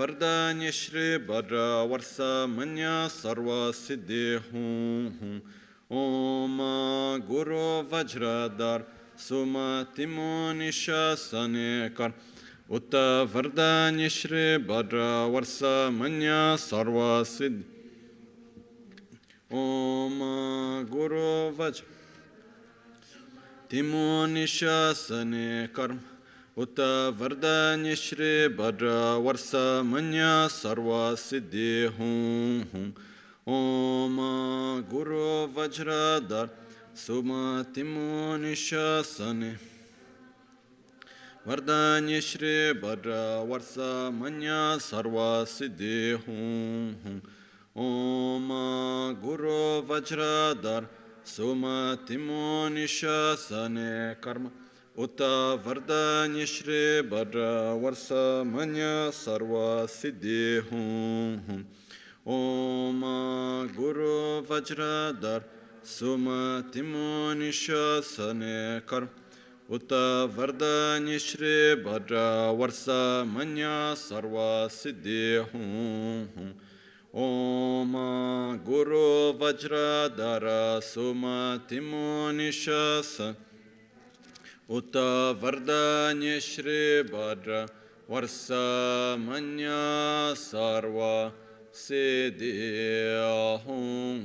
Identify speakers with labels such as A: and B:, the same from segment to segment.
A: Vardanya Shri Bhadra Varsa Manya Sarva Siddhi Hum Om Guru Vajradar Suma Timo Nishasane Kar Utta Vardanya Shri Bhadra Varsa Manya Sarva Siddhi Om Guru Vajradar Timo Nishasane Karma Utta Vardanya Shri Bhadra Varsa Manya Sarva Siddhi Hum Om Guru Vajradar Suma Timo Nishasane Vardanya Shri Bhadra Varsa Manya Sarva Siddhi Hum Om Guru Vajradar Suma Timo Nishasane Karma Utta Vardanya Shri Bhadra Varsa Manya Sarva Siddhi Hum Om Guru Vajradar Suma Timo Nishasane Karma Utta Vardanya Shri Bhadra Varsa Manya Sarva Siddhi Hum Om Guru Vajradara Suma Timo Nishasane Utta Vardanya Shri Bhadra Varsa Manya Sarva Siddhi Hum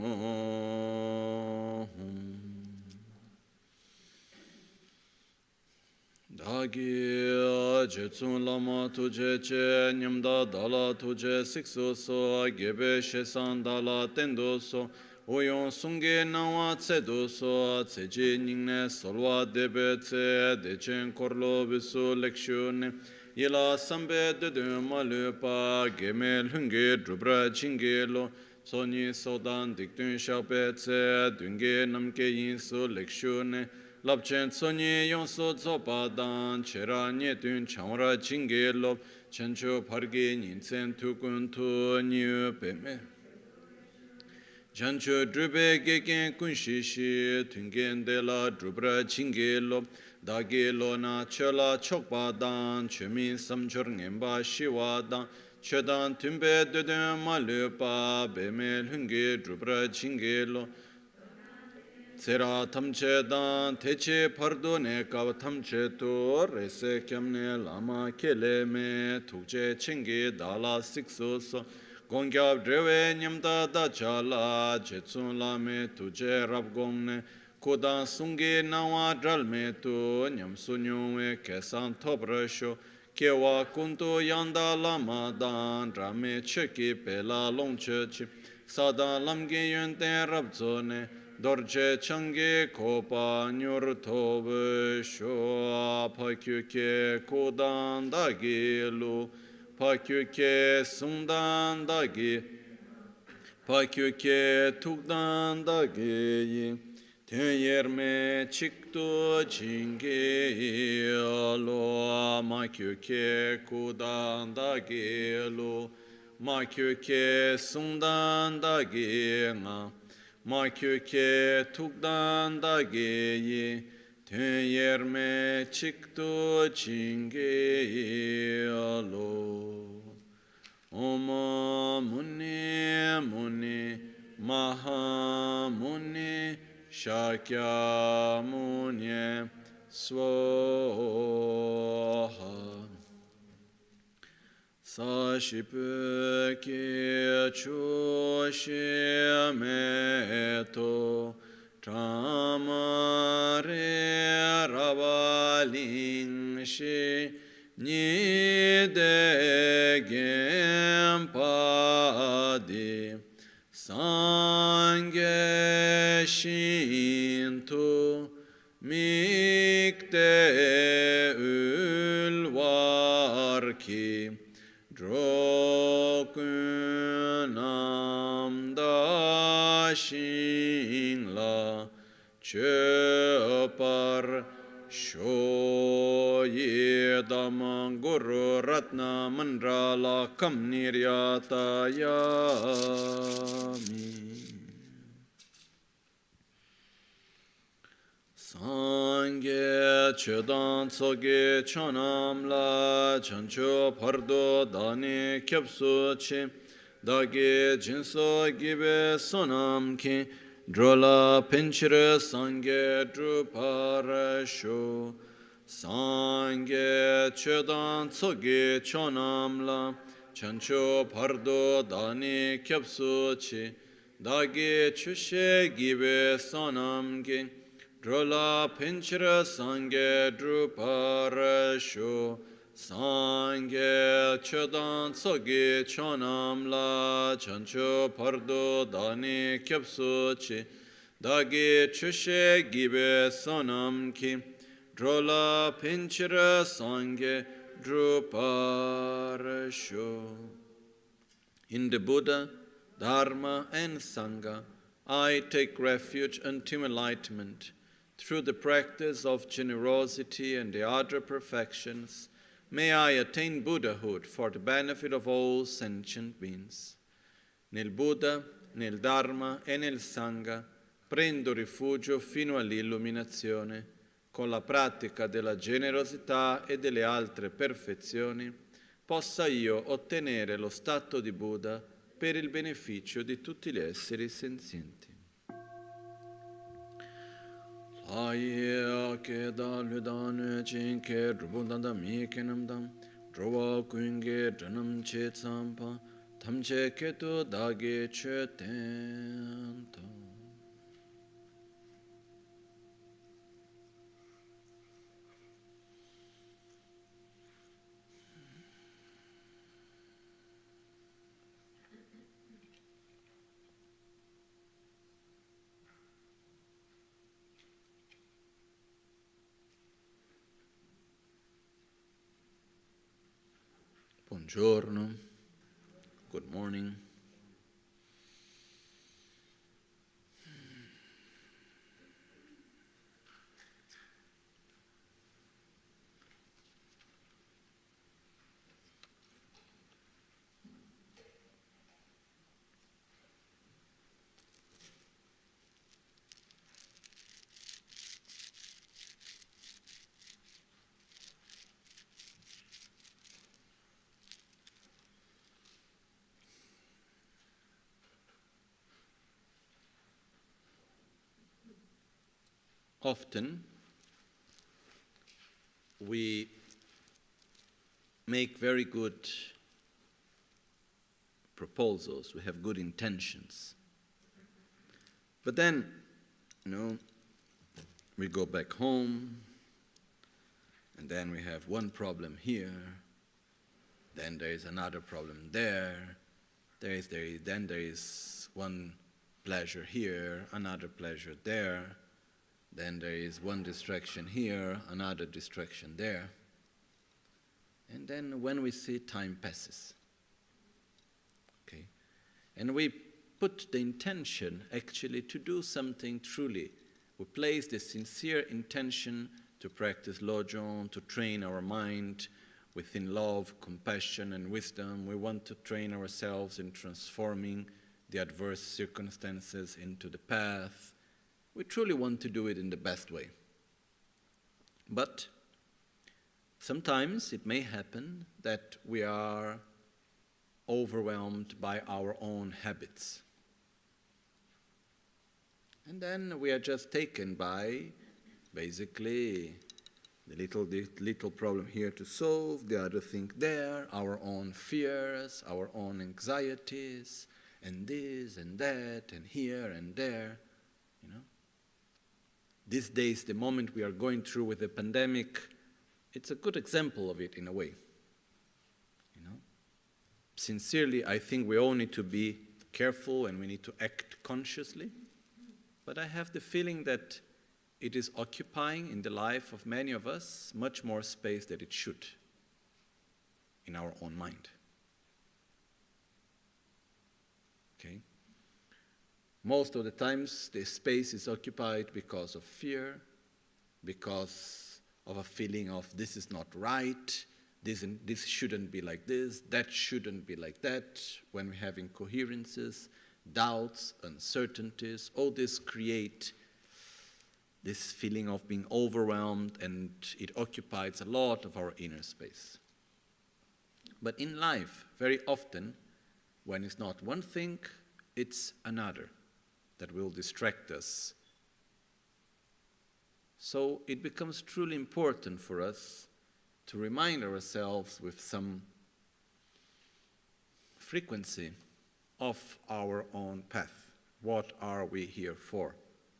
A: Dagi Jetsun Lama Tuje Che Nyamda Dala Tuje Sikso So Gebe Shesan Dala Tendo So Oyon Sunge Nawa Tsedo So Tseji Ningne Solwa Debe Tse Dechen Korlo Bisu Lekshune Yila Sambe Dedu Malupa Geme Lunge Drubra Chingelo Soni Sodan Diktun Shape Tse Dunge Namke Yinsu Lekshune Lapchen Soni Yonso Zopadan Chera Nyetun Chamra Chingelo Chancho Pargi Ninsen Tukun Tu Nyu Peme Chancho Drube Geken Kunshishi Tungen de la Drubra Chingelo Dagelo Na Chola Chokpadan Chumin Samchor Ngemba Shiwadan Chedan Tumbe Dudun Malupa Beme Lunge Drubra Chingelo Sera Tamche Dan Teche Pardone Kav Tamche To Rese Kyamne Lama Kele Me Tukche Chingi Dala Sikso Gongyab Drewe Nyamda Dachala Jetsun Lame Tuje Rabgongne Kodan Sungi Nawa Dralme Tu Nyamsunyuwe Kesan Tobrasho Kewa Kunto Yanda Lama Dan Rame Cheki Pela Longchechi Sada Lamge Yunten Rabzone Dorje Changi Kopa Nyur Tobe Shoa Pakyuke Kodan Dagilu Pakyuke Sundan Dagi Pakyuke Tukdan Dagi Tenyerme Chikto Chingi Alo Makyuke Kodan Dagilu Makyuke Sundan Dagi Makyuke Tukdan Dagi Tenyerme Chikto Chingi Alo Om Muni Muni Maha Muni Shakya Muni Swaha Sashipu Ki Choshi Meto Tamare Rabaling Shi Nide Gempadi Sange Shinto Mikte Ulvarki Drokunam Dashingla Chöpar Shoye Damanguru Ratna Mandrala Kamniryata Yami Sangye chedan tsoge chonam la chancho pardo dani kyapsu chi dagi jinso gibe sonam ki drola pinchire sangye drupara shu Sangye chedan tsoge chonam la chancho pardo dani kyapsu chi dagi chushe gibe sonam ki Drola pinchira sangye drupara shu Sangye chedan tsogi chonam la Chancho pardo dani kyapsu chi Dagi chushe gibe sonam ki Drola pinchira sangye drupara shu. In the Buddha, Dharma and Sangha, I take refuge until enlightenment. Through the practice of generosity and the other perfections, may I attain Buddhahood for the benefit of all sentient beings. Nel Buddha, nel Dharma e nel Sangha prendo rifugio fino all'illuminazione. Con la pratica della generosità e delle altre perfezioni, possa io ottenere lo stato di Buddha per il beneficio di tutti gli esseri senzienti. Aye ke da ludan chin ke rubundan da mi ke namdam drowa kuinge dranam che tsampa tamche ke tu dage che tento. Buongiorno, good morning. Often, we make very good proposals, we have good intentions. But then, we go back home, and then we have one problem here, then there is another problem there, then there is one pleasure here, another pleasure there, then there is one distraction here, another distraction there. And then when we see, time passes. Okay? And we put the intention actually to do something truly. We place the sincere intention to practice Lojong, to train our mind within love, compassion, and wisdom. We want to train ourselves in transforming the adverse circumstances into the path. We truly want to do it in the best way. But sometimes it may happen that we are overwhelmed by our own habits. And then we are just taken by, basically, the little problem here to solve, the other thing there, our own fears, our own anxieties, and this and that, and here and there, These days, the moment we are going through with the pandemic, it's a good example of it in a way. Sincerely, I think we all need to be careful and we need to act consciously. But I have the feeling that it is occupying in the life of many of us much more space than it should in our own mind. Okay? Most of the times, the space is occupied because of fear, because of a feeling of this is not right, this shouldn't be like this, that shouldn't be like that. When we have incoherences, doubts, uncertainties, all this create this feeling of being overwhelmed, and it occupies a lot of our inner space. But in life, very often, when it's not one thing, it's another that will distract us. So it becomes truly important for us to remind ourselves with some frequency of our own path. What are we here for?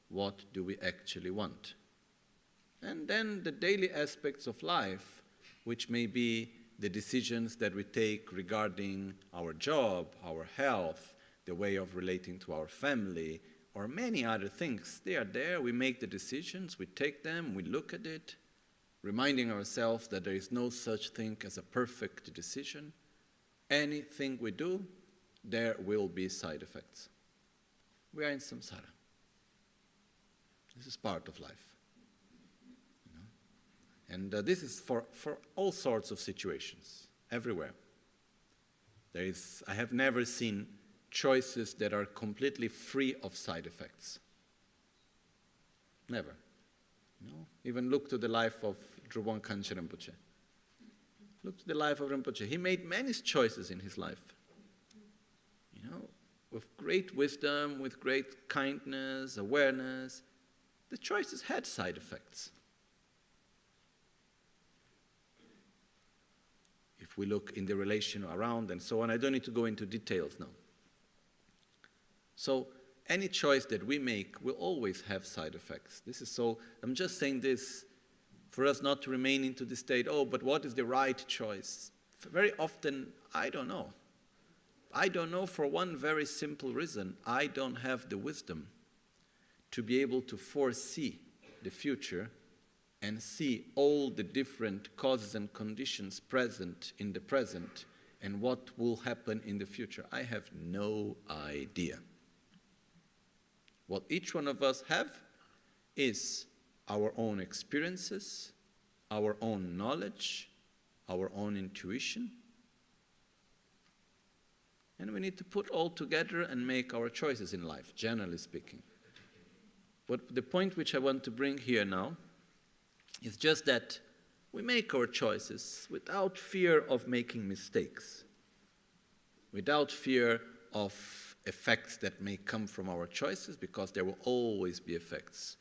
A: What do we actually want? And then the daily aspects of life, which may be the decisions that we take regarding our job, our health, the way of relating to our family, or many other things. They are there, we make the decisions, we take them, we look at it, reminding ourselves that there is no such thing as a perfect decision. Anything we do, there will be side effects. We are in samsara. This is part of life. And this is for all sorts of situations, everywhere. I have never seen choices that are completely free of side effects. Never. Even look to the life of Drubon Kanchen Rinpoche. Look to the life of Rinpoche. He made many choices in his life. With great wisdom, with great kindness, awareness. The choices had side effects. If we look in the relation around and so on, I don't need to go into details now. So any choice that we make will always have side effects. I'm just saying this for us not to remain into the state, but what is the right choice? Very often, I don't know. I don't know for one very simple reason. I don't have the wisdom to be able to foresee the future and see all the different causes and conditions present in the present and what will happen in the future. I have no idea. What each one of us have is our own experiences, our own knowledge, our own intuition. And we need to put all together and make our choices in life, generally speaking. But the point which I want to bring here now is just that we make our choices without fear of making mistakes, without fear of effects that may come from our choices, because there will always be effects.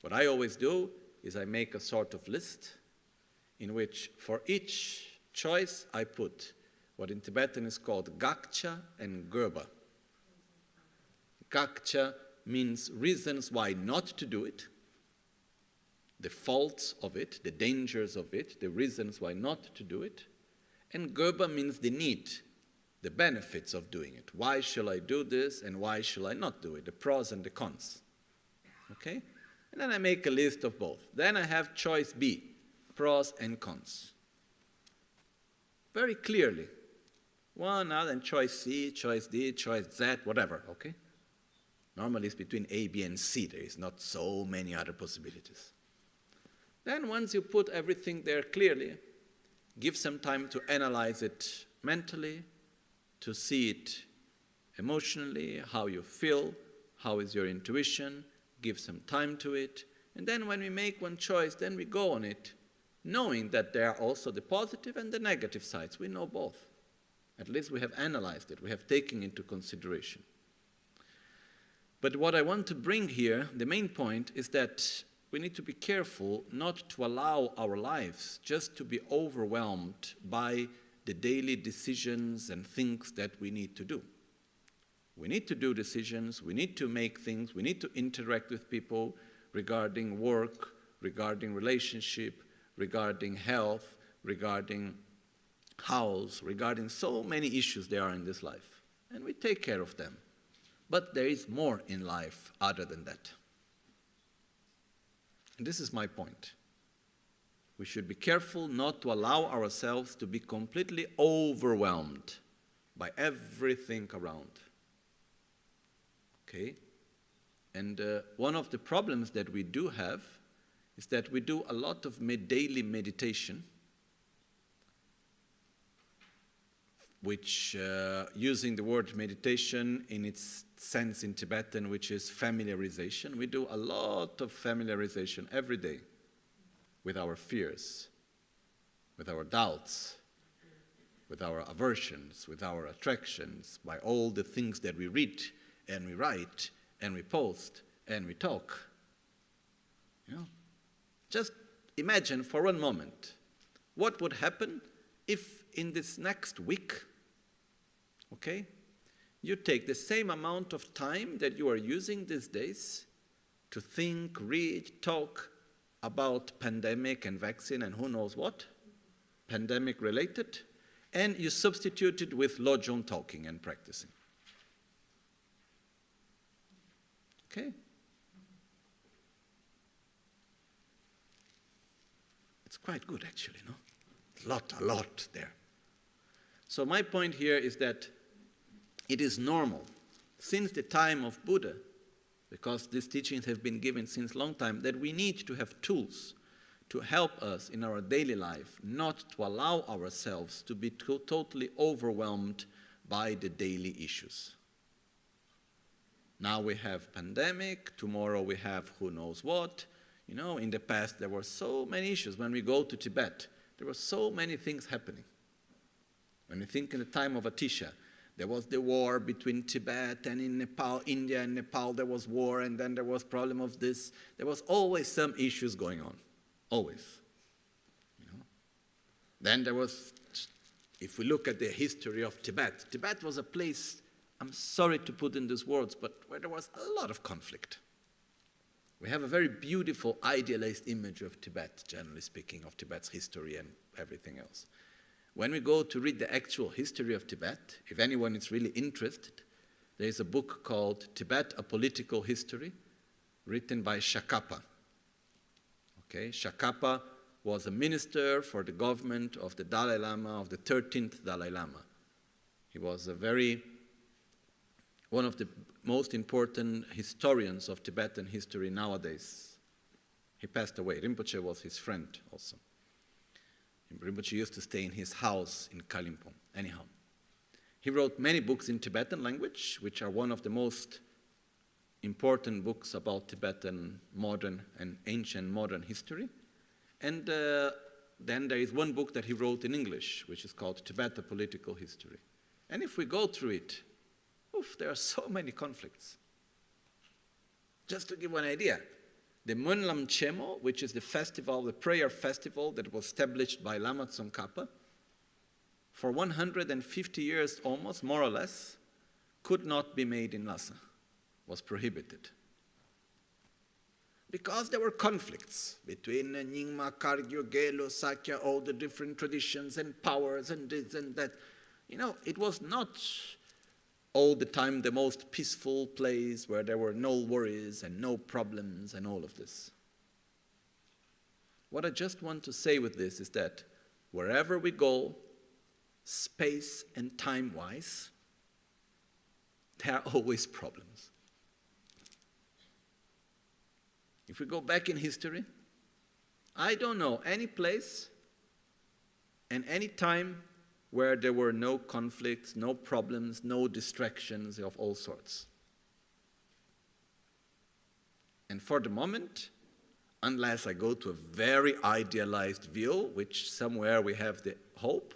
A: What I always do is I make a sort of list in which for each choice I put what in Tibetan is called gakcha and gerba. Gakcha means reasons why not to do it, the faults of it, the dangers of it, the reasons why not to do it. And gerba means the need, the benefits of doing it. Why shall I do this and why shall I not do it? The pros and the cons. Okay? And then I make a list of both. Then I have choice B, pros and cons. Very clearly. One, then choice C, choice D, choice Z, whatever, okay? Normally it's between A, B, and C. There is not so many other possibilities. Then once you put everything there clearly, give some time to analyze it mentally, to see it emotionally, how you feel, how is your intuition, give some time to it. And then when we make one choice, then we go on it, knowing that there are also the positive and the negative sides. We know both. At least we have analyzed it, we have taken into consideration. But what I want to bring here, the main point, is that we need to be careful not to allow our lives just to be overwhelmed by the daily decisions and things that we need to do. We need to do decisions, we need to make things, we need to interact with people regarding work, regarding relationship, regarding health, regarding house, regarding so many issues there are in this life. And we take care of them. But there is more in life other than that. And this is my point. We should be careful not to allow ourselves to be completely overwhelmed by everything around. Okay? And one of the problems that we do have is that we do a lot of daily meditation which using the word meditation in its sense in Tibetan, which is familiarization. We do a lot of familiarization every day with our fears, with our doubts, with our aversions, with our attractions, by all the things that we read and we write and we post and we talk. You know? Just imagine for one moment what would happen if in this next week, okay, you take the same amount of time that you are using these days to think, read, talk about pandemic and vaccine and who knows what, pandemic related, and you substitute it with Lojong talking and practicing. Okay? It's quite good actually, no? A lot there. So my point here is that it is normal, since the time of Buddha, because these teachings have been given since a long time, that we need to have tools to help us in our daily life, not to allow ourselves to be totally overwhelmed by the daily issues. Now we have pandemic, tomorrow we have who knows what. You know, in the past there were so many issues. When we go to Tibet, there were so many things happening. When we think in the time of Atisha, there was the war between Tibet and in Nepal, India and Nepal, there was war, and then there was problem of this. There was always some issues going on, always. You know? Then there was, if we look at the history of Tibet, Tibet was a place, I'm sorry to put in these words, but where there was a lot of conflict. We have a very beautiful, idealized image of Tibet, generally speaking, of Tibet's history and everything else. When we go to read the actual history of Tibet, if anyone is really interested, there is a book called Tibet, A Political History, written by Chekawa. Okay, Chekawa was a minister for the government of the Dalai Lama, of the 13th Dalai Lama. He was one of the most important historians of Tibetan history nowadays. He passed away. Rinpoche was his friend also. Rinpoche used to stay in his house in Kalimpong. Anyhow, he wrote many books in Tibetan language, which are one of the most important books about Tibetan modern and ancient modern history. And then there is one book that he wrote in English, which is called Tibet, A Political History. And if we go through it, there are so many conflicts. Just to give one idea, the Munlam Chemo, which is the festival, the prayer festival that was established by Lama Tsongkhapa, for 150 years almost, more or less, could not be made in Lhasa, was prohibited. Because there were conflicts between Nyingma, Kagyu, Gelo, Sakya, all the different traditions and powers and this and that. You know, it was not all the time the most peaceful place where there were no worries and no problems and all of this. What I just want to say with this is that wherever we go, space and time-wise, there are always problems. If we go back in history, I don't know any place and any time where there were no conflicts, no problems, no distractions of all sorts. And for the moment, unless I go to a very idealized view, which somewhere we have the hope,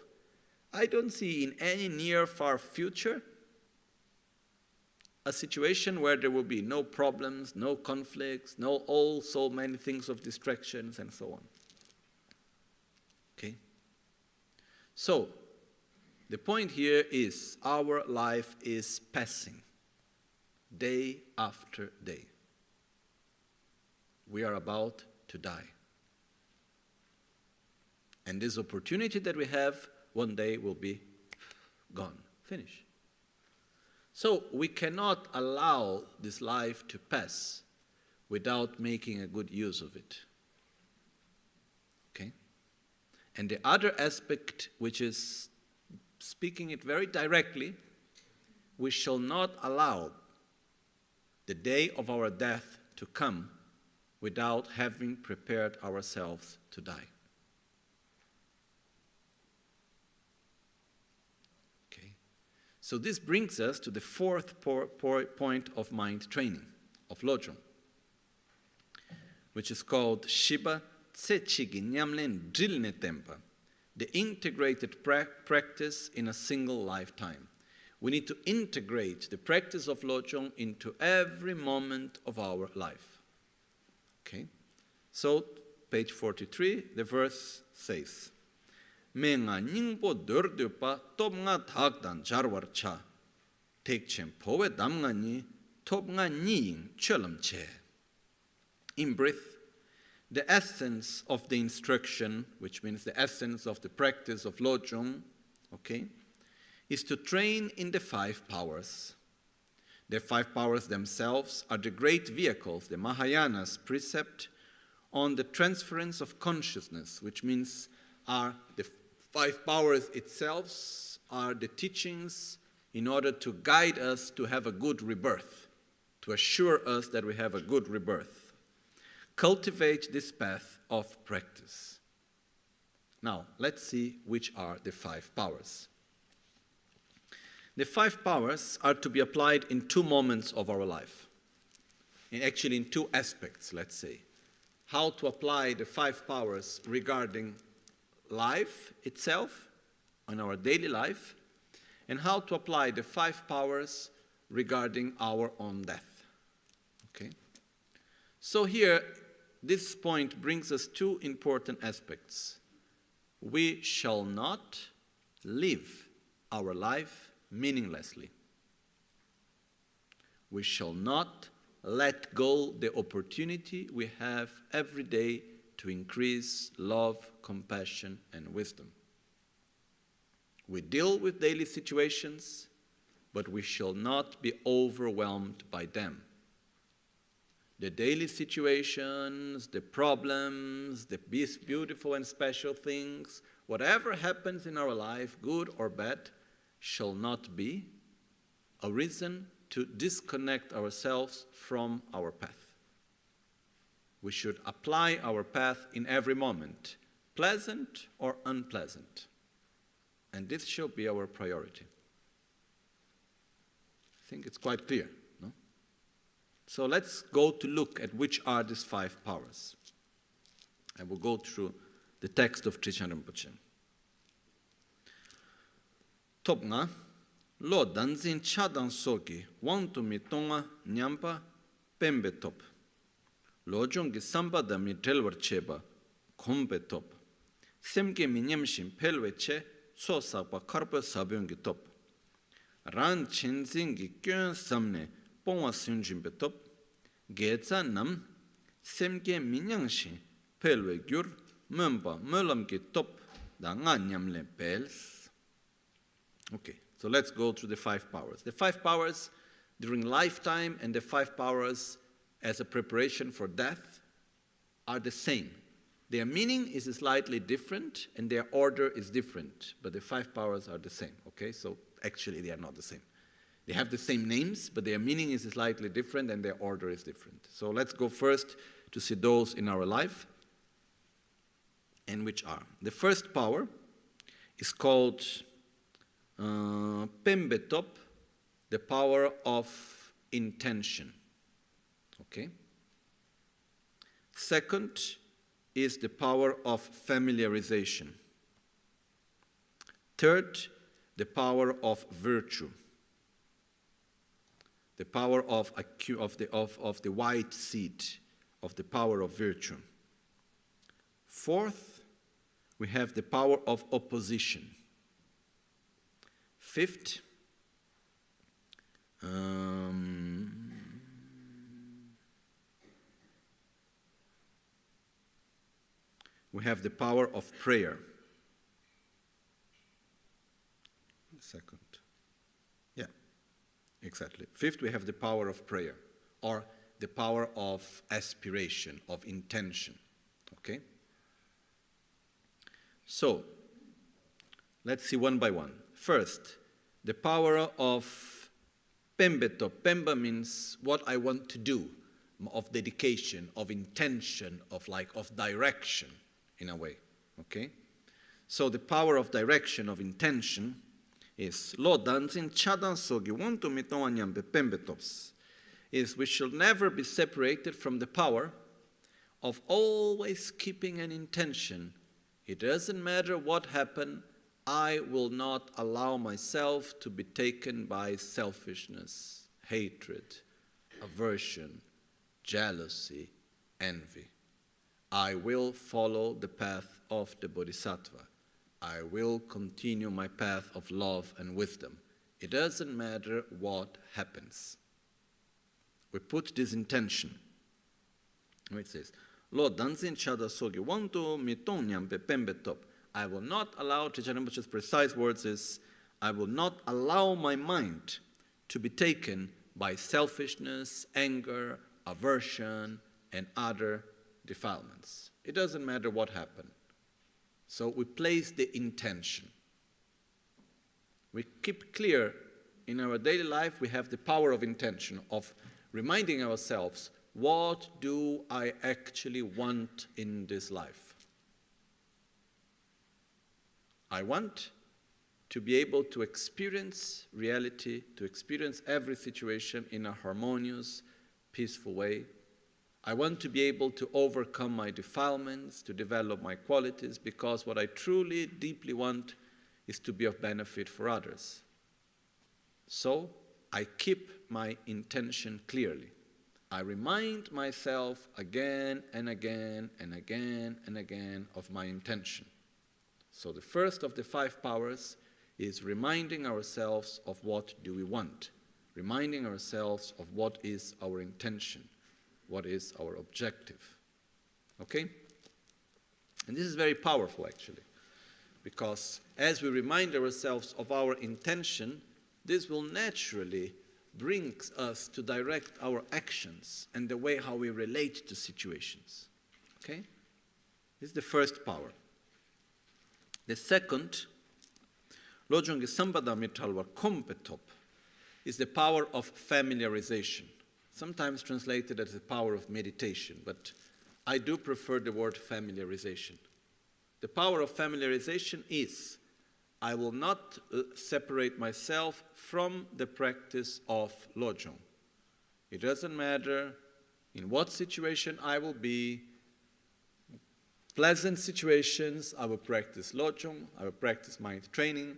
A: I don't see in any near far future a situation where there will be no problems, no conflicts, so many things of distractions and so on. Okay? So, the point here is our life is passing day after day. We are about to die. And this opportunity that we have one day will be gone, finished. So we cannot allow this life to pass without making a good use of it. Okay? And the other aspect, which is speaking it very directly, we shall not allow the day of our death to come without having prepared ourselves to die. Okay? So this brings us to the fourth point of mind training, of Lojong, which is called Shiba Tsechigi Nyamlen Drilne Tempa, the integrated practice in a single lifetime. We need to integrate the practice of Lojong into every moment of our life. Okay? So, page 43, the verse says, Menga ningpo dordupa topnga thakdan jarwar cha, tekchen powe damga ni topnga nying cholam che. In brief, the essence of the instruction, which means the essence of the practice of Lojong, okay, is to train in the 5 powers. The 5 powers themselves are the great vehicles, the Mahayana's precept on the transference of consciousness, which means are the 5 powers itself are the teachings in order to guide us to have a good rebirth, to assure us that we have a good rebirth. Cultivate this path of practice. Now, let's see which are the 5 powers. The 5 powers are to be applied in 2 moments of our life. And actually in 2 aspects, let's say. How to apply the 5 powers regarding life itself, in our daily life, and how to apply the 5 powers regarding our own death. Okay? So here, this point brings us 2 important aspects. We shall not live our life meaninglessly. We shall not let go the opportunity we have every day to increase love, compassion, and wisdom. We deal with daily situations, but we shall not be overwhelmed by them. The daily situations, the problems, the beautiful and special things, whatever happens in our life, good or bad, shall not be a reason to disconnect ourselves from our path. We should apply our path in every moment, pleasant or unpleasant. And this shall be our priority. I think it's quite clear, no? So let's go to look at which are these 5 powers. And we'll go through the text of Geshe Rinpoche. Topnga, lo danzin chadang soki, wantu mi tonga nyampa pembe top. Lojong ki samba da mi telwar cheba, kombe top. Semke mi nyamshin pelwe che, so sakpa karpa sabyon ki top. Ran chinzin ki kyon samne, pongwa sunjin be top. Gecha nam, semke mi nyangshin pelwe gyur, memba melam ki top, da nga nyamle pels. Okay, so let's go through the 5 powers. The 5 powers during lifetime and the 5 powers as a preparation for death are the same. Their meaning is slightly different and their order is different, but the 5 powers are the same, okay? So actually they are not the same. They have the same names, but their meaning is slightly different and their order is different. So let's go first to see those in our life, and which are. The first power is called Pembetop, the power of intention. Okay? Second is the power of familiarization. Third, the power of virtue. The power of the white seed, of the power of virtue. Fourth, we have the power of opposition. Fifth, we have the power of prayer. Second. Yeah, exactly. Fifth, we have the power of prayer, or the power of aspiration, of intention. Okay? So, let's see one by one. First, the power of Pembeto. Pemba means what I want to do, of dedication, of intention, of direction, in a way. Okay? So the power of direction, of intention, is lo danzin chadan sogi wonto mitawanyam pembetops is we shall never be separated from the power of always keeping an intention. It doesn't matter what happened, I will not allow myself to be taken by selfishness, hatred, aversion, jealousy, envy. I will follow the path of the bodhisattva. I will continue my path of love and wisdom. It doesn't matter what happens. We put this intention. It says, Lo danzin chada sogi wanto mitonyam pembetop. I will not allow, Teacher Rinpoche's precise words is, I will not allow my mind to be taken by selfishness, anger, aversion, and other defilements. It doesn't matter what happened. So we place the intention. We keep clear in our daily life, we have the power of intention, of reminding ourselves, what do I actually want in this life? I want to be able to experience reality, to experience every situation in a harmonious, peaceful way. I want to be able to overcome my defilements, to develop my qualities, because what I truly, deeply want is to be of benefit for others. So I keep my intention clearly. I remind myself again and again and again and again of my intention. So the first of the 5 powers is reminding ourselves of what do we want, reminding ourselves of what is our intention, what is our objective. Okay? And this is very powerful, actually, because as we remind ourselves of our intention, this will naturally bring us to direct our actions and the way how we relate to situations. Okay? This is the first power. The second, Lojong Sambada Mitalwa Kompetop, is the power of familiarization, sometimes translated as the power of meditation, but I do prefer the word familiarization. The power of familiarization is, I will not separate myself from the practice of Lojong. It doesn't matter in what situation I will be. Pleasant situations, I will practice Lojong, I will practice mind training.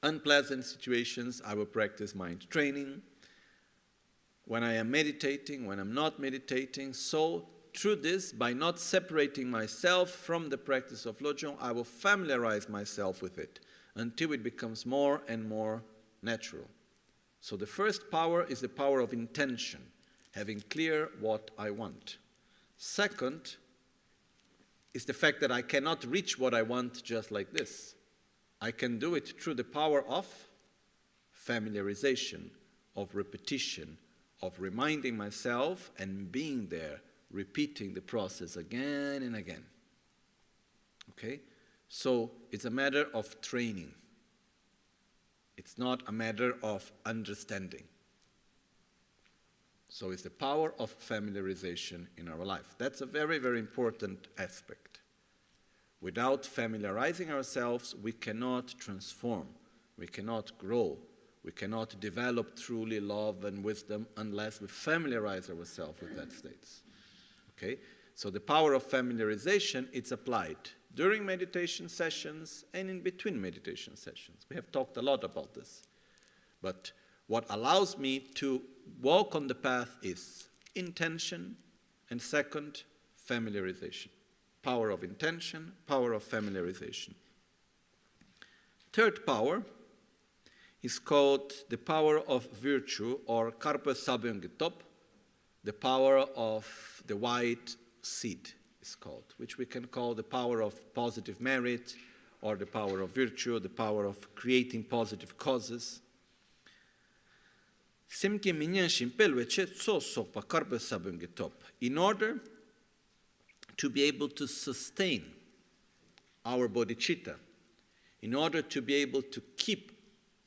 A: Unpleasant situations, I will practice mind training. When I am meditating, when I'm not meditating, so through this, by not separating myself from the practice of Lojong, I will familiarize myself with it until it becomes more and more natural. So the first power is the power of intention, having clear what I want. Second is the fact that I cannot reach what I want just like this. I can do it through the power of familiarization, of repetition, of reminding myself and being there, repeating the process again and again. Okay? So it's a matter of training. It's not a matter of understanding. So it's the power of familiarization in our life. That's a very, very important aspect. Without familiarizing ourselves, we cannot transform, we cannot grow, we cannot develop truly love and wisdom unless we familiarize ourselves with that state. Okay? So the power of familiarization, it's applied during meditation sessions and in between meditation sessions. We have talked a lot about this. But what allows me to walk on the path is intention, and second, familiarization. Power of intention, power of familiarization. Third power is called the power of virtue, or karpa sabungitop, the power of the white seed is called, which we can call the power of positive merit, or the power of virtue, the power of creating positive causes. In order to be able to sustain our bodhichitta, in order to be able to keep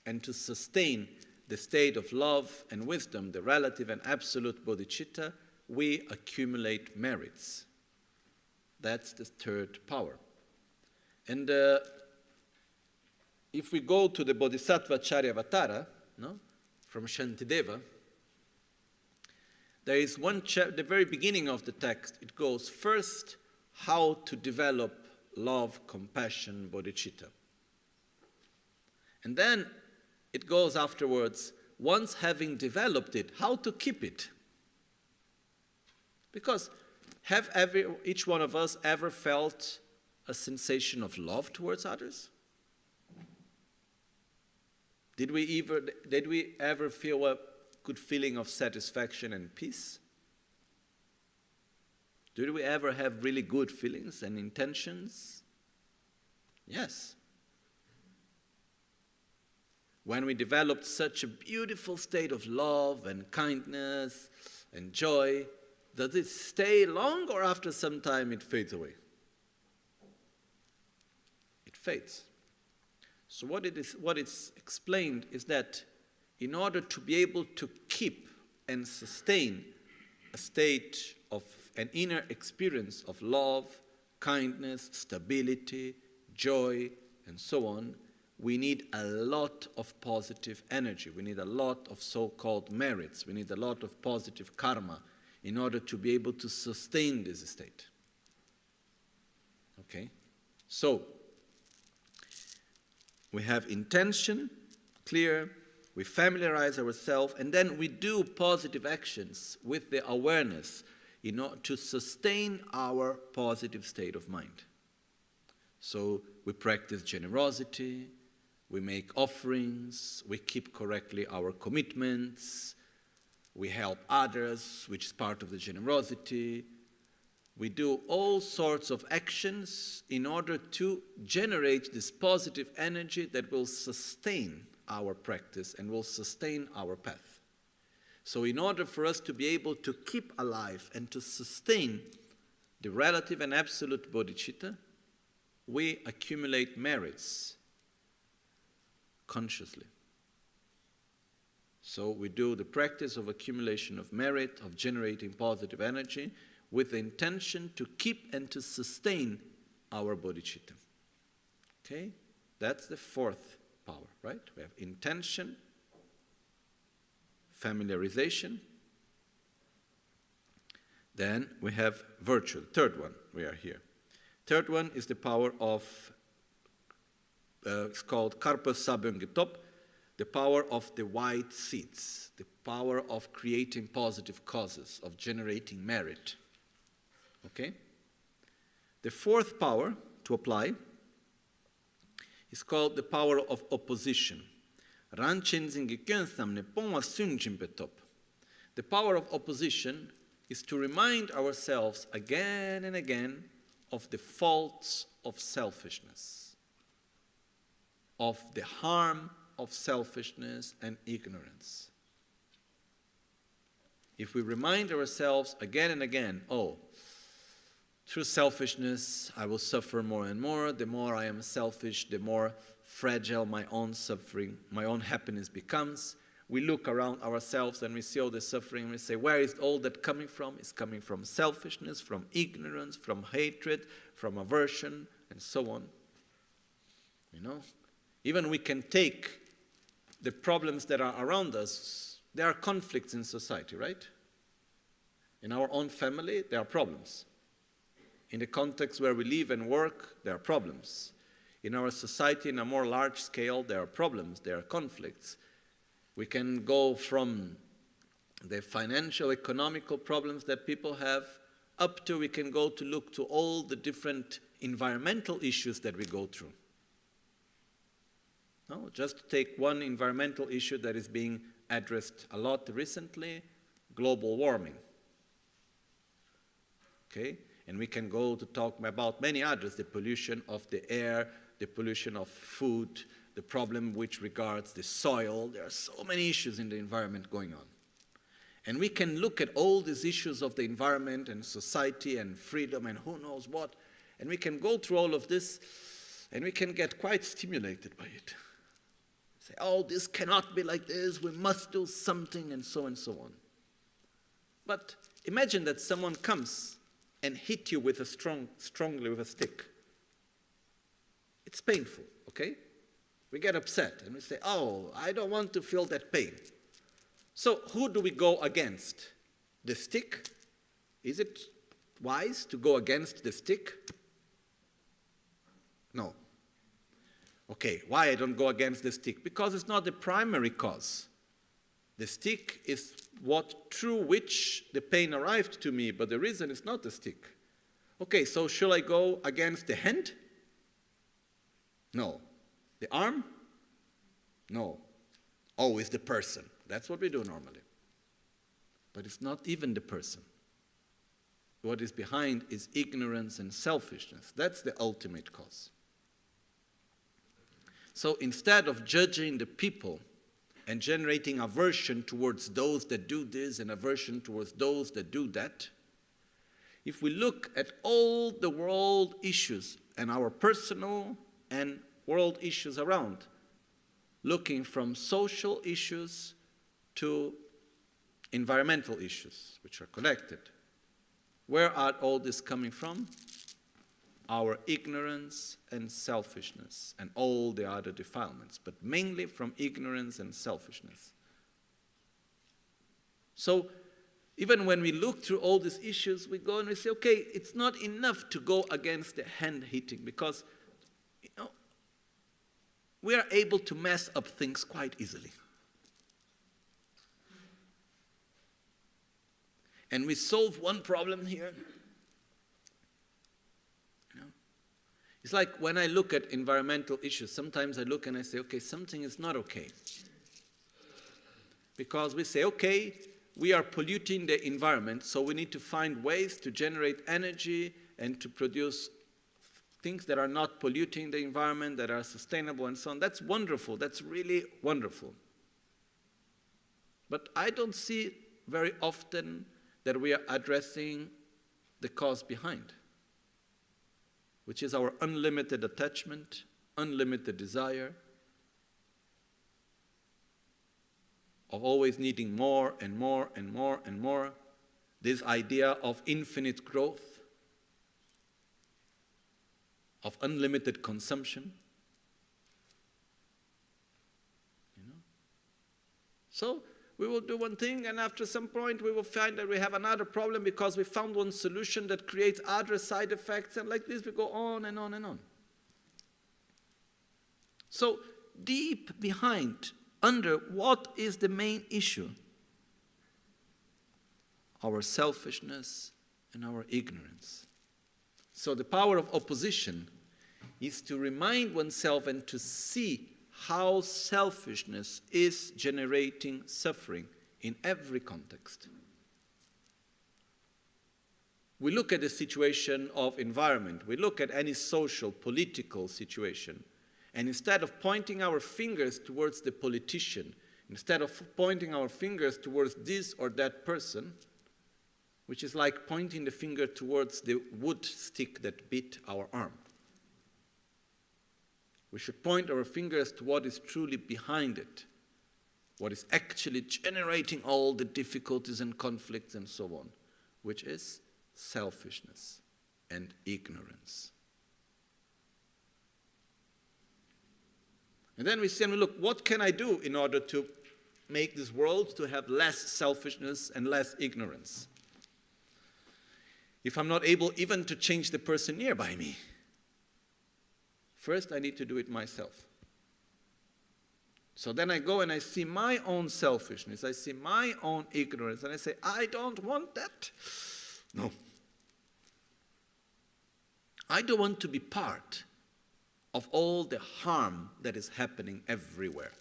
A: and to sustain the state of love and wisdom, the relative and absolute bodhichitta, we accumulate merits. That's the third power. And if we go to the Bodhisattva Charyavatara, no, from Shantideva, there is one chapter, the very beginning of the text, it goes, first, how to develop love, compassion, bodhicitta. And then it goes afterwards, once having developed it, how to keep it. Because have each one of us ever felt a sensation of love towards others? Did we ever feel a good feeling of satisfaction and peace? Did we ever have really good feelings and intentions? Yes. When we developed such a beautiful state of love and kindness and joy, does it stay long, or after some time it fades away? It fades. So what it's explained is that in order to be able to keep and sustain a state of an inner experience of love, kindness, stability, joy, and so on, we need a lot of positive energy. We need a lot of so-called merits. We need a lot of positive karma in order to be able to sustain this state. Okay? So, we have intention, clear, we familiarize ourselves, and then we do positive actions with the awareness in order to sustain our positive state of mind. So we practice generosity, we make offerings, we keep correctly our commitments, we help others, which is part of the generosity. We do all sorts of actions in order to generate this positive energy that will sustain our practice and will sustain our path. So in order for us to be able to keep alive and to sustain the relative and absolute bodhicitta, we accumulate merits consciously. So we do the practice of accumulation of merit, of generating positive energy, with the intention to keep and to sustain our bodhicitta. Okay? That's the fourth power, right? We have intention, familiarization. Then we have virtue, the third one, we are here. Third one is the power of, it's called Karpa Sabungetop, the power of the white seeds, the power of creating positive causes, of generating merit. Okay? The fourth power to apply is called the power of opposition. The power of opposition is to remind ourselves again and again of the faults of selfishness, of the harm of selfishness and ignorance. If we remind ourselves again and again, oh, through selfishness, I will suffer more and more. The more I am selfish, the more fragile my own suffering, my own happiness becomes. We look around ourselves and we see all the suffering and we say, where is all that coming from? It's coming from selfishness, from ignorance, from hatred, from aversion, and so on. You know? Even we can take the problems that are around us. There are conflicts in society, right? In our own family, there are problems. In the context where we live and work, there are problems. In our society, in a more large scale, there are problems, there are conflicts. We can go from the financial, economical problems that people have, up to we can go to look to all the different environmental issues that we go through. No, just to take one environmental issue that is being addressed a lot recently, global warming. Okay? And we can go to talk about many others, the pollution of the air, the pollution of food, the problem which regards the soil. There are so many issues in the environment going on. And we can look at all these issues of the environment and society and freedom and who knows what, and we can go through all of this, and we can get quite stimulated by it. Say, oh, this cannot be like this, we must do something, and so on. But imagine that someone comes and hit you with strongly with a stick. It's painful, okay? We get upset and we say, oh, I don't want to feel that pain. So who do we go against? The stick? Is it wise to go against the stick? No. Okay, why I don't go against the stick? Because it's not the primary cause. The stick is what through which the pain arrived to me, but the reason is not the stick. Okay, so should I go against the hand? No. The arm? No. Always the person. That's what we do normally. But it's not even the person. What is behind is ignorance and selfishness. That's the ultimate cause. So instead of judging the people and generating aversion towards those that do this and aversion towards those that do that, if we look at all the world issues and our personal and world issues around, looking from social issues to environmental issues, which are connected, where are all this coming from? Our ignorance and selfishness and all the other defilements, but mainly from ignorance and selfishness. So even when we look through all these issues, we go and we say, okay, it's not enough to go against the hand hitting, because we are able to mess up things quite easily. And we solve one problem here. It's like when I look at environmental issues, sometimes I look and I say, okay, something is not okay. Because we say, okay, we are polluting the environment, so we need to find ways to generate energy and to produce things that are not polluting the environment, that are sustainable and so on. That's wonderful. That's really wonderful. But I don't see very often that we are addressing the cause behind, which is our unlimited attachment, unlimited desire, of always needing more and more and more and more, this idea of infinite growth, of unlimited consumption. So we will do one thing, and after some point we will find that we have another problem because we found one solution that creates other side effects, and like this we go on and on and on. So deep behind, under, what is the main issue? Our selfishness and our ignorance. So the power of opposition is to remind oneself and to see how selfishness is generating suffering in every context. We look at the situation of environment, we look at any social, political situation, and instead of pointing our fingers towards the politician, instead of pointing our fingers towards this or that person, which is like pointing the finger towards the wood stick that bit our arm. We should point our fingers to what is truly behind it, what is actually generating all the difficulties and conflicts and so on, which is selfishness and ignorance. And then we say, look, what can I do in order to make this world to have less selfishness and less ignorance? If I'm not able even to change the person nearby me, first I need to do it myself. So then I go and I see my own selfishness, I see my own ignorance, and I say, I don't want that. No. I don't want to be part of all the harm that is happening everywhere.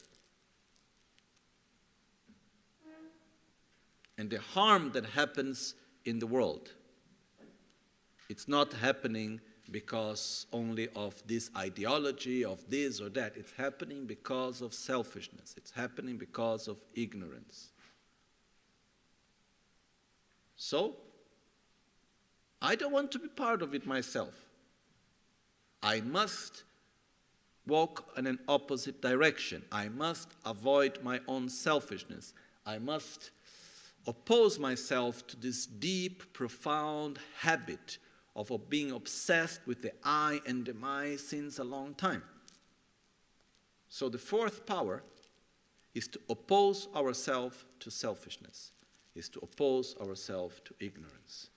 A: And the harm that happens in the world, it's not happening because only of this ideology, of this or that. It's happening because of selfishness. It's happening because of ignorance. So, I don't want to be part of it myself. I must walk in an opposite direction. I must avoid my own selfishness. I must oppose myself to this deep, profound habit of being obsessed with the I and the my since a long time. So the fourth power is to oppose ourselves to selfishness, is to oppose ourselves to ignorance,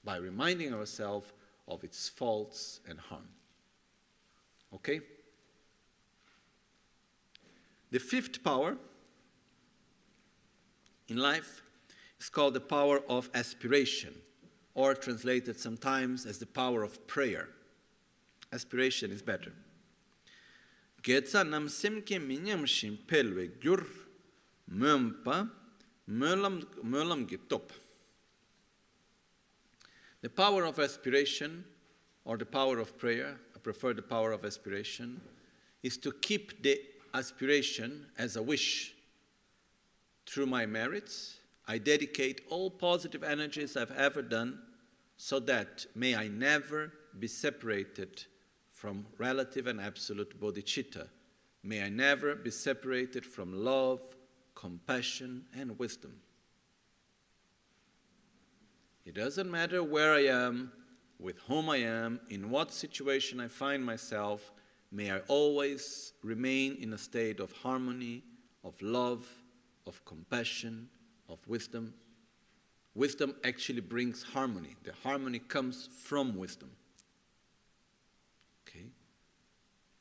A: by reminding ourselves of its faults and harm. Okay? The fifth power in life is called the power of aspiration, or translated sometimes as the power of prayer. Aspiration is better. Getsa nam simke minyam shim pelwe gyur mömpa mölam gitop. The power of aspiration, or the power of prayer, I prefer the power of aspiration, is to keep the aspiration as a wish. Through my merits, I dedicate all positive energies I've ever done so that may I never be separated from relative and absolute bodhichitta. May I never be separated from love, compassion, and wisdom. It doesn't matter where I am, with whom I am, in what situation I find myself, may I always remain in a state of harmony, of love, of compassion, of wisdom. Wisdom actually brings harmony. The harmony comes from wisdom. Okay?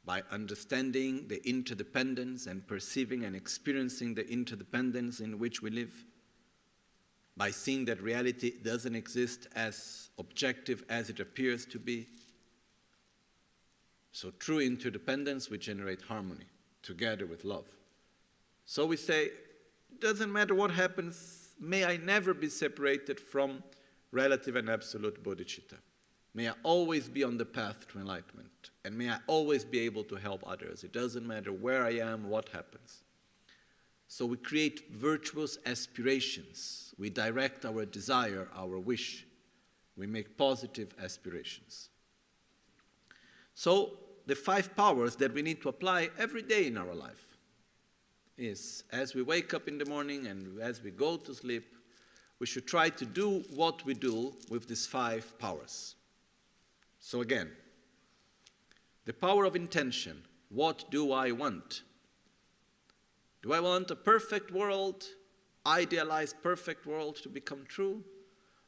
A: By understanding the interdependence and perceiving and experiencing the interdependence in which we live, by seeing that reality doesn't exist as objective as it appears to be. So through interdependence, we generate harmony together with love. So we say, it doesn't matter what happens, may I never be separated from relative and absolute bodhicitta. May I always be on the path to enlightenment, and may I always be able to help others. It doesn't matter where I am, what happens. So we create virtuous aspirations. We direct our desire, our wish. We make positive aspirations. So the 5 powers that we need to apply every day in our life is, as we wake up in the morning and as we go to sleep, we should try to do what we do with these 5 powers. So again, the power of intention. What do I want? Do I want a perfect world, idealized perfect world to become true?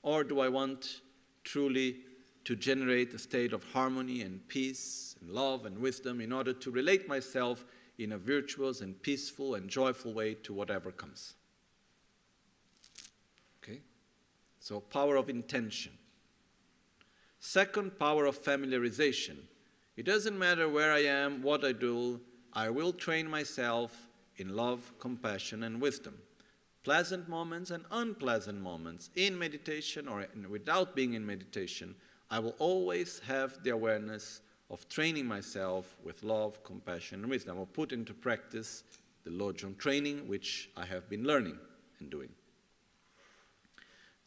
A: Or do I want truly to generate a state of harmony and peace and love and wisdom in order to relate myself in a virtuous and peaceful and joyful way to whatever comes? Okay? So power of intention. Second, power of familiarization. It doesn't matter where I am, what I do, I will train myself in love, compassion, and wisdom. Pleasant moments and unpleasant moments, in meditation or without being in meditation, I will always have the awareness of training myself with love, compassion, and wisdom. I will put into practice the Lojong training, which I have been learning and doing.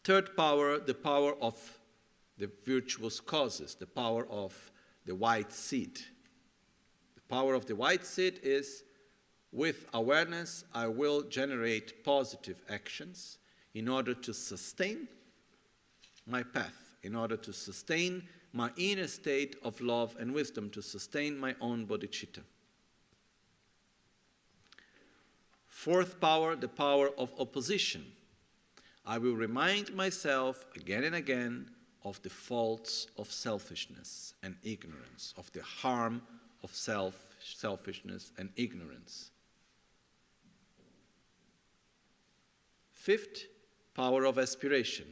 A: Third power, the power of the virtuous causes, the power of the white seed. The power of the white seed is, with awareness, I will generate positive actions in order to sustain my path, in order to sustain my inner state of love and wisdom, to sustain my own bodhicitta. Fourth power, the power of opposition. I will remind myself again and again of the faults of selfishness and ignorance, of the harm of selfishness and ignorance. Fifth, power of aspiration.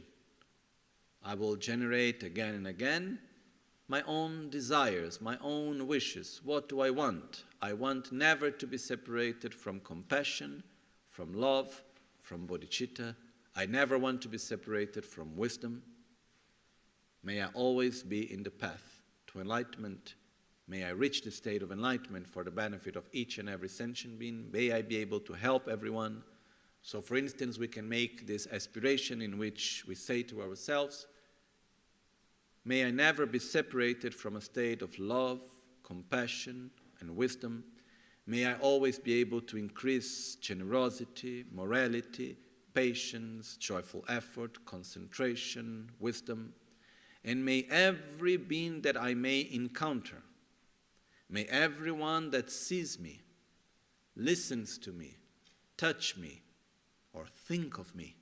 A: I will generate again and again my own desires, my own wishes. What do I want? I want never to be separated from compassion, from love, from bodhicitta. I never want to be separated from wisdom. May I always be in the path to enlightenment. May I reach the state of enlightenment for the benefit of each and every sentient being. May I be able to help everyone. So, for instance, we can make this aspiration in which we say to ourselves, may I never be separated from a state of love, compassion, and wisdom. May I always be able to increase generosity, morality, patience, joyful effort, concentration, wisdom. And may every being that I may encounter, May everyone that sees me, listens to me, touch me, or think of me,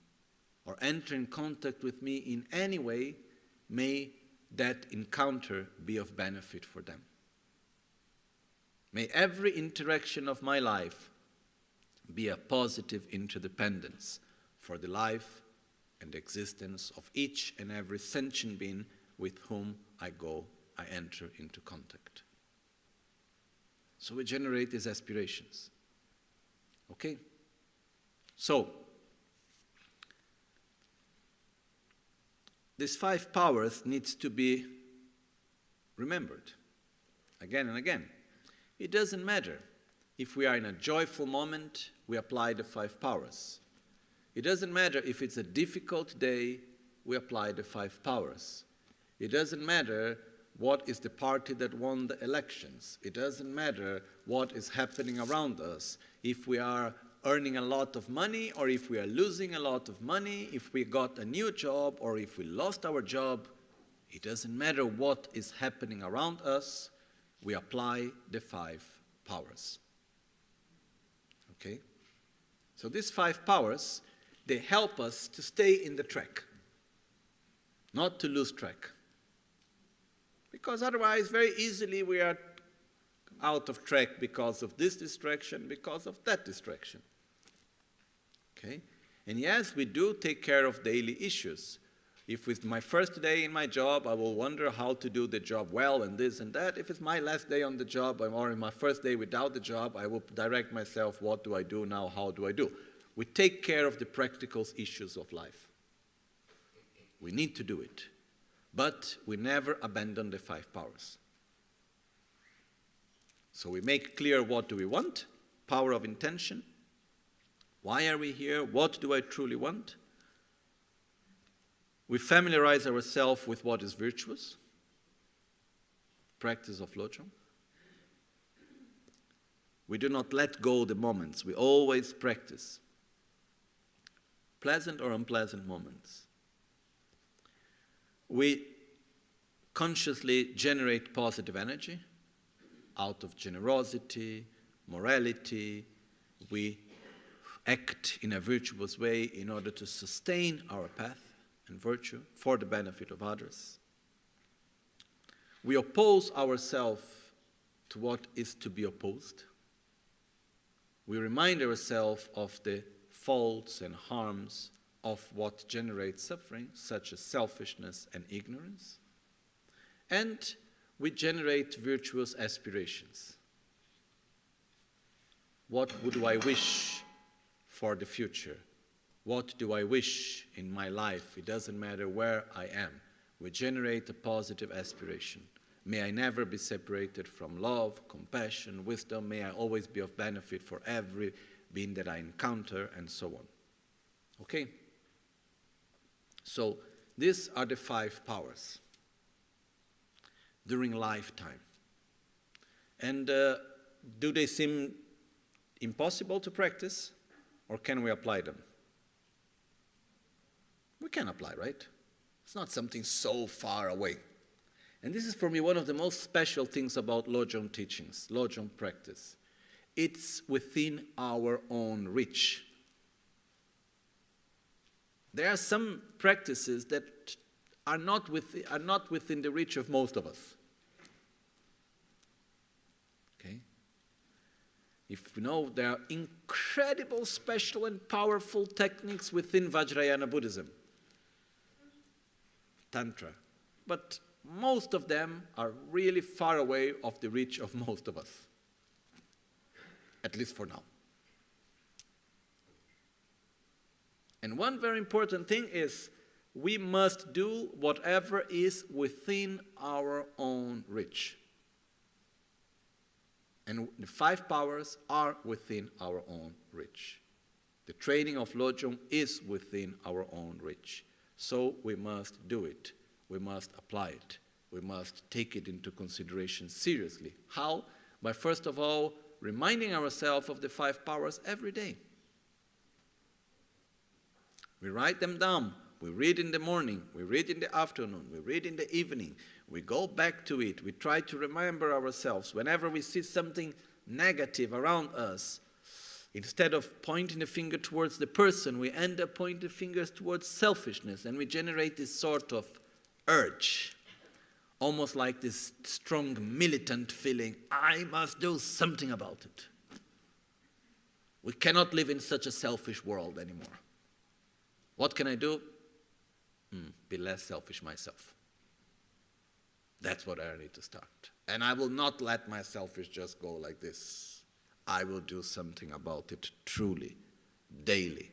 A: or enter in contact with me in any way, may that encounter be of benefit for them. May every interaction of my life be a positive interdependence for the life and existence of each and every sentient being with whom I enter into contact. So we generate these aspirations. Okay? So, these 5 powers needs to be remembered again and again. It doesn't matter if we are in a joyful moment, we apply the 5 powers. It doesn't matter if it's a difficult day, we apply the 5 powers. It doesn't matter what is the party that won the elections. It doesn't matter what is happening around us. If we are earning a lot of money or if we are losing a lot of money, if we got a new job or if we lost our job, it doesn't matter what is happening around us, we apply the 5 powers. Okay? So these 5 powers, they help us to stay in the track, not to lose track. Because otherwise, very easily we are out of track because of this distraction, because of that distraction. Okay? And yes, we do take care of daily issues. If it's my first day in my job, I will wonder how to do the job well and this and that. If it's my last day on the job or in my first day without the job, I will direct myself, what do I do now, how do I do? We take care of the practical issues of life. We need to do it. But we never abandon the 5 powers. So we make clear what do we want, power of intention. Why are we here? What do I truly want? We familiarize ourselves with what is virtuous, practice of Lojong. We do not let go the moments. We always practice pleasant or unpleasant moments. We consciously generate positive energy out of generosity, morality. We act in a virtuous way in order to sustain our path and virtue for the benefit of others. We oppose ourselves to what is to be opposed. We remind ourselves of the faults and harms of what generates suffering, such as selfishness and ignorance. And we generate virtuous aspirations. What would I wish for the future? What do I wish in my life? It doesn't matter where I am. We generate a positive aspiration. May I never be separated from love, compassion, wisdom. May I always be of benefit for every being that I encounter, and so on. Okay? So, these are the 5 powers during lifetime. And do they seem impossible to practice, or can we apply them? We can apply, right? It's not something so far away. And this is for me one of the most special things about Lojong teachings, Lojong practice. It's within our own reach. There are some practices that are not within the reach of most of us. Okay? If you know, there are incredible, special, and powerful techniques within Vajrayana Buddhism, Tantra. But most of them are really far away of the reach of most of us. At least for now. And one very important thing is we must do whatever is within our own reach. And the 5 powers are within our own reach. The training of Lojong is within our own reach. So we must do it. We must apply it. We must take it into consideration seriously. How? By first of all, reminding ourselves of the 5 powers every day. We write them down we read in the morning, we read in the afternoon, we read in the evening, we go back to it, we try to remember ourselves. Whenever we see something negative around us, instead of pointing the finger towards the person, we end up pointing fingers towards selfishness, and we generate this sort of urge, almost like this strong militant feeling, I must do something about it. We cannot live in such a selfish world anymore. What can I do? Be less selfish myself. That's what I need to start. And I will not let my selfish just go like this. I will do something about it truly, daily.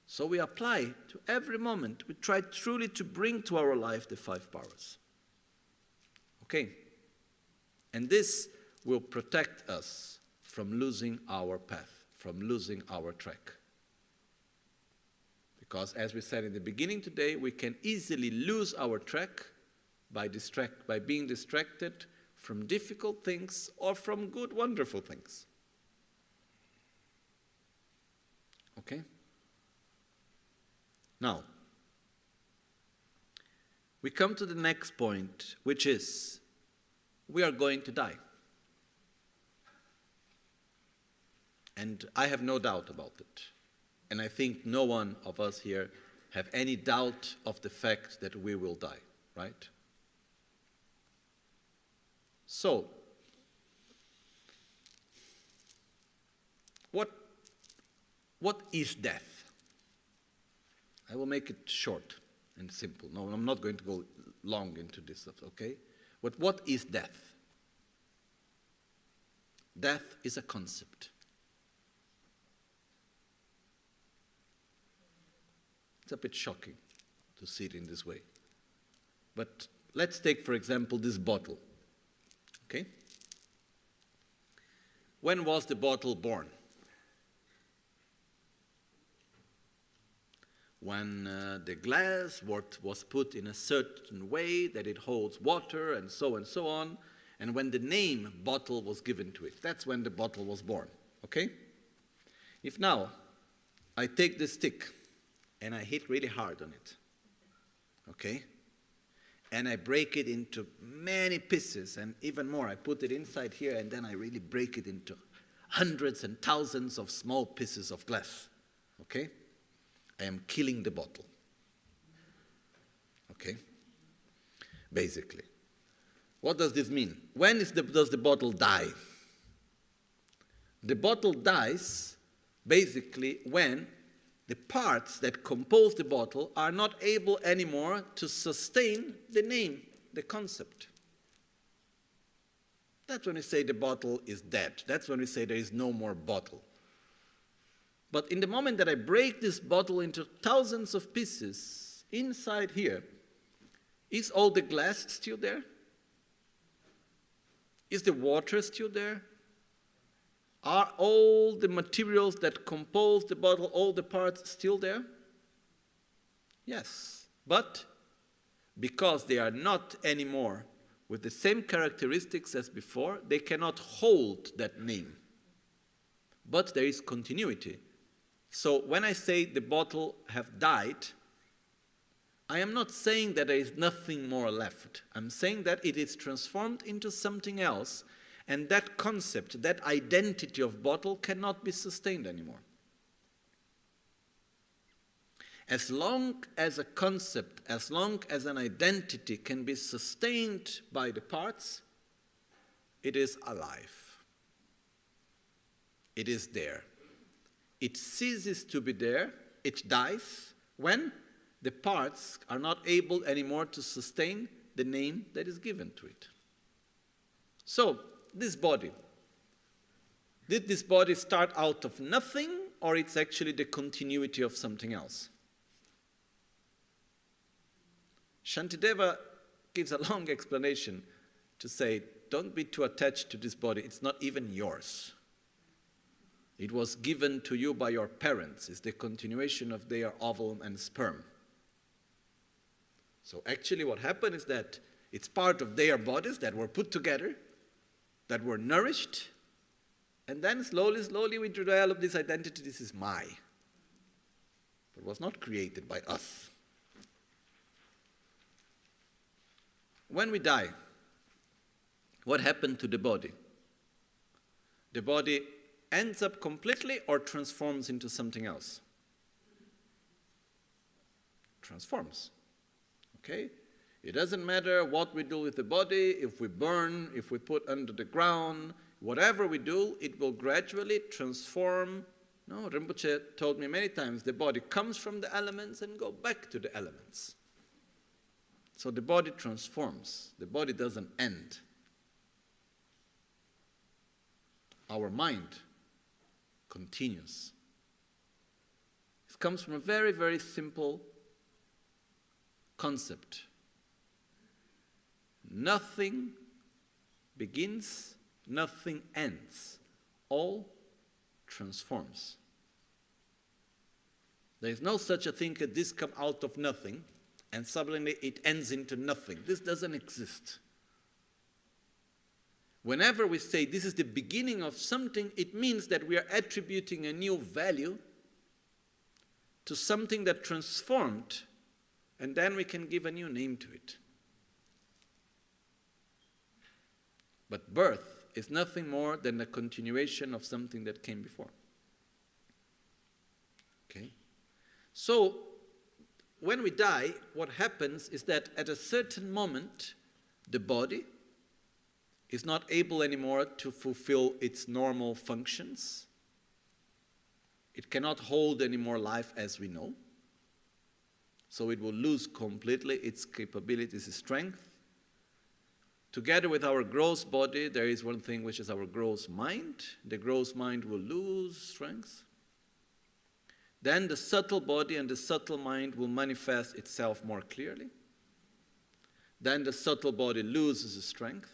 A: So we apply to every moment. We try truly to bring to our life the 5 powers. Okay? And this will protect us from losing our path, from losing our track. Because as we said in the beginning today, we can easily lose our track by being distracted from difficult things or from good, wonderful things. Okay? Now, we come to the next point, which is, we are going to die. And I have no doubt about it. And I think no one of us here have any doubt of the fact that we will die, right? So, what is death? I will make it short and simple. No, I'm not going to go long into this stuff, okay? But what is death? Death is a concept. It's a bit shocking to see it in this way. But let's take, for example, this bottle. Okay? When was the bottle born? When the glass was put in a certain way that it holds water and so on, and when the name bottle was given to it. That's when the bottle was born. Okay? If now I take this stick and I hit really hard on it, okay? And I break it into many pieces, and even more, I put it inside here, and then I really break it into hundreds and thousands of small pieces of glass, okay? I am killing the bottle, okay? Basically. What does this mean? When does the bottle die? The bottle dies basically when the parts that compose the bottle are not able anymore to sustain the name, the concept. That's when we say the bottle is dead. That's when we say there is no more bottle. But in the moment that I break this bottle into thousands of pieces, inside here, is all the glass still there? Is the water still there? Are all the materials that compose the bottle, all the parts still there? Yes. But because they are not anymore with the same characteristics as before, they cannot hold that name. But there is continuity. So when I say the bottle have died, I am not saying that there is nothing more left. I'm saying that it is transformed into something else. And that concept, that identity of bottle cannot be sustained anymore. As long as a concept, as long as an identity can be sustained by the parts, it is alive. It is there. It ceases to be there, it dies, when the parts are not able anymore to sustain the name that is given to it. So, this body, did this body start out of nothing, or it's actually the continuity of something else? Shantideva gives a long explanation to say, don't be too attached to this body, it's not even yours. It was given to you by your parents, it's the continuation of their ovum and sperm. So actually what happened is that it's part of their bodies that were put together, that were nourished, and then slowly we develop this identity, this is my. It was not created by us. When we die, what happened to the body? The body ends up completely or transforms into something else? Transforms. Okay? It doesn't matter what we do with the body, if we burn, if we put under the ground, whatever we do, it will gradually transform. No, Rinpoche told me many times, the body comes from the elements and go back to the elements. So the body transforms. The body doesn't end. Our mind continues. It comes from a very, very simple concept. Nothing begins, nothing ends. All transforms. There is no such a thing as this come out of nothing and suddenly it ends into nothing. This doesn't exist. Whenever we say this is the beginning of something, it means that we are attributing a new value to something that transformed, and then we can give a new name to it. But birth is nothing more than a continuation of something that came before. Okay? So, when we die, what happens is that at a certain moment, the body is not able anymore to fulfill its normal functions. It cannot hold any more life as we know. So it will lose completely its capabilities, its strength. Together with our gross body, there is one thing which is our gross mind. The gross mind will lose strength. Then the subtle body and the subtle mind will manifest itself more clearly. Then the subtle body loses its strength.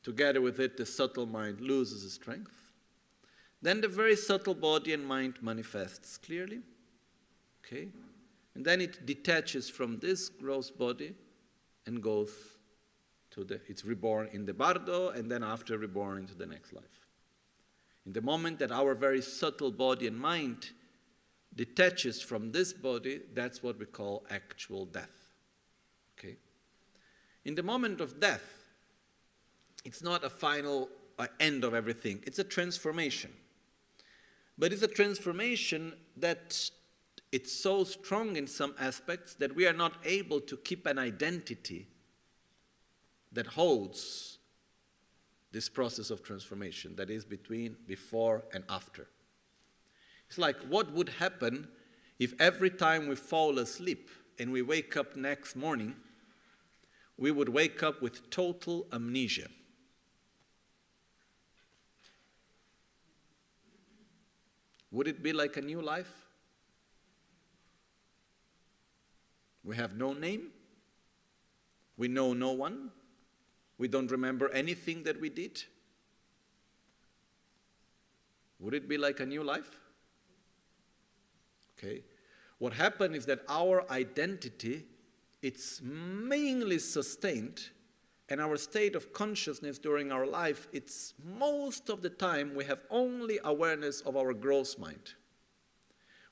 A: Together with it, the subtle mind loses its strength. Then the very subtle body and mind manifests clearly. Okay? And then it detaches from this gross body and goes to it's reborn in the bardo, and then after reborn into the next life. In the moment that our very subtle body and mind detaches from this body, that's what we call actual death. Okay? In the moment of death, it's not a final end of everything. It's a transformation. But it's a transformation that it's so strong in some aspects that we are not able to keep an identity that holds this process of transformation, that is between before and after. It's like, what would happen if every time we fall asleep and we wake up next morning, we would wake up with total amnesia? Would it be like a new life? We have no name. We know no one. We don't remember anything that we did. Would it be like a new life? Okay. What happened is that our identity, it's mainly sustained, and our state of consciousness during our life, it's most of the time we have only awareness of our gross mind,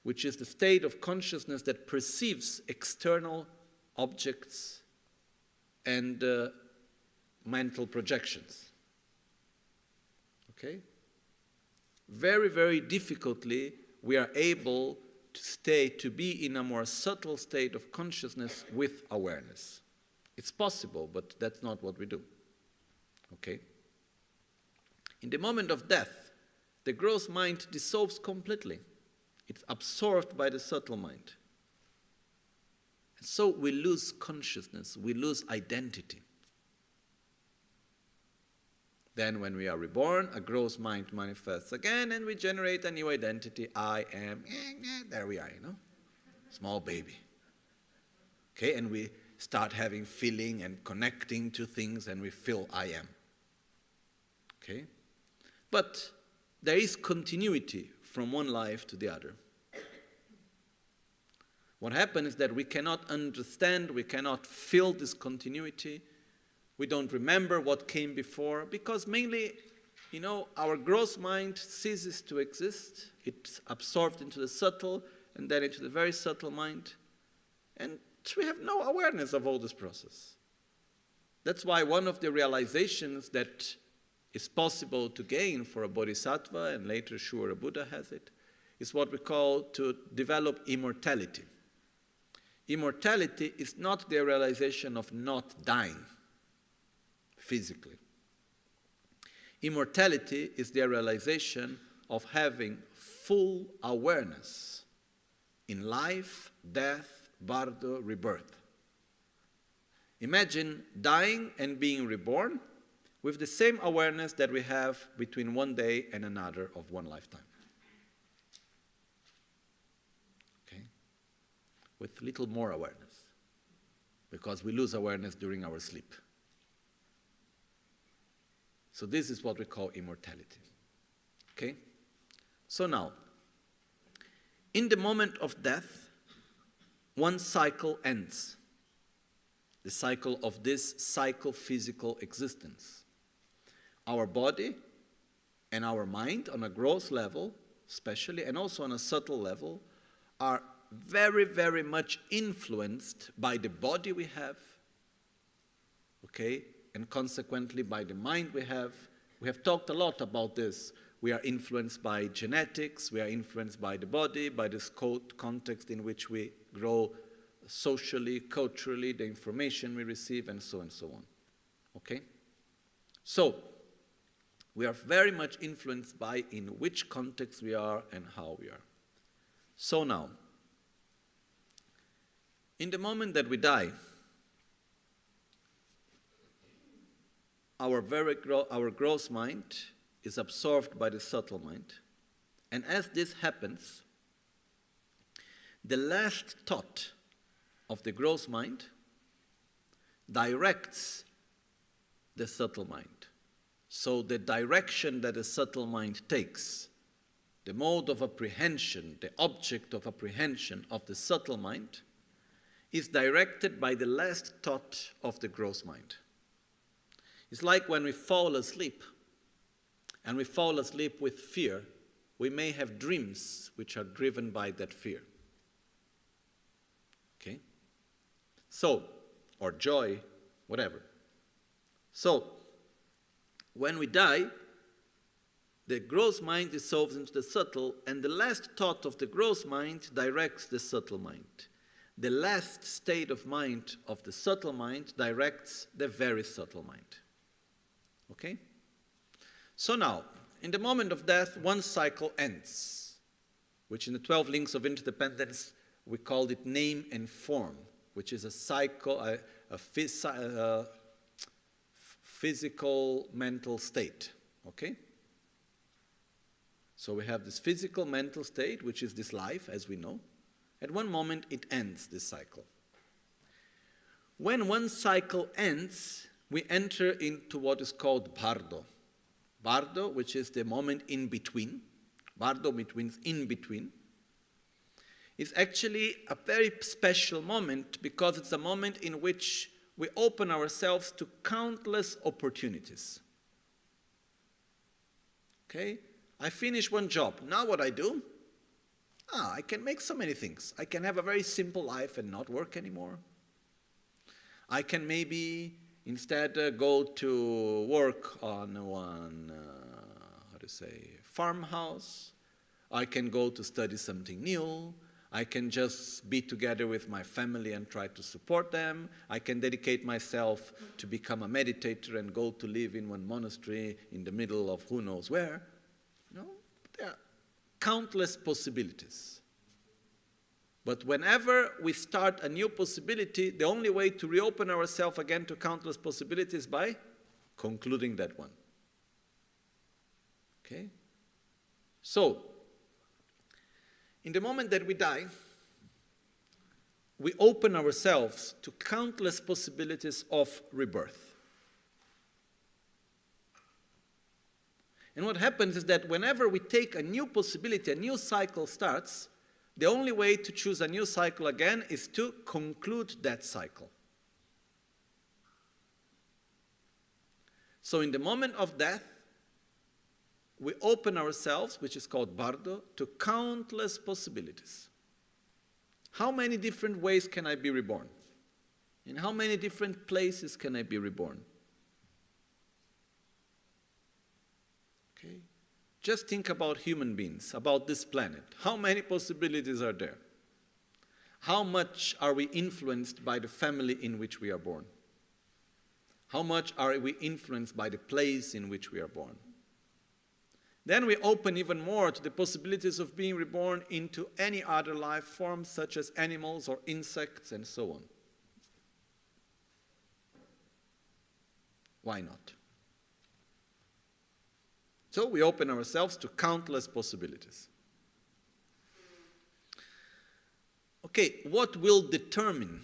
A: which is the state of consciousness that perceives external objects and mental projections. Okay? Very, very difficultly we are able to be in a more subtle state of consciousness with awareness. It's possible, but that's not what we do. Okay? In the moment of death, the gross mind dissolves completely. It's absorbed by the subtle mind. And so we lose consciousness, we lose identity. Then when we are reborn, a gross mind manifests again and we generate a new identity. I am, there we are, small baby. Okay, and we start having feeling and connecting to things and we feel I am. Okay? But there is continuity from one life to the other. What happens is that we cannot understand, we cannot feel this continuity. We don't remember what came before because mainly, our gross mind ceases to exist. It's absorbed into the subtle and then into the very subtle mind. And we have no awareness of all this process. That's why one of the realizations that is possible to gain for a bodhisattva, and later sure a Buddha has it, is what we call to develop immortality. Immortality is not the realization of not dying physically. Immortality is the realization of having full awareness in life, death, bardo, rebirth. Imagine dying and being reborn with the same awareness that we have between one day and another of one lifetime. Okay? With little more awareness, because we lose awareness during our sleep. So this is what we call immortality. Okay? So now, in the moment of death, one cycle ends. The cycle of this psychophysical existence. Our body and our mind on a gross level, especially, and also on a subtle level, are very, very much influenced by the body we have, okay, and consequently by the mind we have. We have talked a lot about this. We are influenced by genetics, we are influenced by the body, by this context in which we grow socially, culturally, the information we receive, and so on. Okay? So, we are very much influenced by in which context we are and how we are. So now, in the moment that we die, our gross mind is absorbed by the subtle mind. And as this happens, the last thought of the gross mind directs the subtle mind. So the direction that the subtle mind takes, the mode of apprehension, the object of apprehension of the subtle mind, is directed by the last thought of the gross mind. It's like when we fall asleep, and we fall asleep with fear, we may have dreams which are driven by that fear. Okay? So, or joy, whatever. So, when we die, the gross mind dissolves into the subtle, and the last thought of the gross mind directs the subtle mind. The last state of mind of the subtle mind directs the very subtle mind. Okay? So now, in the moment of death, one cycle ends, which in the 12 links of interdependence, we called it name and form, which is a physical mental state. Okay? So we have this physical mental state, which is this life, as we know. At one moment, it ends, this cycle. When one cycle ends, we enter into what is called bardo. Bardo, which is the moment in between. Bardo means in between. It's actually a very special moment because it's a moment in which we open ourselves to countless opportunities. Okay? I finish one job. Now what I do? I can make so many things. I can have a very simple life and not work anymore. I can maybe instead go to work on one, farmhouse. I can go to study something new. I can just be together with my family and try to support them. I can dedicate myself to become a meditator and go to live in one monastery in the middle of who knows where. No, there are countless possibilities. But whenever we start a new possibility, the only way to reopen ourselves again to countless possibilities is by concluding that one. Okay? So, in the moment that we die, we open ourselves to countless possibilities of rebirth. And what happens is that whenever we take a new possibility, a new cycle starts, the only way to choose a new cycle again is to conclude that cycle. So in the moment of death, we open ourselves, which is called bardo, to countless possibilities. How many different ways can I be reborn? In how many different places can I be reborn? Okay. Just think about human beings, about this planet. How many possibilities are there? How much are we influenced by the family in which we are born? How much are we influenced by the place in which we are born? Then we open even more to the possibilities of being reborn into any other life forms, such as animals or insects and so on. Why not? So we open ourselves to countless possibilities. Okay, what will determine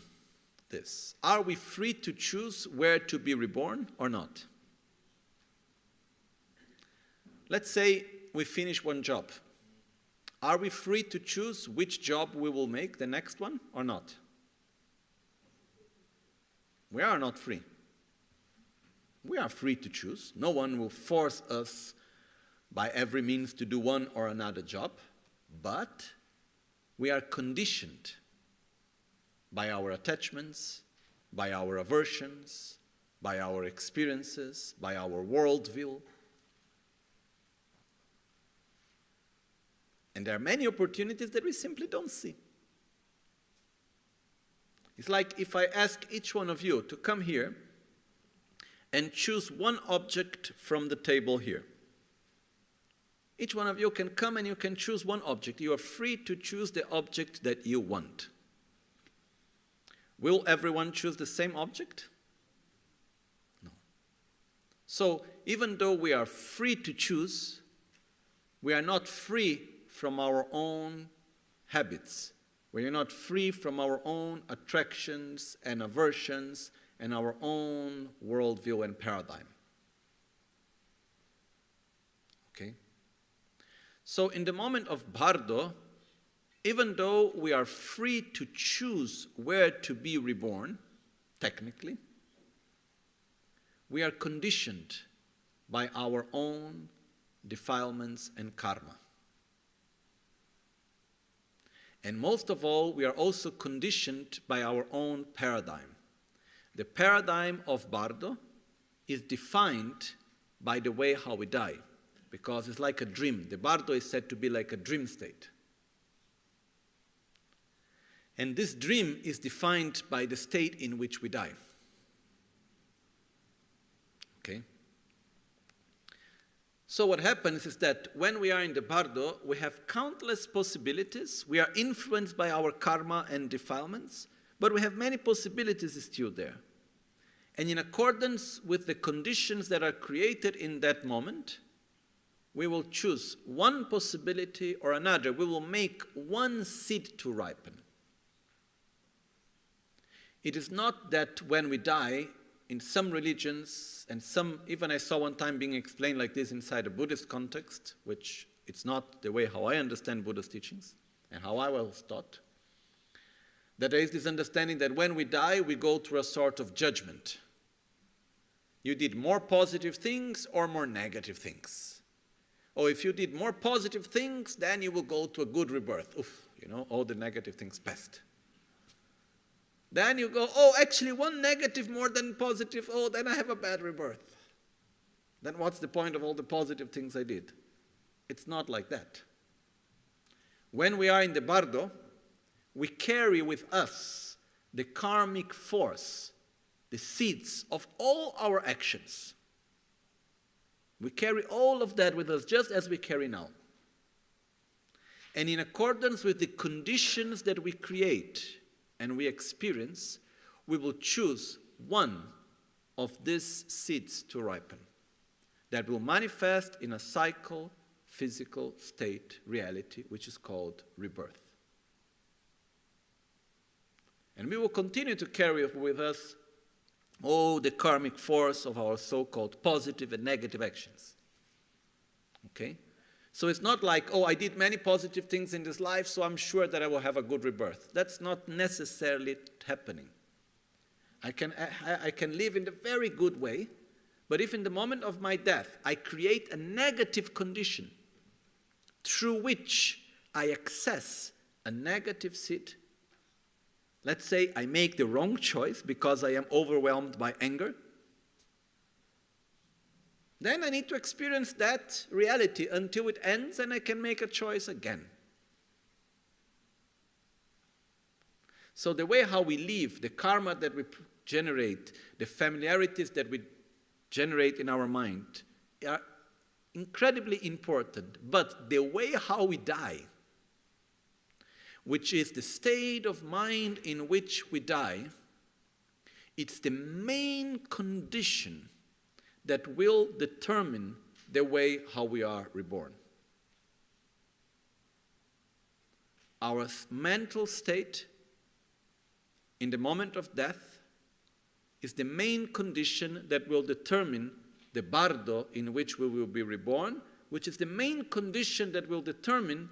A: this? Are we free to choose where to be reborn or not? Let's say we finish one job. Are we free to choose which job we will make the next one or not? We are not free. We are free to choose. No one will force us by every means to do one or another job, but we are conditioned by our attachments, by our aversions, by our experiences, by our worldview. And there are many opportunities that we simply don't see. It's like if I ask each one of you to come here and choose one object from the table here. Each one of you can come and you can choose one object. You are free to choose the object that you want. Will everyone choose the same object? No. So, even though we are free to choose, we are not free from our own habits. We are not free from our own attractions and aversions and our own worldview and paradigm. Okay? So in the moment of Bardo, even though we are free to choose where to be reborn, technically, we are conditioned by our own defilements and karma. And most of all, we are also conditioned by our own paradigm. The paradigm of Bardo is defined by the way how we die, because it's like a dream. The Bardo is said to be like a dream state. And this dream is defined by the state in which we die. Okay? So what happens is that when we are in the Bardo, we have countless possibilities. We are influenced by our karma and defilements, but we have many possibilities still there. And in accordance with the conditions that are created in that moment, we will choose one possibility or another. We will make one seed to ripen. It is not that when we die, in some religions, and some, even I saw one time being explained like this inside a Buddhist context, which it's not the way how I understand Buddha's teachings and how I was taught, that there is this understanding that when we die, we go through a sort of judgment. You did more positive things or more negative things. Or if you did more positive things, then you will go to a good rebirth. Oof, all the negative things passed. Then you go, oh, actually one negative more than positive, oh, then I have a bad rebirth. Then what's the point of all the positive things I did? It's not like that. When we are in the Bardo, we carry with us the karmic force, the seeds of all our actions. We carry all of that with us just as we carry now. And in accordance with the conditions that we create and we experience, we will choose one of these seeds to ripen that will manifest in a cycle, physical state, reality, which is called rebirth. And we will continue to carry with us all the karmic force of our so-called positive and negative actions. Okay? So it's not like, oh, I did many positive things in this life, so I'm sure that I will have a good rebirth. That's not necessarily happening. I can live in a very good way, but if in the moment of my death I create a negative condition through which I access a negative seed, Let's say I make the wrong choice because I am overwhelmed by anger. Then I need to experience that reality until it ends and I can make a choice again. So the way how we live, the karma that we generate, the familiarities that we generate in our mind are incredibly important. But the way how we die, which is the state of mind in which we die, it's the main condition that will determine the way how we are reborn. Our mental state in the moment of death is the main condition that will determine the bardo in which we will be reborn, which is the main condition that will determine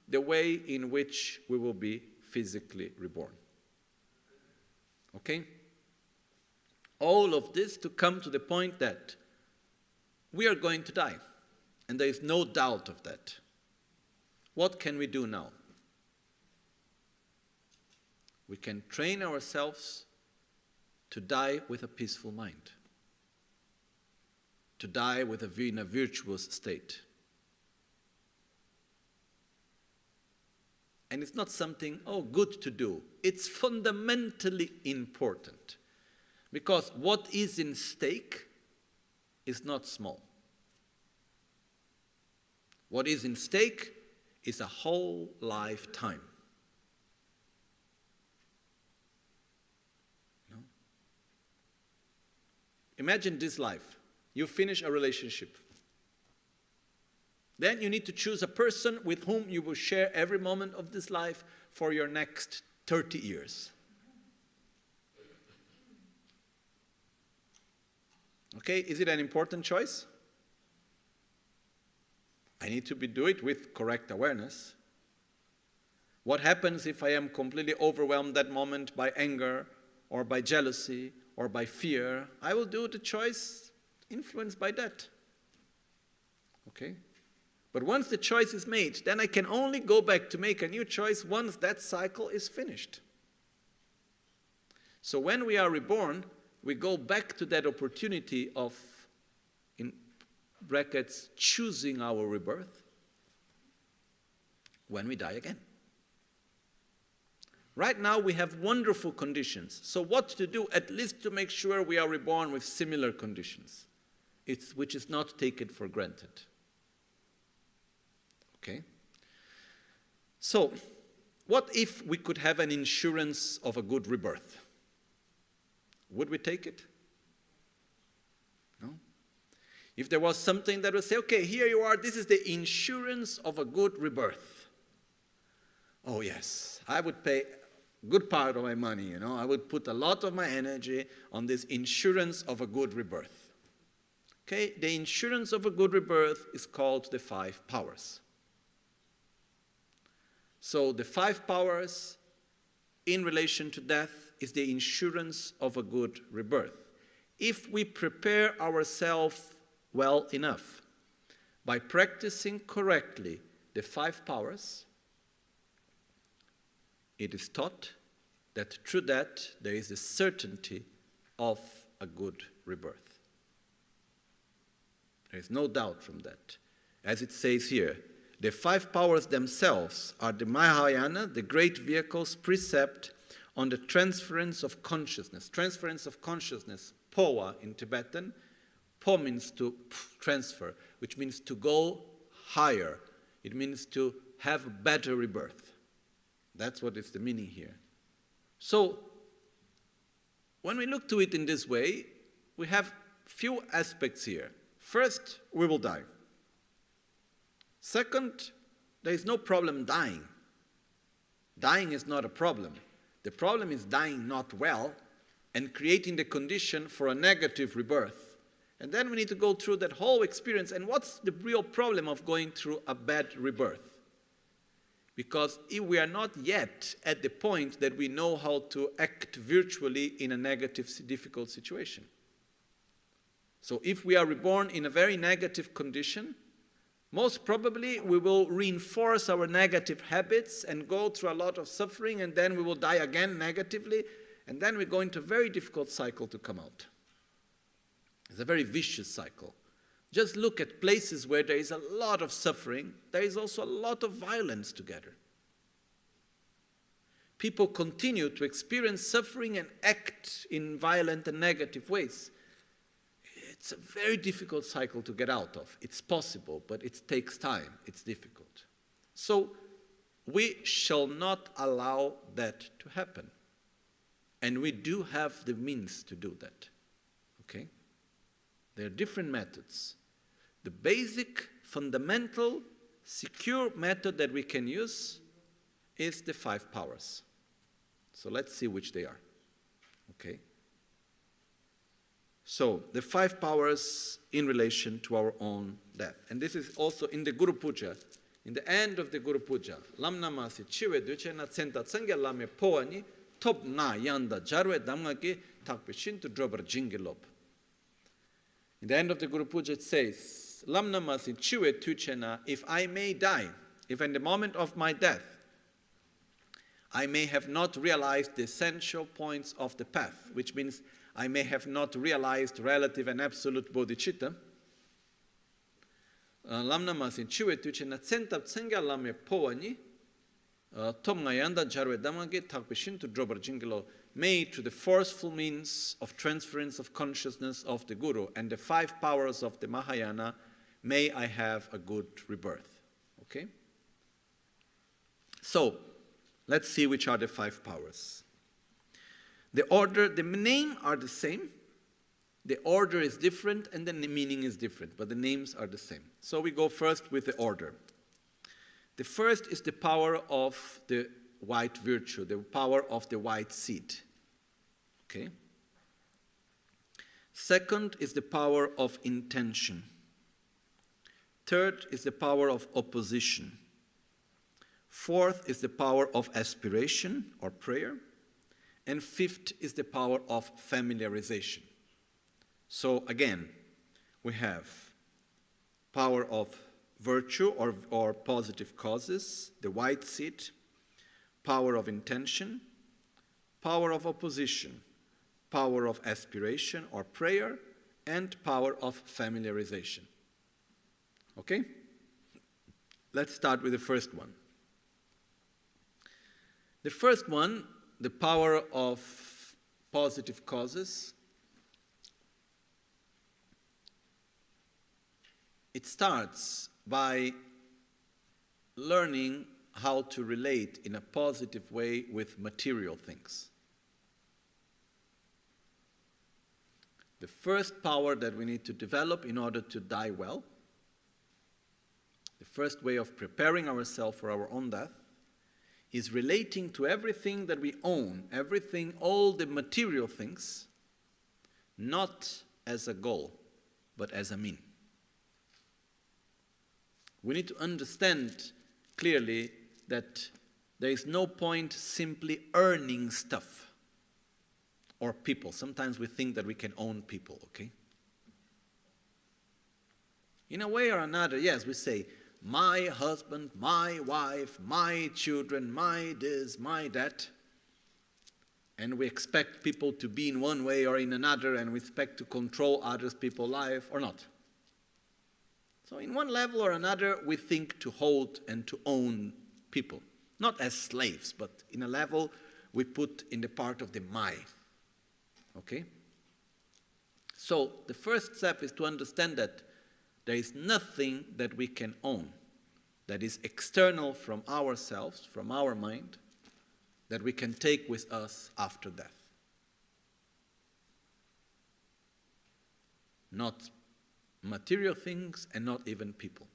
A: the way in which we will be physically reborn. Okay? All of this to come to the point that we are going to die, and there is no doubt of that. What can we do now? We can train ourselves to die with a peaceful mind, to die in a virtuous state. And it's not something, good to do. It's fundamentally important. Because what is in stake is not small. What is in stake is a whole lifetime. No? Imagine this life. You finish a relationship. Then you need to choose a person with whom you will share every moment of this life for your next 30 years. Okay, is it an important choice? I need to do it with correct awareness. What happens if I am completely overwhelmed that moment by anger or by jealousy or by fear? I will do the choice influenced by that. Okay? But once the choice is made, then I can only go back to make a new choice once that cycle is finished. So when we are reborn, we go back to that opportunity of, in brackets, choosing our rebirth when we die again. Right now we have wonderful conditions. So what to do, at least to make sure we are reborn with similar conditions, which is not taken for granted. Okay? So, what if we could have an insurance of a good rebirth? Would we take it? No? If there was something that would say, okay, here you are, this is the insurance of a good rebirth. Oh yes, I would pay a good part of my money, I would put a lot of my energy on this insurance of a good rebirth. Okay, the insurance of a good rebirth is called the 5 powers. So the 5 powers in relation to death is the insurance of a good rebirth. If we prepare ourselves well enough by practicing correctly the 5 powers, it is taught that through that there is a certainty of a good rebirth. There is no doubt from that. As it says here, the 5 powers themselves are the Mahayana, the great vehicle's precept on the transference of consciousness. Transference of consciousness, powa in Tibetan. Po means to transfer, which means to go higher. It means to have a better rebirth. That's what is the meaning here. So, when we look to it in this way, we have few aspects here. First, we will die. Second, there is no problem dying. Dying is not a problem. The problem is dying not well and creating the condition for a negative rebirth. And then we need to go through that whole experience. And what's the real problem of going through a bad rebirth? Because if we are not yet at the point that we know how to act virtually in a negative, difficult situation. So if we are reborn in a very negative condition, Most probably, we will reinforce our negative habits and go through a lot of suffering, and then we will die again negatively, and then we go into a very difficult cycle to come out. It's a very vicious cycle. Just look at places where there is a lot of suffering, there is also a lot of violence together. People continue to experience suffering and act in violent and negative ways. It's a very difficult cycle to get out of. It's possible, but it takes time. It's difficult. So we shall not allow that to happen. And we do have the means to do that. Okay? There are different methods. The basic, fundamental, secure method that we can use is the 5 powers. So let's see which they are. Okay? So, the 5 powers in relation to our own death. And this is also in the Guru Puja. In the end of the Guru Puja, Lamna Masi Chiwe Duche Na Tsenta Tsangya Lame Poani Top Na Yanda Jarwe Damgaki Takpe Shintu Drobar Jingilob. In the end of the Guru Puja it says, Lamna Masi Chiwe Tuche Na, if I may die, if in the moment of my death, I may have not realized the essential points of the path, which means I may have not realized relative and absolute bodhichitta. Lamna masin chiwe tuche na tsentap tsenga lame poani tom ngayanda jarwe damage takbishin to drobar jingelo, may to the forceful means of transference of consciousness of the Guru and the 5 powers of the Mahayana, may I have a good rebirth. Okay? So, let's see which are the 5 powers. The order, the name are the same. The order is different and the meaning is different, but the names are the same. So we go first with the order. The first is the power of the white virtue, the power of the white seed. Okay? Second is the power of intention. Third is the power of opposition. Fourth is the power of aspiration or prayer. And 5th is the power of familiarization. So again, we have power of virtue or positive causes, the white seed, power of intention, power of opposition, power of aspiration or prayer, and power of familiarization. Okay? Let's start with the first one. The first one, the power of positive causes, it starts by learning how to relate in a positive way with material things. The first power that we need to develop in order to die well, the first way of preparing ourselves for our own death, is relating to everything that we own, everything, all the material things, not as a goal, but as a mean. We need to understand clearly that there is no point simply earning stuff or people. Sometimes we think that we can own people, okay? In a way or another, yes, we say, my husband, my wife, my children, my this, my that. And we expect people to be in one way or in another, and we expect to control other people's life or not. So in one level or another, we think to hold and to own people. Not as slaves, but in a level we put in the part of the my. Okay? So the first step is to understand that there is nothing that we can own that is external from ourselves, from our mind, that we can take with us after death. Not material things and not even people.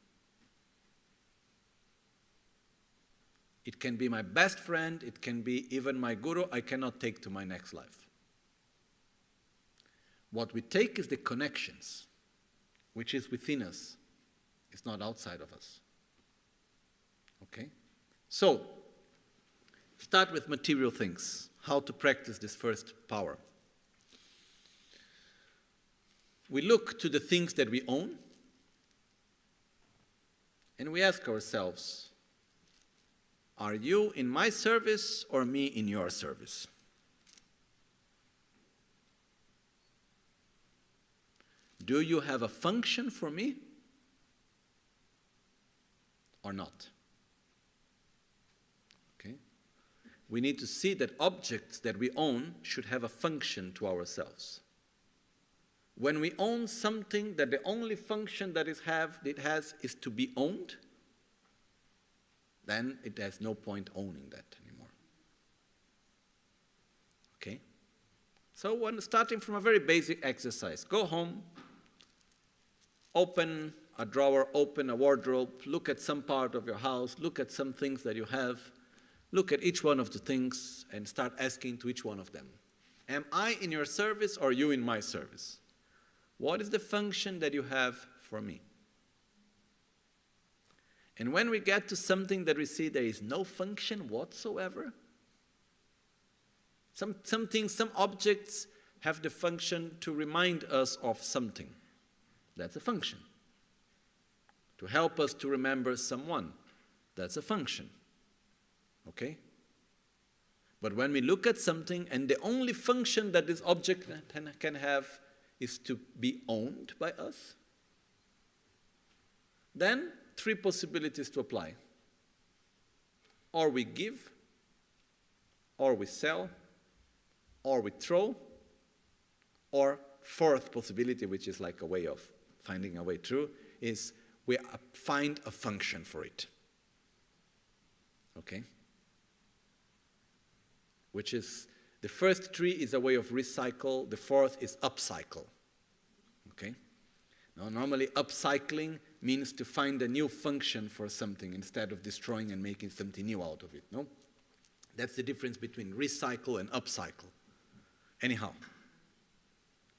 A: It can be my best friend, it can be even my guru, I cannot take to my next life. What we take is the connections, which is within us. It's not outside of us. Okay? So, start with material things. How to practice this first power. We look to the things that we own. And we ask ourselves, are you in my service or me in your service? Do you have a function for me or not? Okay? We need to see that objects that we own should have a function to ourselves. When we own something that the only function that it has is to be owned, then it has no point owning that anymore. Okay? So starting from a very basic exercise, go home, open a drawer, open a wardrobe, look at some part of your house, look at some things that you have, look at each one of the things and start asking to each one of them, am I in your service or you in my service? What is the function that you have for me? And when we get to something that we see there is no function whatsoever, some things, some objects have the function to remind us of something. That's a function. To help us to remember someone. That's a function. Okay? But when we look at something and the only function that this object can have is to be owned by us, then 3 possibilities to apply. Or we give, or we sell, or we throw, or 4th possibility, which is like a way of finding a way through, is we find a function for it. Okay? Which is, the first 3 is a way of recycle, the 4th is upcycle. Okay? Now, normally upcycling means to find a new function for something instead of destroying and making something new out of it, no? That's the difference between recycle and upcycle. Anyhow.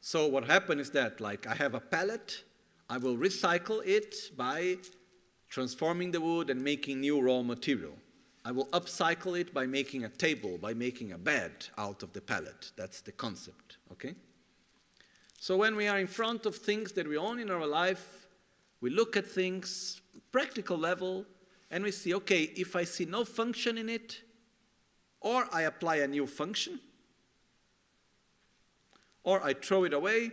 A: So what happened is that, like, I have a pallet, I will recycle it by transforming the wood and making new raw material. I will upcycle it by making a table, by making a bed out of the pallet. That's the concept, okay? So when we are in front of things that we own in our life, we look at things, practical level, and we see, okay, if I see no function in it, or I apply a new function, or I throw it away,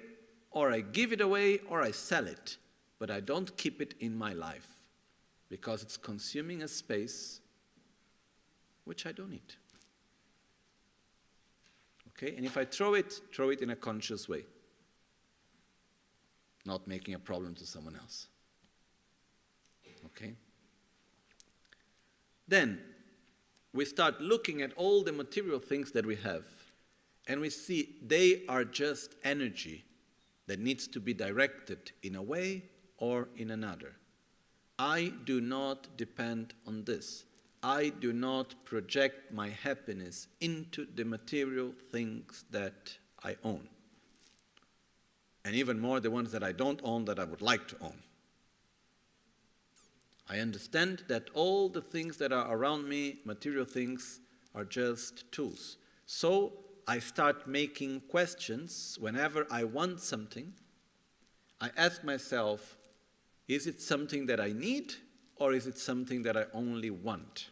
A: or I give it away, or I sell it, but I don't keep it in my life, because it's consuming a space which I don't need. Okay, and if I throw it in a conscious way, not making a problem to someone else. Okay? Then, we start looking at all the material things that we have, and we see they are just energy that needs to be directed in a way or in another. I do not depend on this. I do not project my happiness into the material things that I own. And even more, the ones that I don't own that I would like to own. I understand that all the things that are around me, material things, are just tools. So I start making questions whenever I want something. I ask myself, is it something that I need, or is it something that I only want?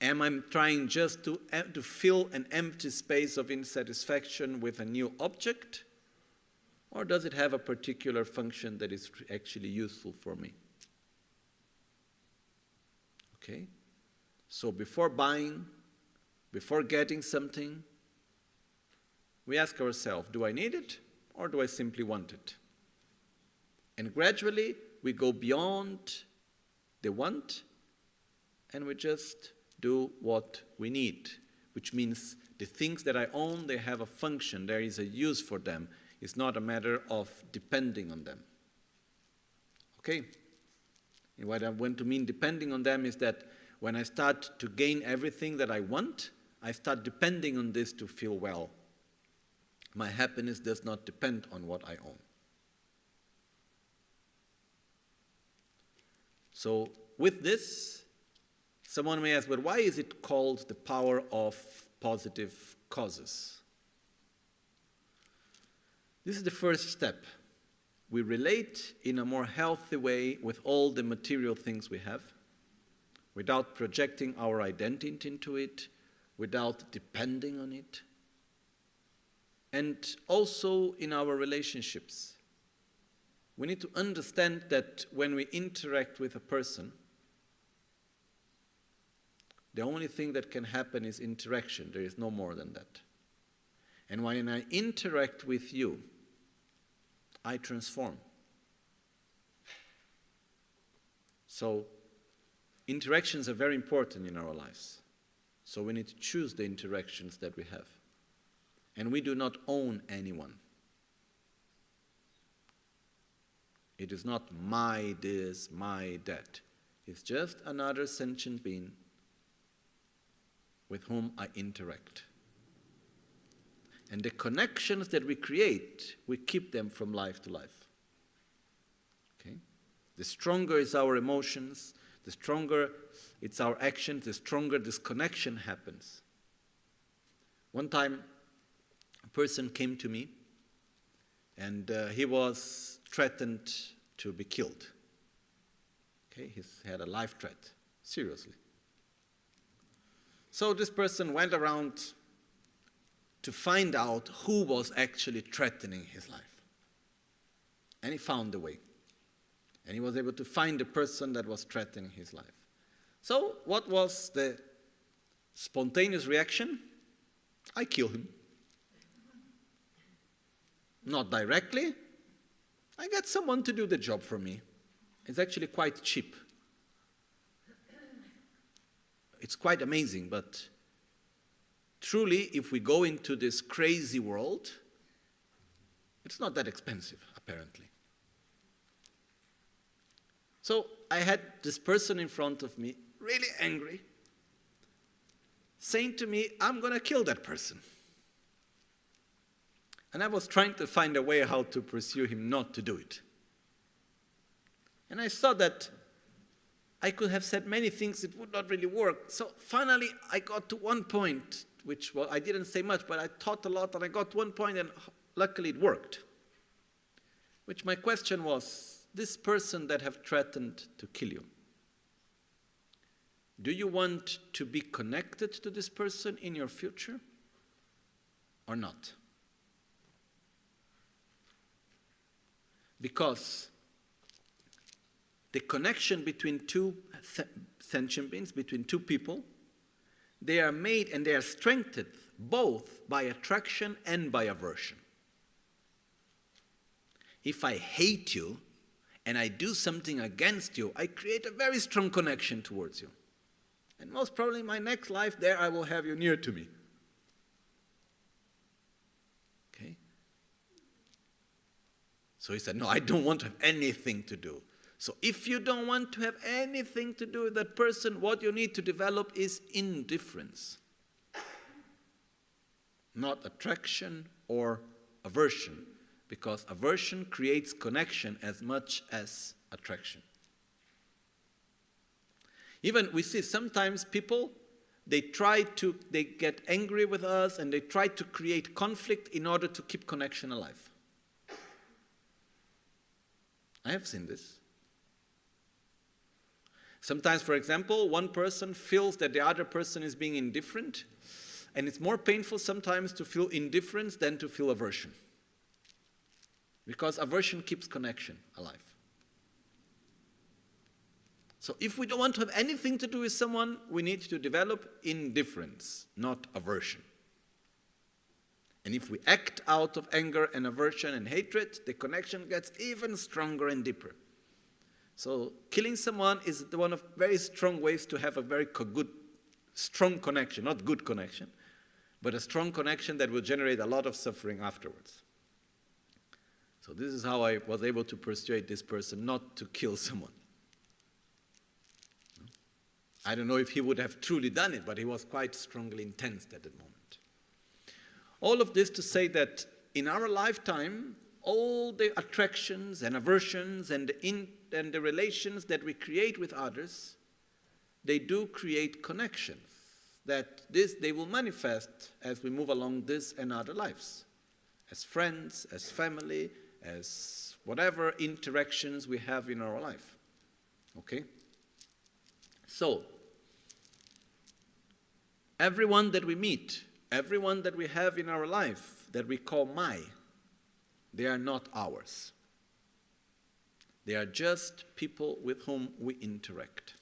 A: Am I trying just to fill an empty space of insatisfaction with a new object? Or does it have a particular function that is actually useful for me? Okay? So before buying, before getting something, we ask ourselves, do I need it or do I simply want it? And gradually we go beyond the want and we just do what we need, which means the things that I own, they have a function, there is a use for them. It's not a matter of depending on them. Okay? And what I want to mean depending on them is that when I start to gain everything that I want, I start depending on this to feel well. My happiness does not depend on what I own. So with this, someone may ask, but why is it called the power of positive causes? This is the first step. we relate in a more healthy way with all the material things we have, without projecting our identity into it, without depending on it. And also in our relationships. We need to understand that when we interact with a person, the only thing that can happen is interaction. There is no more than that. And when I interact with you, I transform. So, interactions are very important in our lives. So we need to choose the interactions that we have. And we do not own anyone. It is not my this, my that. It's just another sentient being with whom I interact. And the connections that we create, we keep them from life to life. Okay? The stronger is our emotions, the stronger it's our actions, the stronger this connection happens. One time, a person came to me, and he was threatened to be killed. Okay, he had a life threat, seriously. So this person went around to find out who was actually threatening his life. And he found a way. And he was able to find the person that was threatening his life. So what was the spontaneous reaction? I kill him. Not directly. I get someone to do the job for me. It's actually quite cheap. It's quite amazing, but truly, if we go into this crazy world, it's not that expensive, apparently. So I had this person in front of me, really angry, saying to me, I'm going to kill that person. And I was trying to find a way how to pursue him not to do it. And I saw that I could have said many things, it would not really work. So finally, I got to one point, which, well, I didn't say much, but I thought a lot, and I got to one point, and luckily it worked. Which my question was, this person that have threatened to kill you, do you want to be connected to this person in your future or not? Because the connection between two sentient beings, between two people, they are made and they are strengthened both by attraction and by aversion. If I hate you and I do something against you, I create a very strong connection towards you. And most probably in my next life, there I will have you near to me. Okay? So he said, no, I don't want to have anything to do. So if you don't want to have anything to do with that person, what you need to develop is indifference. Not attraction or aversion, because aversion creates connection as much as attraction. Even we see sometimes people, they get angry with us and they try to create conflict in order to keep connection alive. I have seen this. Sometimes, for example, one person feels that the other person is being indifferent, and it's more painful sometimes to feel indifference than to feel aversion. Because aversion keeps connection alive. So if we don't want to have anything to do with someone, we need to develop indifference, not aversion. And if we act out of anger and aversion and hatred, the connection gets even stronger and deeper. So killing someone is one of very strong ways to have a very good, strong connection, not good connection, but a strong connection that will generate a lot of suffering afterwards. So this is how I was able to persuade this person not to kill someone. I don't know if he would have truly done it, but he was quite strongly intense at that moment. All of this to say that in our lifetime, all the attractions and aversions and the relations that we create with others, they do create connections that they will manifest as we move along this and other lives. As friends, as family, as whatever interactions we have in our life. Okay? So, everyone that we meet, everyone that we have in our life that we call my, they are not ours. They are just people with whom we interact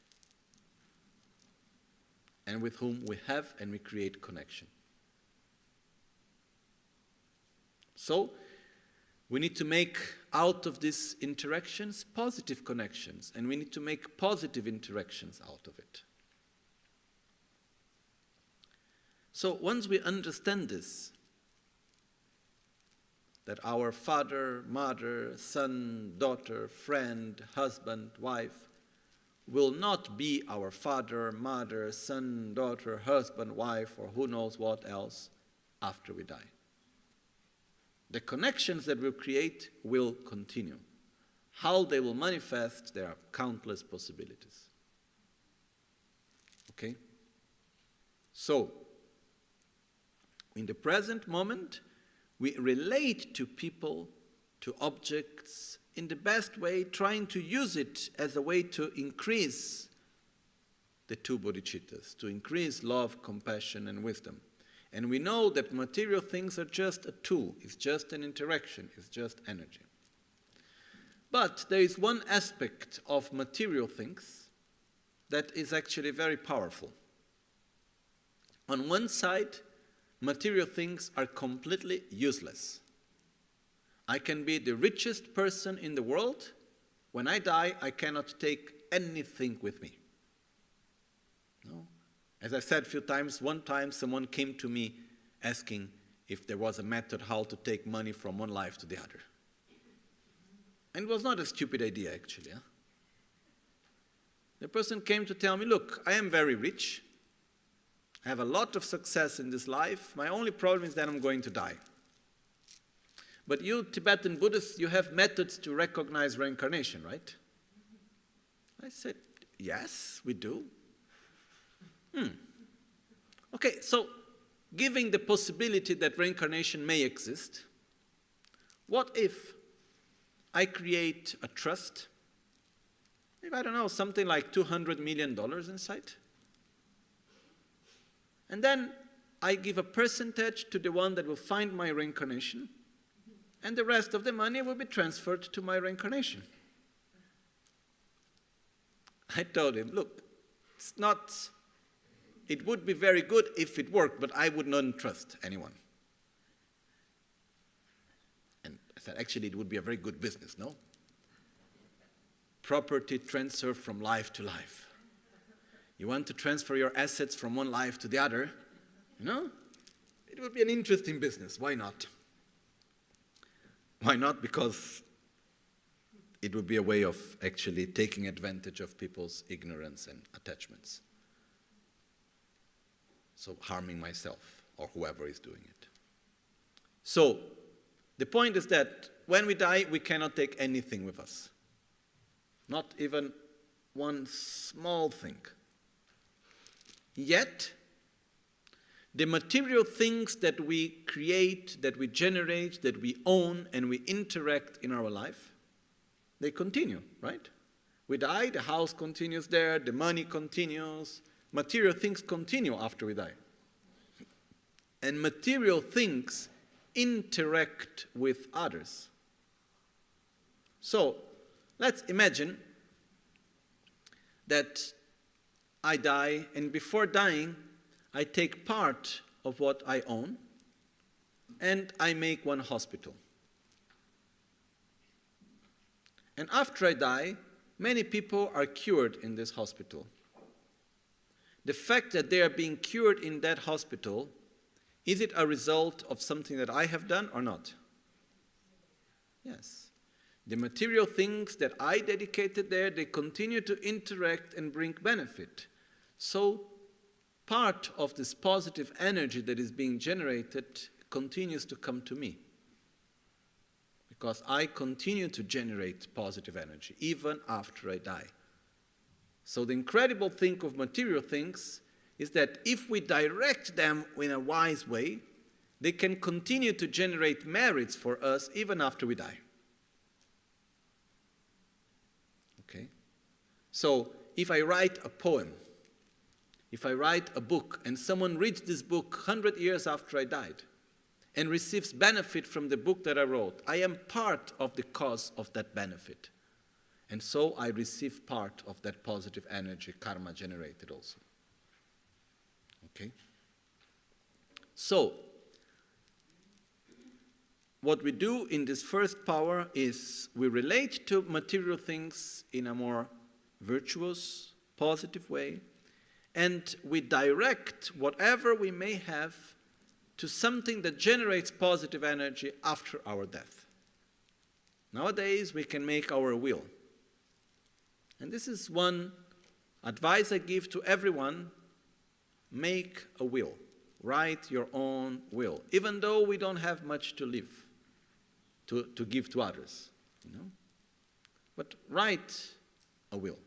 A: and with whom we have and we create connection. So, we need to make out of these interactions positive connections, and we need to make positive interactions out of it. So once we understand this, that our father, mother, son, daughter, friend, husband, wife will not be our father, mother, son, daughter, husband, wife, or who knows what else after we die. The connections that we'll create will continue. How they will manifest, there are countless possibilities. Okay? So, in the present moment, we relate to people, to objects, in the best way, trying to use it as a way to increase the two bodhicittas, to increase love, compassion, and wisdom. And we know that material things are just a tool, it's just an interaction, it's just energy. But there is one aspect of material things that is actually very powerful. On one side, material things are completely useless. I can be the richest person in the world. When I die, I cannot take anything with me. No? As I said a few times, one time someone came to me asking if there was a method how to take money from one life to the other. And it was not a stupid idea, actually. Huh? The person came to tell me, look, I am very rich. I have a lot of success in this life. My only problem is that I'm going to die. But you Tibetan Buddhists, you have methods to recognize reincarnation, right? I said, yes, we do. Okay, so giving the possibility that reincarnation may exist, what if I create a trust, maybe, I don't know, something like $200 million inside, and then I give a percentage to the one that will find my reincarnation, and the rest of the money will be transferred to my reincarnation. I told him, look, it's not... It would be very good if it worked, but I would not trust anyone. And I said, actually, it would be a very good business, no? Property transfer from life to life. You want to transfer your assets from one life to the other, you know? It would be an interesting business. Why not? Why not? Because it would be a way of actually taking advantage of people's ignorance and attachments. So harming myself or whoever is doing it. So the point is that when we die, we cannot take anything with us. Not even one small thing. Yet, the material things that we create, that we generate, that we own, and we interact in our life, they continue, right? We die, the house continues there, the money continues, material things continue after we die. And material things interact with others. So, let's imagine that I die, and before dying, I take part of what I own, and I make one hospital. And after I die, many people are cured in this hospital. The fact that they are being cured in that hospital, is it a result of something that I have done or not? Yes. The material things that I dedicated there, they continue to interact and bring benefit. So, part of this positive energy that is being generated continues to come to me. Because I continue to generate positive energy, even after I die. So the incredible thing of material things is that if we direct them in a wise way, they can continue to generate merits for us even after we die. So if I write a poem, if I write a book, and someone reads this book 100 years after I died, and receives benefit from the book that I wrote, I am part of the cause of that benefit. And so I receive part of that positive energy karma generated also. Okay? So, what we do in this first power is we relate to material things in a more virtuous, positive way, and we direct whatever we may have to something that generates positive energy after our death. Nowadays, we can make our will. And this is one advice I give to everyone: make a will. Write your own will, even though we don't have much to live, to give to others. But write a will.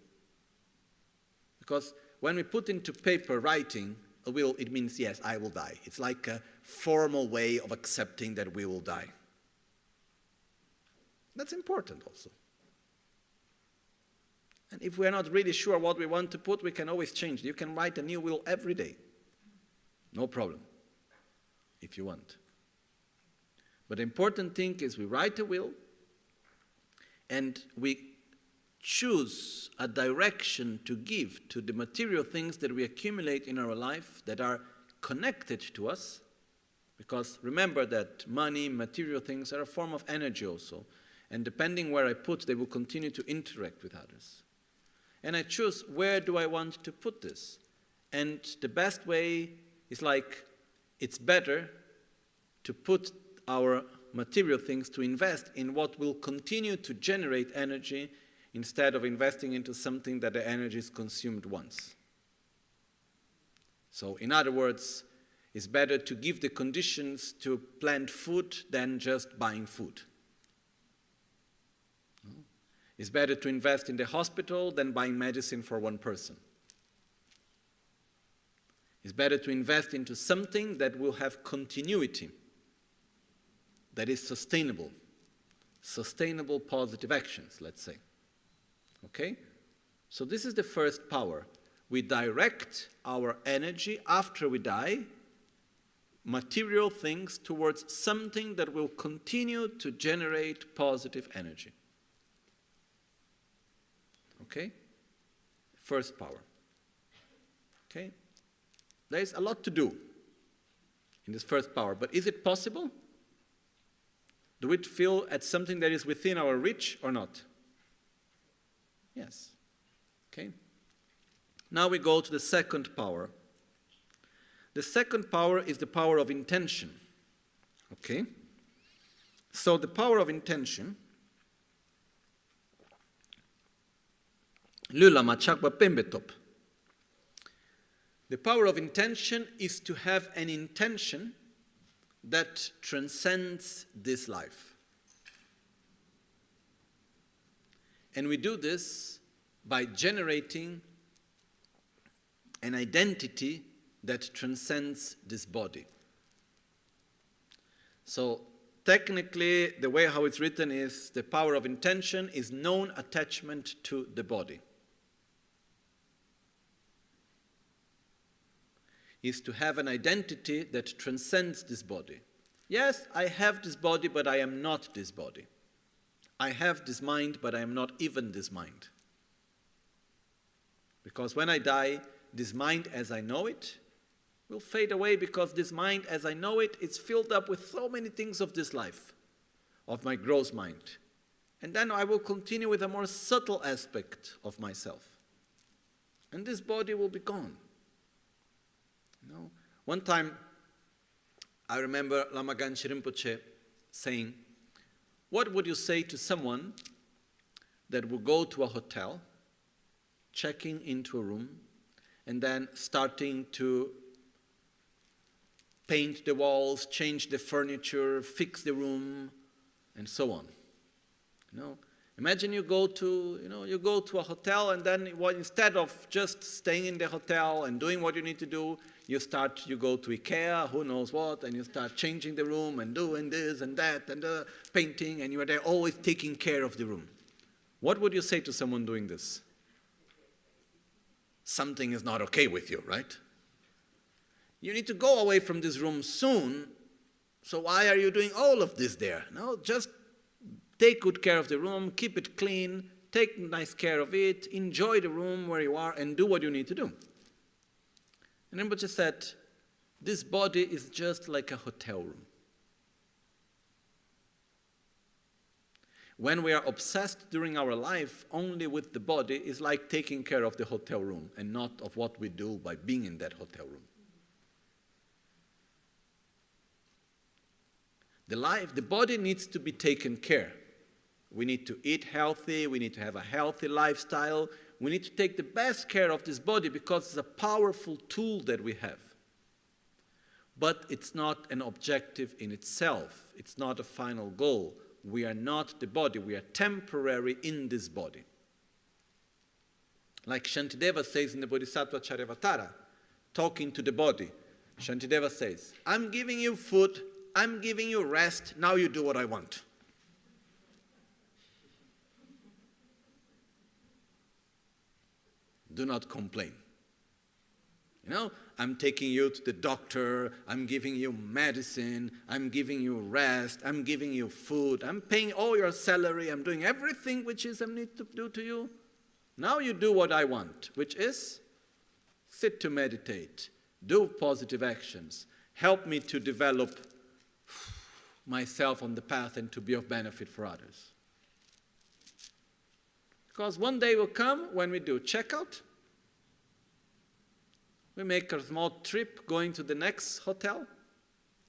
A: Because when we put into paper writing a will, it means, yes, I will die. It's like a formal way of accepting that we will die. That's important also. And if we're not really sure what we want to put, we can always change. You can write a new will every day. No problem, if you want. But the important thing is we write a will and we choose a direction to give to the material things that we accumulate in our life that are connected to us. Because remember that money, material things are a form of energy also. And depending where I put, they will continue to interact with others. And I choose, where do I want to put this? And the best way is like, it's better to put our material things, to invest in what will continue to generate energy instead of investing into something that the energy is consumed once. So in other words, it's better to give the conditions to plant food than just buying food. It's better to invest in the hospital than buying medicine for one person. It's better to invest into something that will have continuity, that is sustainable. Sustainable positive actions, let's say. Okay? So this is the first power. We direct our energy after we die, material things, towards something that will continue to generate positive energy. Okay? First power. Okay? There is a lot to do in this first power, but is it possible? Do we feel at something that is within our reach or not? Yes. Okay? Now we go to the second power. The second power is the power of intention. Okay? So the power of intention, Lama Chakwa Pembetop. The power of intention is to have an intention that transcends this life. And we do this by generating an identity that transcends this body. So technically, the way how it's written is the power of intention is non-attachment to the body. Is to have an identity that transcends this body. Yes, I have this body, but I am not this body. I have this mind, but I am not even this mind. Because when I die, this mind as I know it will fade away, because this mind as I know it is filled up with so many things of this life, of my gross mind. And then I will continue with a more subtle aspect of myself. And this body will be gone. One time, I remember Lama Michel Rinpoche saying, what would you say to someone that will go to a hotel, checking into a room, and then starting to paint the walls, change the furniture, fix the room, and so on? Imagine you go to a hotel, and then instead of just staying in the hotel and doing what you need to do, you go to IKEA, who knows what, and you start changing the room and doing this and that and painting, and you are there always taking care of the room. What would you say to someone doing this? something is not okay with you, right? You need to go away from this room soon, so why are you doing all of this there? No, just take good care of the room, keep it clean, take nice care of it, enjoy the room where you are, and do what you need to do. And Rinpoche said, this body is just like a hotel room. When we are obsessed during our life only with the body, it's like taking care of the hotel room and not of what we do by being in that hotel room. The body needs to be taken care. We need to eat healthy, we need to have a healthy lifestyle, we need to take the best care of this body because it's a powerful tool that we have. But it's not an objective in itself, it's not a final goal. We are not the body, we are temporary in this body. Like Shantideva says in the Bodhisattva Charyavatara, talking to the body, Shantideva says, I'm giving you food, I'm giving you rest, now you do what I want. Do not complain. You know, I'm taking you to the doctor, I'm giving you medicine, I'm giving you rest, I'm giving you food, I'm paying all your salary, I'm doing everything which is I need to do to you. Now you do what I want, which is sit to meditate, do positive actions, help me to develop myself on the path and to be of benefit for others. Because one day will come when we do checkout, we make a small trip going to the next hotel,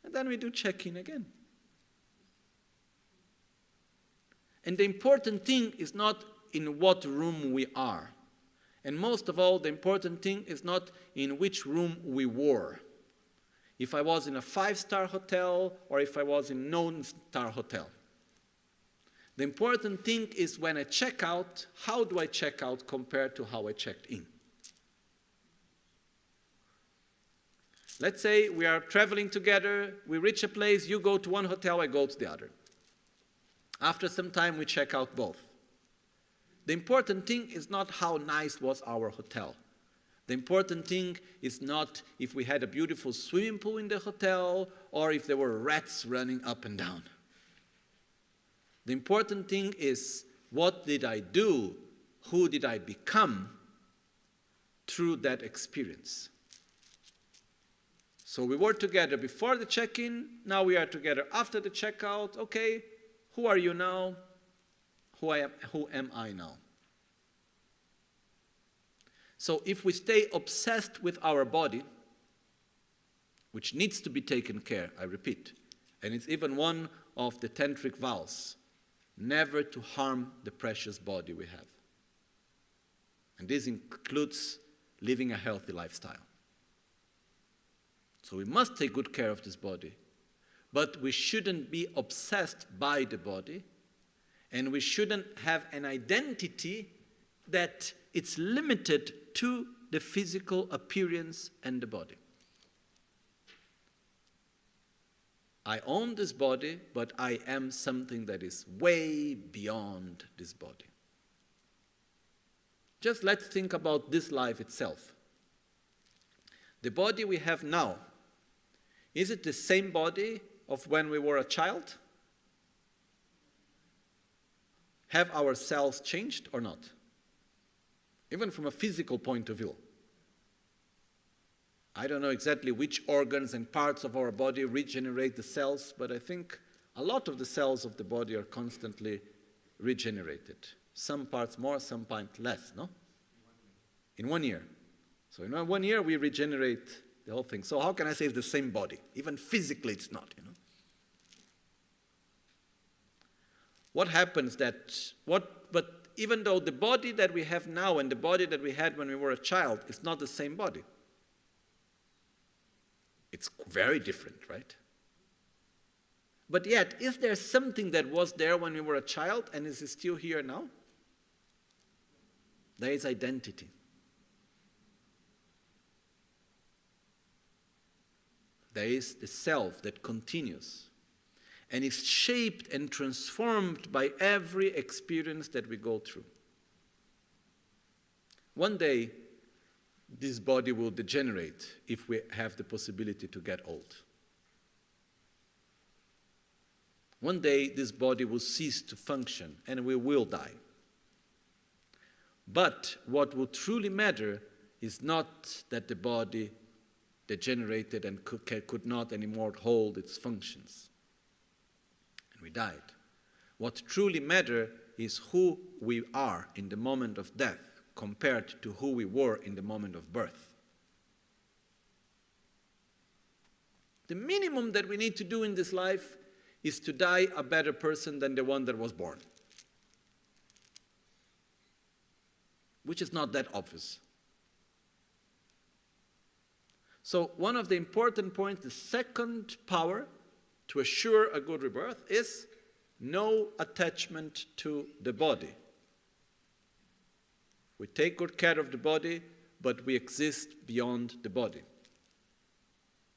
A: and then we do check-in again. And the important thing is not in what room we are. And most of all, the important thing is not in which room we were. If I was in a 5-star hotel or if I was in a non-star hotel. The important thing is when I check out, how do I check out compared to how I checked in? Let's say we are traveling together, we reach a place, you go to one hotel, I go to the other. After some time, we check out both. The important thing is not how nice was our hotel. The important thing is not if we had a beautiful swimming pool in the hotel or if there were rats running up and down. The important thing is what did I do, who did I become through that experience. So we were together before the check-in, now we are together after the checkout. Okay, who are you now? Who am I now? So if we stay obsessed with our body, which needs to be taken care, I repeat, and it's even one of the tantric vows, never to harm the precious body we have. And this includes living a healthy lifestyle. So we must take good care of this body, but we shouldn't be obsessed by the body, and we shouldn't have an identity that it's limited to the physical appearance and the body. I own this body, but I am something that is way beyond this body. Just let's think about this life itself. The body we have now, is it the same body of when we were a child? Have our cells changed or not? Even from a physical point of view. I don't know exactly which organs and parts of our body regenerate the cells, but I think a lot of the cells of the body are constantly regenerated. Some parts more, some parts less, no? In 1 year. So in 1 year we regenerate the whole thing. So how can I say it's the same body? Even physically it's not, you know. What happens but even though the body that we have now and the body that we had when we were a child is not the same body. It's very different, right? But yet, is there something that was there when we were a child and is still here now? There is identity. There is the self that continues and is shaped and transformed by every experience that we go through. One day, this body will degenerate if we have the possibility to get old. One day, this body will cease to function and we will die. But what will truly matter is not that the body degenerated and could not anymore hold its functions. And we died. What truly matters is who we are in the moment of death compared to who we were in the moment of birth. The minimum that we need to do in this life is to die a better person than the one that was born. Which is not that obvious. So one of the important points, the second power to assure a good rebirth is no attachment to the body. We take good care of the body, but we exist beyond the body.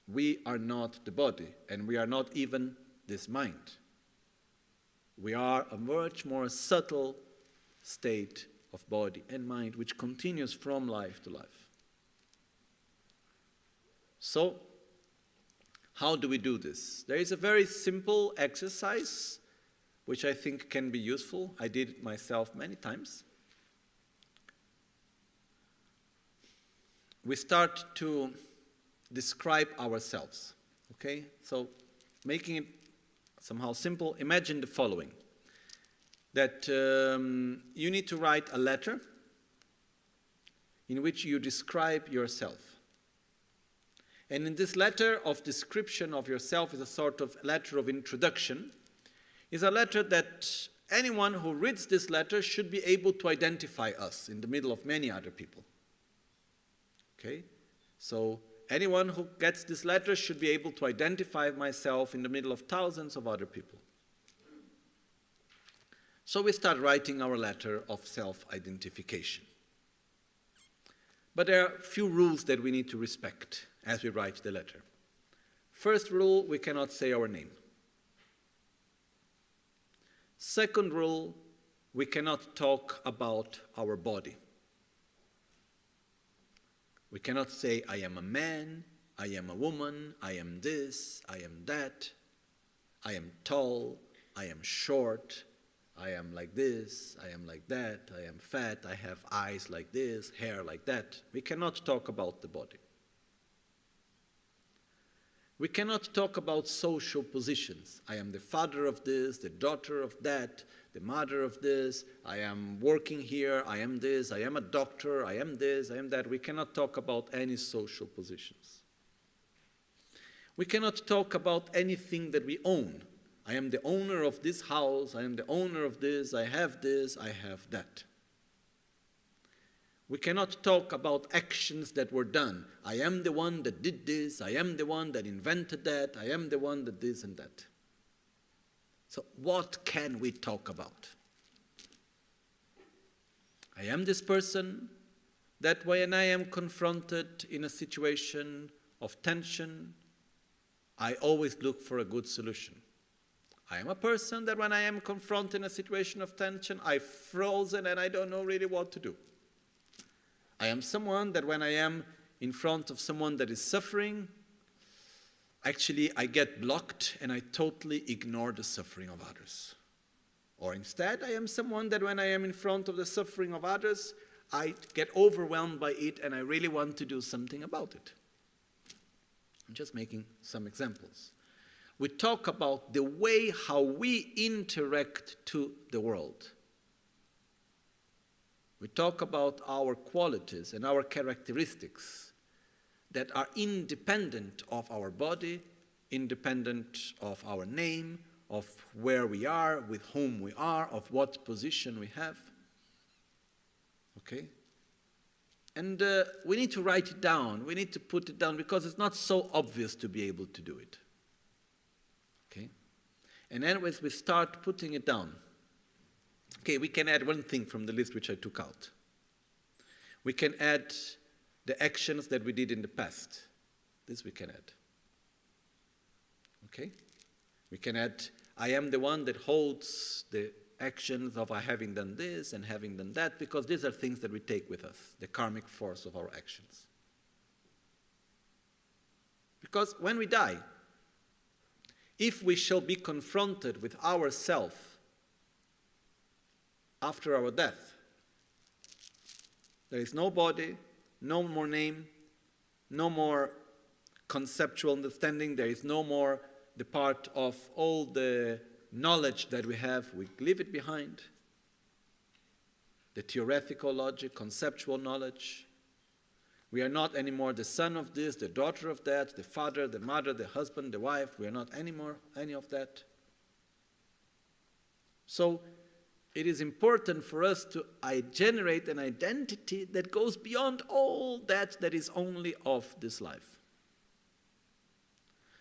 A: We are not the body, and we are not even this mind. We are a much more subtle state of body and mind, which continues from life to life. So, how do we do this? There is a very simple exercise, which I think can be useful. I did it myself many times. We start to describe ourselves, okay? So, making it somehow simple, imagine the following. That you need to write a letter in which you describe yourself. And in this letter of description of yourself is a sort of letter of introduction, is a letter that anyone who reads this letter should be able to identify us in the middle of many other people. Okay? So anyone who gets this letter should be able to identify myself in the middle of thousands of other people. So we start writing our letter of self-identification. But there are a few rules that we need to respect as we write the letter. First rule, we cannot say our name. Second rule, we cannot talk about our body. We cannot say, I am a man, I am a woman, I am this, I am that, I am tall, I am short, I am like this, I am like that, I am fat, I have eyes like this, hair like that. We cannot talk about the body. We cannot talk about social positions. I am the father of this, the daughter of that, the mother of this, I am working here, I am this, I am a doctor, I am this, I am that. We cannot talk about any social positions. We cannot talk about anything that we own. I am the owner of this house, I am the owner of this, I have that. We cannot talk about actions that were done. I am the one that did this, I am the one that invented that, I am the one that this and that. So what can we talk about? I am this person that when I am confronted in a situation of tension, I always look for a good solution. I am a person that when I am confronted in a situation of tension, I'm frozen and I don't know really what to do. I am someone that when I am in front of someone that is suffering, actually I get blocked and I totally ignore the suffering of others. Or instead, I am someone that when I am in front of the suffering of others, I get overwhelmed by it and I really want to do something about it. I'm just making some examples. We talk about the way how we interact to the world. We talk about our qualities and our characteristics that are independent of our body, independent of our name, of where we are, with whom we are, of what position we have. Okay? And we need to write it down. We need to put it down because it's not so obvious to be able to do it. Okay? And anyways, we start putting it down. Okay, we can add one thing from the list which I took out. We can add the actions that we did in the past. This we can add. Okay? We can add, I am the one that holds the actions of having done this and having done that, because these are things that we take with us, the karmic force of our actions. Because when we die, if we shall be confronted with ourself after our death, there is no body, no more name, no more conceptual understanding, there is no more the part of all the knowledge that we have, we leave it behind. The theoretical logic, conceptual knowledge. We are not anymore the son of this, the daughter of that, the father, the mother, the husband, the wife. We are not anymore any of that. So it is important for us to generate an identity that goes beyond all that is only of this life.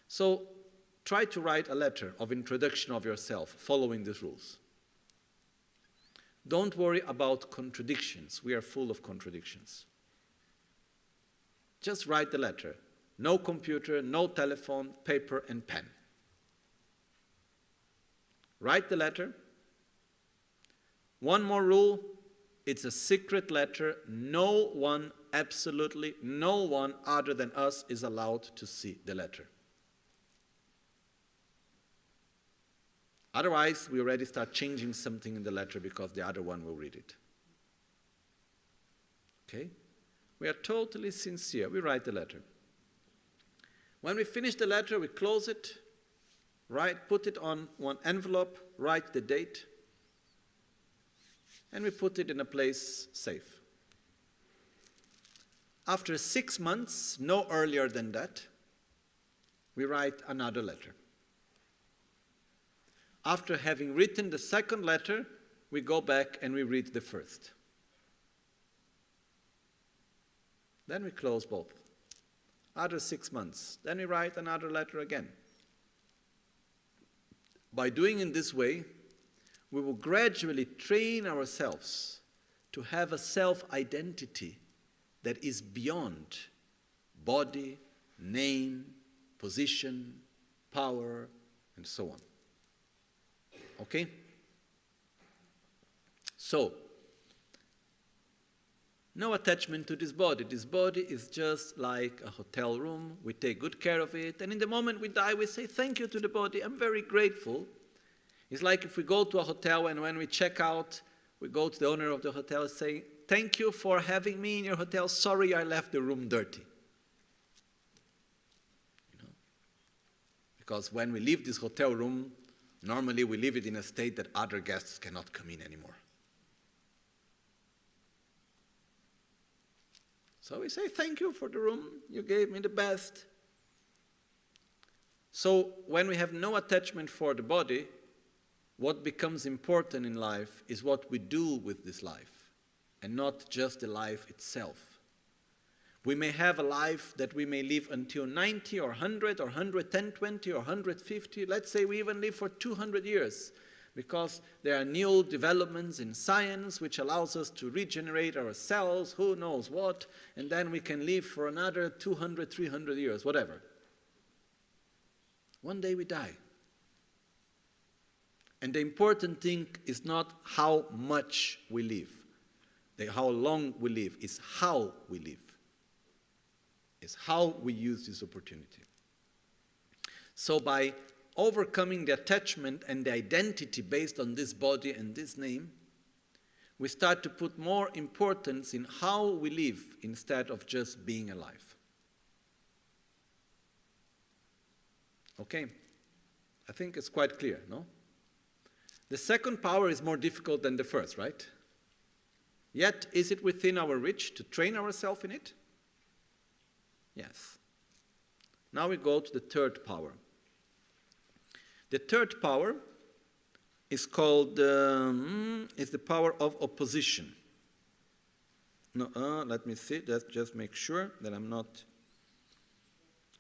A: So try to write a letter of introduction of yourself, following these rules. Don't worry about contradictions. We are full of contradictions. Just write the letter. No computer, no telephone, paper and pen. Write the letter. One more rule, it's a secret letter. No one, absolutely no one other than us is allowed to see the letter. Otherwise, we already start changing something in the letter because the other one will read it. Okay? We are totally sincere. We write the letter. When we finish the letter, we close it, put it on one envelope, write the date, and we put it in a place safe. After 6 months, no earlier than that, we write another letter. After having written the second letter, we go back and we read the first. Then we close both. After 6 months, then we write another letter again. By doing in this way, we will gradually train ourselves to have a self-identity that is beyond body, name, position, power, and so on. Okay? So, no attachment to this body. This body is just like a hotel room. We take good care of it. And in the moment we die, we say, thank you to the body. I'm very grateful. It's like if we go to a hotel and when we check out, we go to the owner of the hotel and say, thank you for having me in your hotel. Sorry, I left the room dirty. You know? Because when we leave this hotel room, normally we leave it in a state that other guests cannot come in anymore. So we say, thank you for the room, you gave me the best. So when we have no attachment for the body, what becomes important in life is what we do with this life, and not just the life itself. We may have a life that we may live until 90 or 100 or 110, 20 or 150. Let's say we even live for 200 years because there are new developments in science which allows us to regenerate our cells, who knows what, and then we can live for another 200, 300 years, whatever. One day we die. And the important thing is not how much we live, how long we live, it's how we live. It's how we use this opportunity. So by overcoming the attachment and the identity based on this body and this name, we start to put more importance in how we live instead of just being alive. Okay? I think it's quite clear, no? The second power is more difficult than the first, right? Yet, is it within our reach to train ourselves in it? Yes. Now we go to the third power. The third power is called, is the power of opposition. No, let me see, let's just make sure that I'm not...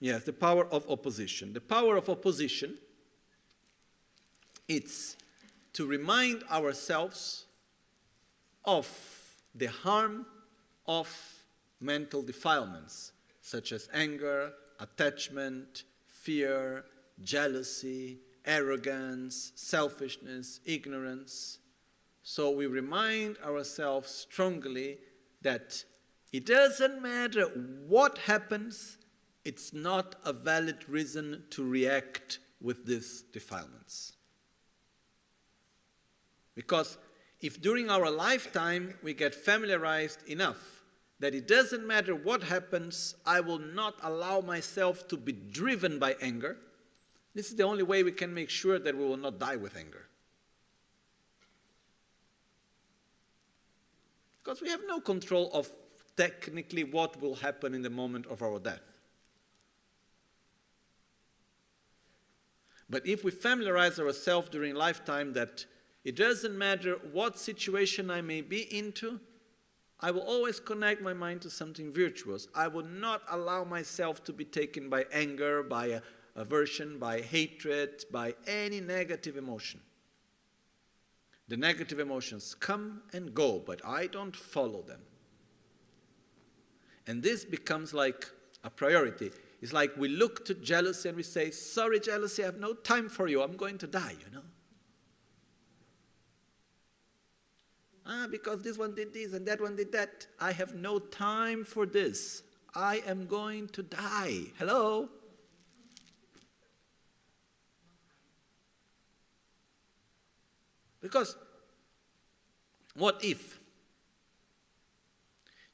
A: Yes, the power of opposition. The power of opposition, it's to remind ourselves of the harm of mental defilements, such as anger, attachment, fear, jealousy, arrogance, selfishness, ignorance. So we remind ourselves strongly that it doesn't matter what happens, it's not a valid reason to react with these defilements. Because if during our lifetime we get familiarized enough that it doesn't matter what happens, I will not allow myself to be driven by anger, this is the only way we can make sure that we will not die with anger. Because we have no control of technically what will happen in the moment of our death. But if we familiarize ourselves during lifetime that it doesn't matter what situation I may be into, I will always connect my mind to something virtuous. I will not allow myself to be taken by anger, by aversion, by hatred, by any negative emotion. The negative emotions come and go, but I don't follow them. And this becomes like a priority. It's like we look to jealousy and we say, sorry, jealousy, I have no time for you. I'm going to die, you know. Because this one did this and that one did that. I have no time for this. I am going to die. Hello? Because what if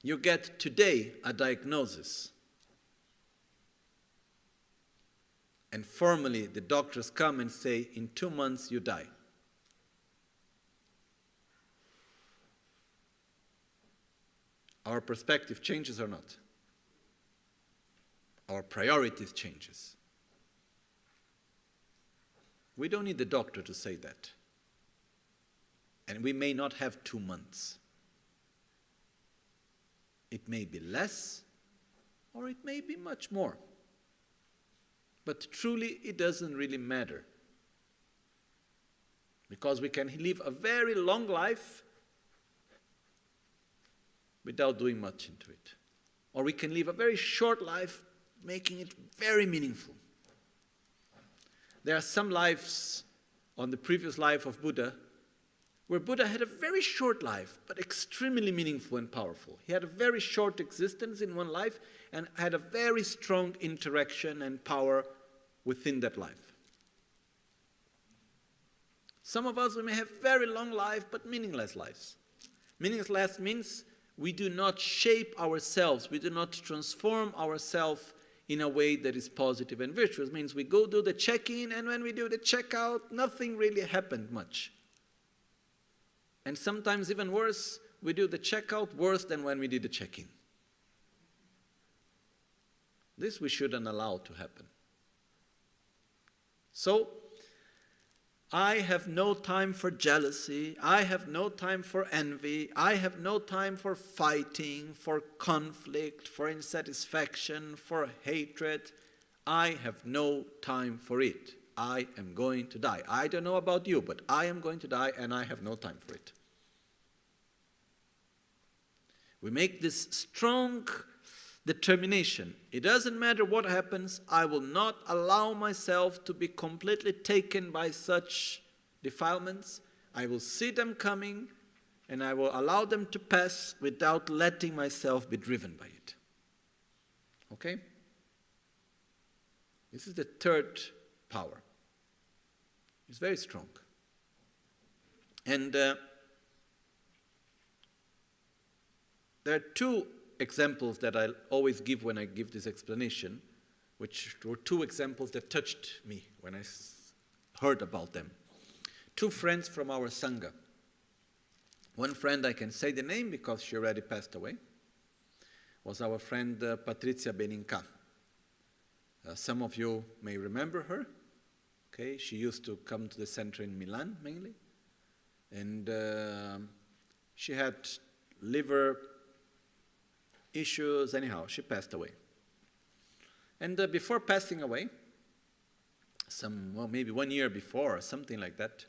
A: you get today a diagnosis and formally the doctors come and say, in 2 months you die? Our perspective changes or not? Our priorities changes. We don't need the doctor to say that. And we may not have 2 months. It may be less, or it may be much more. But truly, it doesn't really matter. Because we can live a very long life without doing much into it. Or we can live a very short life, making it very meaningful. There are some lives on the previous life of Buddha where Buddha had a very short life, but extremely meaningful and powerful. He had a very short existence in one life and had a very strong interaction and power within that life. Some of us, we may have very long life, but meaningless lives. Meaningless means we do not shape ourselves, we do not transform ourselves in a way that is positive and virtuous. It means we go do the check-in, and when we do the check-out, nothing really happened much. And sometimes even worse, we do the check-out worse than when we did the check-in. This we shouldn't allow to happen. So, I have no time for jealousy, I have no time for envy, I have no time for fighting, for conflict, for insatisfaction, for hatred. I have no time for it. I am going to die. I don't know about you, but I am going to die and I have no time for it. We make this strong determination. It doesn't matter what happens, I will not allow myself to be completely taken by such defilements. I will see them coming and I will allow them to pass without letting myself be driven by it. Okay? This is the third power. It's very strong. And there are two examples that I always give when I give this explanation, which were two examples that touched me when I heard about them. Two friends from our Sangha. One friend, I can say the name because she already passed away, was our friend Patrizia Beninca. Some of you may remember her. Okay, she used to come to the center in Milan mainly. And she had liver issues. Anyhow, she passed away. And before passing away, maybe 1 year before or something like that,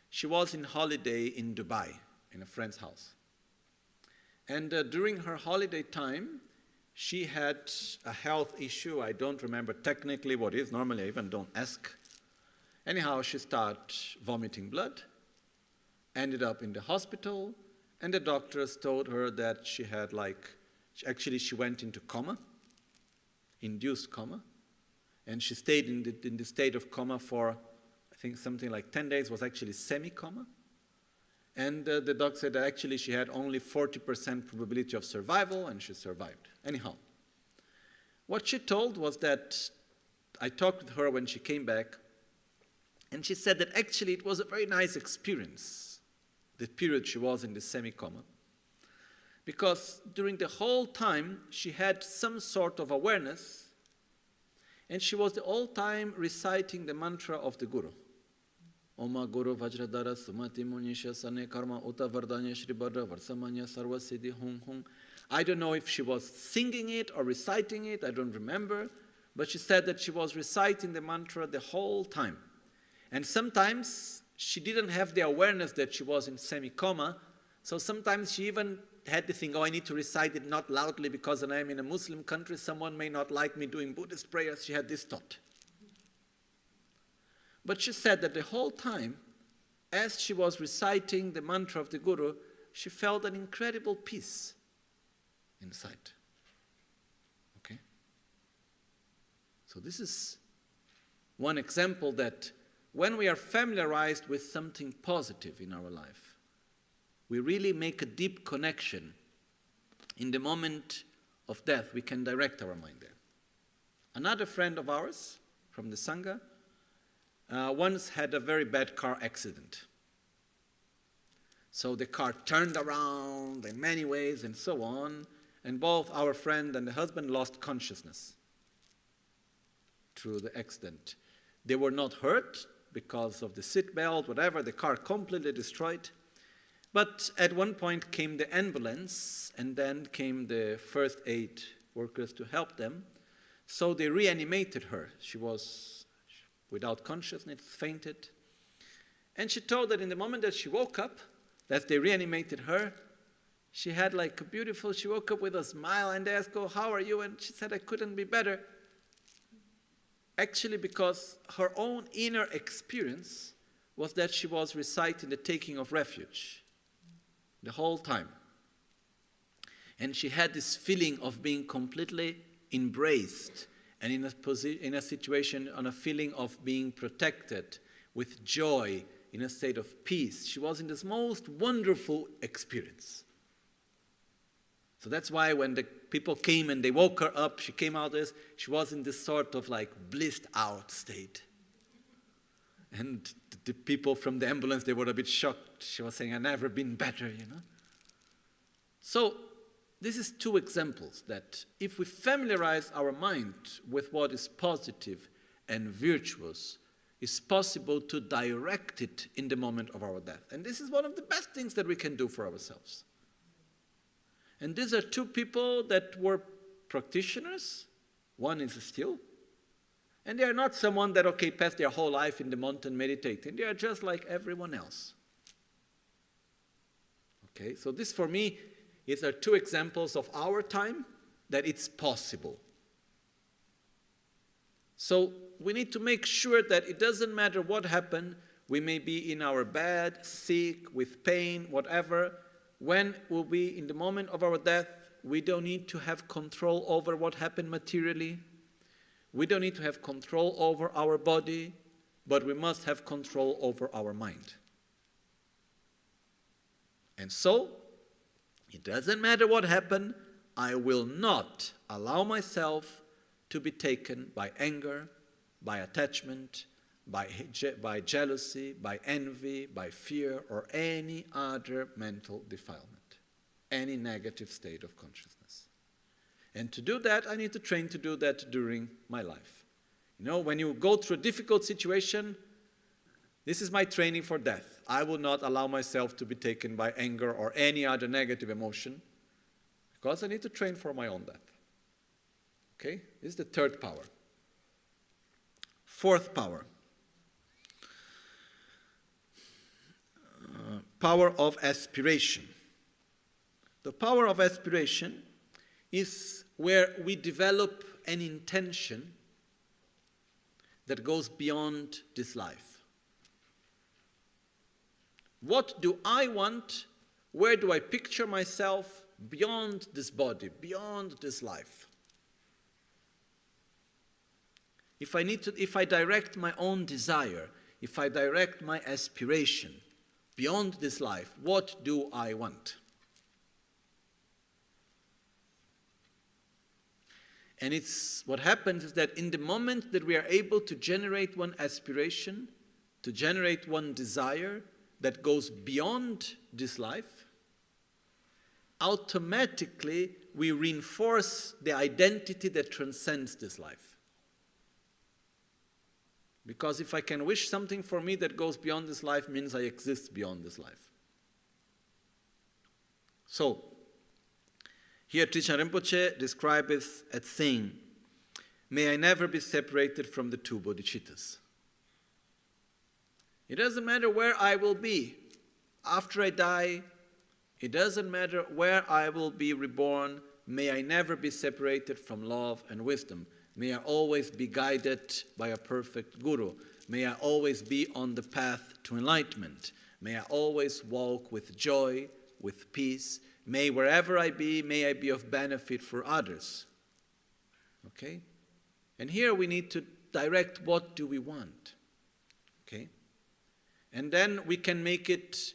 A: she was in holiday in Dubai, in a friend's house. And during her holiday time, she had a health issue. I don't remember technically what it is. Normally, I even don't ask. Anyhow, she started vomiting blood. ended up in the hospital, and the doctors told her that she had she went into coma, induced coma, and she stayed in the state of coma for, I think, something like 10 days, was actually semi-coma. And the doc said that actually she had only 40% probability of survival, and she survived. Anyhow, what she told was that, I talked with her when she came back, and she said that actually it was a very nice experience, the period she was in the semi-coma, because during the whole time she had some sort of awareness, and she was the whole time reciting the mantra of the Guru. Oma Guru Vajradhara Sumati Munisha Sane Karma Uta Vardanya Shri Bhadra Varsamanya Sarva Siddhi Hum Hum. I don't know if she was singing it or reciting it, I don't remember, but she said that she was reciting the mantra the whole time. And sometimes she didn't have the awareness that she was in semi-coma, so sometimes she even had to think, I need to recite it not loudly because when I'm in a Muslim country, someone may not like me doing Buddhist prayers. She had this thought. But she said that the whole time, as she was reciting the mantra of the Guru, she felt an incredible peace inside. Okay? So this is one example that when we are familiarized with something positive in our life, we really make a deep connection. In the moment of death, we can direct our mind there. Another friend of ours from the Sangha once had a very bad car accident. So the car turned around in many ways and so on, and both our friend and the husband lost consciousness through the accident. They were not hurt because of the seatbelt, whatever, the car completely destroyed. But at one point came the ambulance, and then came the first aid workers to help them. So they reanimated her. She was without consciousness, fainted. And she told that in the moment that she woke up, that they reanimated her, she had like a beautiful, she woke up with a smile, and they asked her, how are you? And she said, I couldn't be better. Actually, because her own inner experience was that she was reciting the taking of refuge the whole time. And she had this feeling of being completely embraced, and in a situation, on a feeling of being protected, with joy, in a state of peace. She was in this most wonderful experience. So that's why when the people came and they woke her up, she came out as, she was in this sort of like blissed out state. And the people from the ambulance, they were a bit shocked. She was saying, I've never been better, you know. So this is two examples that if we familiarize our mind with what is positive and virtuous, it's possible to direct it in the moment of our death. And this is one of the best things that we can do for ourselves. And these are two people that were practitioners. One is still. And they are not someone that, passed their whole life in the mountain meditating. They are just like everyone else. Okay, so this for me, these are two examples of our time that it's possible. So we need to make sure that it doesn't matter what happened. We may be in our bed, sick, with pain, whatever. When we'll be in the moment of our death, we don't need to have control over what happened materially. We don't need to have control over our body, but we must have control over our mind. And so, it doesn't matter what happened, I will not allow myself to be taken by anger, by attachment, by jealousy, by envy, by fear, or any other mental defilement, any negative state of consciousness. And to do that, I need to train to do that during my life. You know, when you go through a difficult situation, this is my training for death. I will not allow myself to be taken by anger or any other negative emotion, because I need to train for my own death. Okay? This is the third power. Fourth power. Power of aspiration. The power of aspiration is where we develop an intention that goes beyond this life. What do I want? Where do I picture myself beyond this body, beyond this life? If I direct my own desire, if I direct my aspiration beyond this life, what do I want? And what happens is that in the moment that we are able to generate one aspiration, to generate one desire that goes beyond this life, automatically we reinforce the identity that transcends this life. Because if I can wish something for me that goes beyond this life, means I exist beyond this life. So, here Atisha Rinpoche describes a thing, may I never be separated from the two bodhicittas. It doesn't matter where I will be after I die. It doesn't matter where I will be reborn. May I never be separated from love and wisdom. May I always be guided by a perfect guru. May I always be on the path to enlightenment. May I always walk with joy, with peace. May wherever I be of benefit for others. Okay? And here we need to direct what do we want. Okay? And then we can make it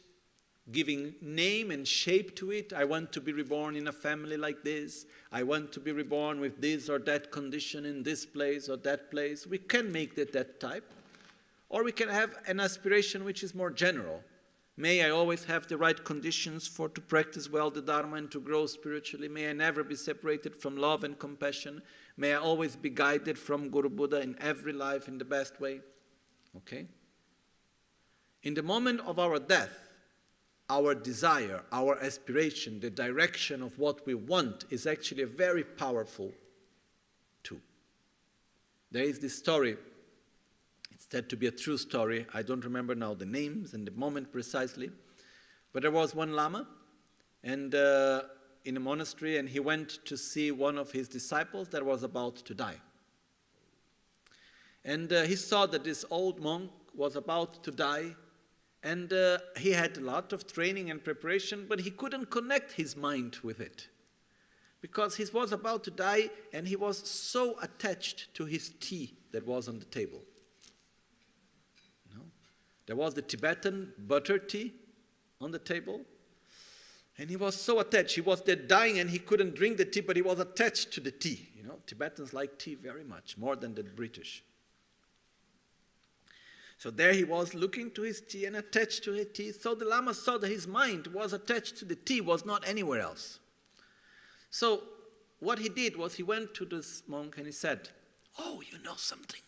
A: giving name and shape to it. I want to be reborn in a family like this. I want to be reborn with this or that condition in this place or that place. We can make that type. Or we can have an aspiration which is more general. May I always have the right conditions to practice well the Dharma and to grow spiritually. May I never be separated from love and compassion. May I always be guided from Guru Buddha in every life in the best way. Okay? In the moment of our death, our desire, our aspiration, the direction of what we want is actually a very powerful tool. There is this story. It's said to be a true story. I don't remember now the names and the moment precisely. But there was one Lama and in a monastery, and he went to see one of his disciples that was about to die. And he saw that this old monk was about to die, and he had a lot of training and preparation, but he couldn't connect his mind with it. Because he was about to die, and he was so attached to his tea that was on the table. There was the Tibetan butter tea on the table. And he was so attached. He was there dying and he couldn't drink the tea, but he was attached to the tea. Tibetans like tea very much, more than the British. So there he was looking to his tea and attached to his tea. So the Lama saw that his mind was attached to the tea, was not anywhere else. So what he did was he went to this monk and he said, "Oh, you know something?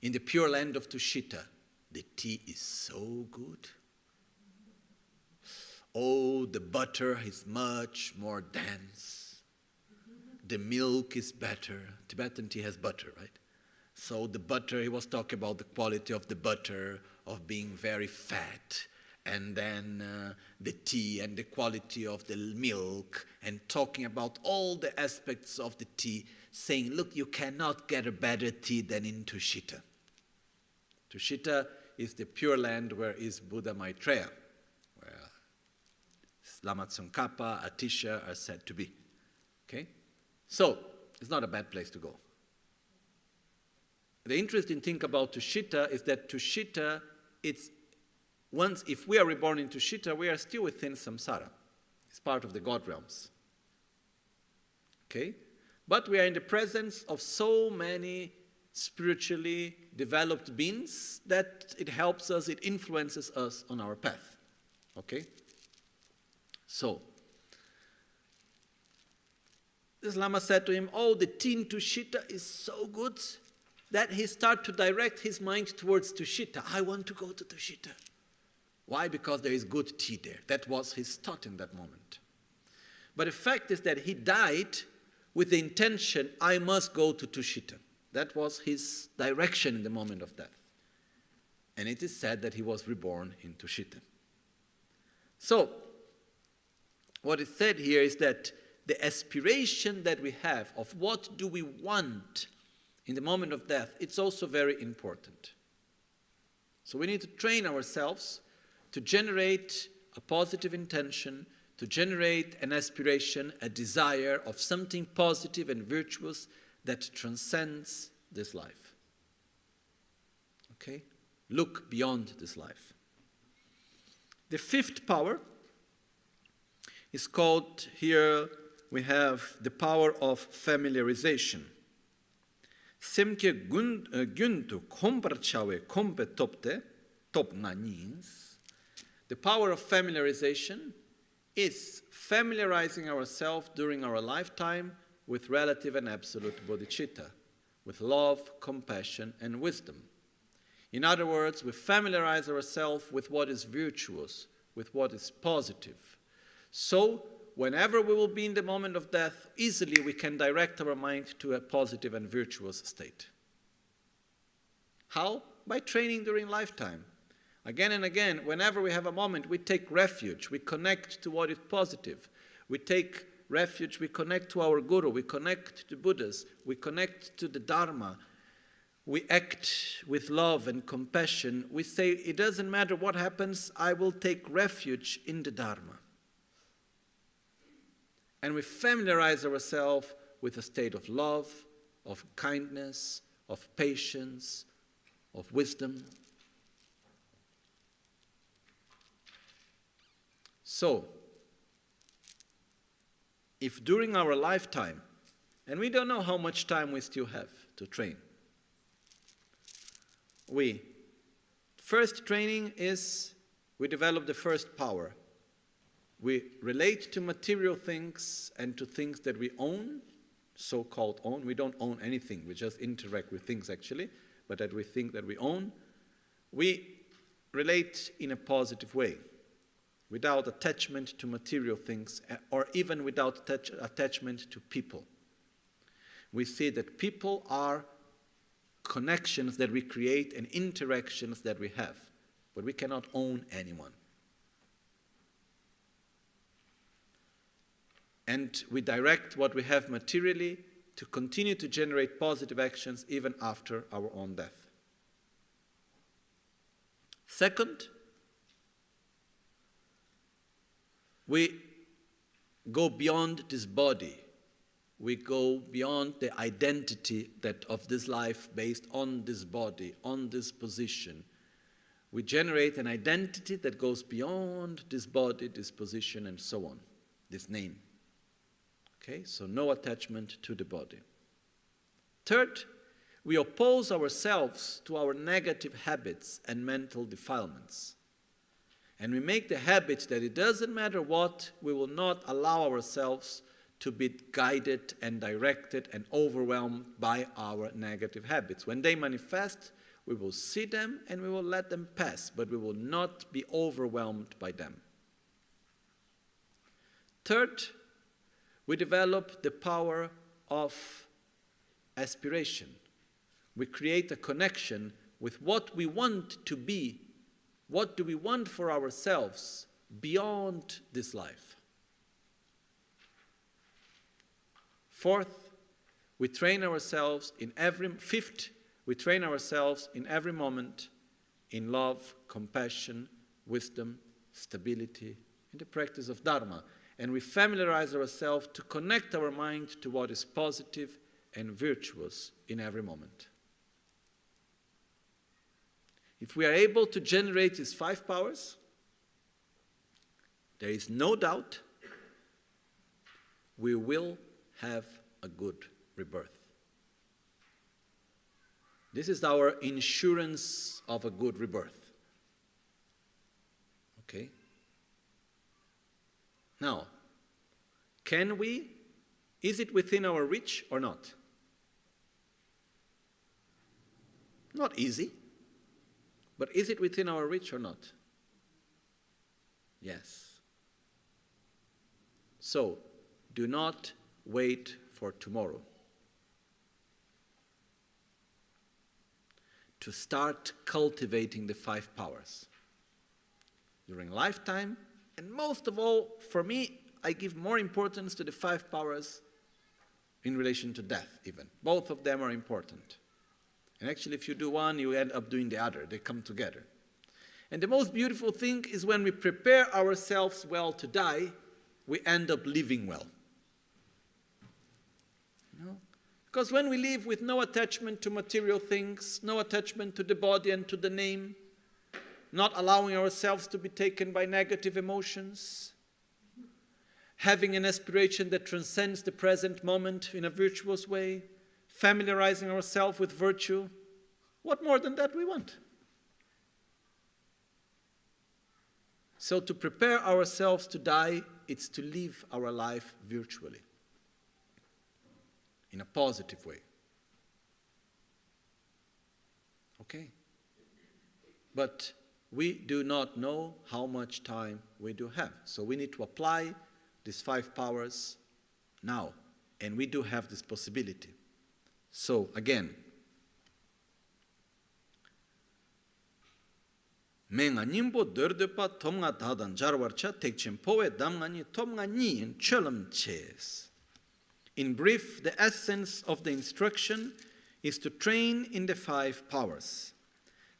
A: In the Pure Land of Tushita, the tea is so good. Oh, the butter is much more dense. The milk is better." Tibetan tea has butter, right? So the butter, he was talking about the quality of the butter, of being very fat, and then the tea and the quality of the milk, and talking about all the aspects of the tea, saying, look, you cannot get a better tea than in Tushita. Tushita is the Pure Land where is Buddha Maitreya, where Lama Tsongkhapa, Atisha are said to be. Okay? So, it's not a bad place to go. The interesting thing about Tushita is that Tushita, if we are reborn in Tushita, we are still within samsara. It's part of the God realms. Okay? But we are in the presence of so many spiritually developed beings that it helps us, it influences us on our path. Okay? So, this Lama said to him, oh, the tea in Tushita is so good that he started to direct his mind towards Tushita. I want to go to Tushita. Why? Because there is good tea there. That was his thought in that moment. But the fact is that he died with the intention, I must go to Tushita. That was his direction in the moment of death. And it is said that he was reborn in Tushita. So, what is said here is that the aspiration that we have of what do we want in the moment of death, it's also very important. So we need to train ourselves
B: to generate a positive intention, to generate an aspiration, a desire of something positive and virtuous that transcends this life. Okay? Look beyond this life. The fifth power is called, here we have the power of familiarization. Semke guntu komparchawe kompe topte, top means the power of familiarization is familiarizing ourselves during our lifetime with relative and absolute bodhichitta, with love, compassion, and wisdom. In other words, we familiarize ourselves with what is virtuous, with what is positive. So, whenever we will be in the moment of death, easily we can direct our mind to a positive and virtuous state. How? By training during lifetime. Again and again, whenever we have a moment, we take refuge, we connect to what is positive. We take refuge, we connect to our Guru, we connect to Buddhas, we connect to the Dharma. We act with love and compassion. We say, it doesn't matter what happens, I will take refuge in the Dharma. And we familiarize ourselves with a state of love, of kindness, of patience, of wisdom. So, if during our lifetime, and we don't know how much time we still have to train, first training is we develop the first power. We relate to material things and to things that we own, so-called own. We don't own anything, we just interact with things actually, but that we think that we own. We relate in a positive way, without attachment to material things, or even without attachment to people. We see that people are connections that we create and interactions that we have, but we cannot own anyone. And we direct what we have materially to continue to generate positive actions even after our own death. Second, we go beyond this body. We go beyond the identity of this life based on this body, on this position. We generate an identity that goes beyond this body, this position, and so on, this name. Okay, so no attachment to the body. Third, we oppose ourselves to our negative habits and mental defilements. And we make the habit that it doesn't matter what, we will not allow ourselves to be guided and directed and overwhelmed by our negative habits. When they manifest, we will see them and we will let them pass, but we will not be overwhelmed by them. Third, we develop the power of aspiration. We create a connection with what we want to be. What do we want for ourselves beyond this life? Fourth, we train ourselves in every moment in love, compassion, wisdom, stability, in the practice of Dharma. And we familiarize ourselves to connect our mind to what is positive and virtuous in every moment. If we are able to generate these 5 powers, there is no doubt we will have a good rebirth. This is our insurance of a good rebirth. Okay? Now, is it within our reach or not? Not easy, but is it within our reach or not? Yes. So, do not wait for tomorrow to start cultivating the 5 powers during lifetime. And most of all, for me, I give more importance to the 5 powers in relation to death even. Both of them are important. And actually, if you do one, you end up doing the other. They come together. And the most beautiful thing is when we prepare ourselves well to die, we end up living well. You know? Because when we live with no attachment to material things, no attachment to the body and to the name, not allowing ourselves to be taken by negative emotions, having an aspiration that transcends the present moment in a virtuous way, familiarizing ourselves with virtue, what more than that we want? So to prepare ourselves to die, it's to live our life virtually, in a positive way. Okay? But we do not know how much time we do have. So we need to apply these 5 powers now. And we do have this possibility. So again, Menga nimbo derdepa tomga dadan jarwarcha tekchen poe damgani tomga ni in chelam ches. In brief, the essence of the instruction is to train in the 5 powers.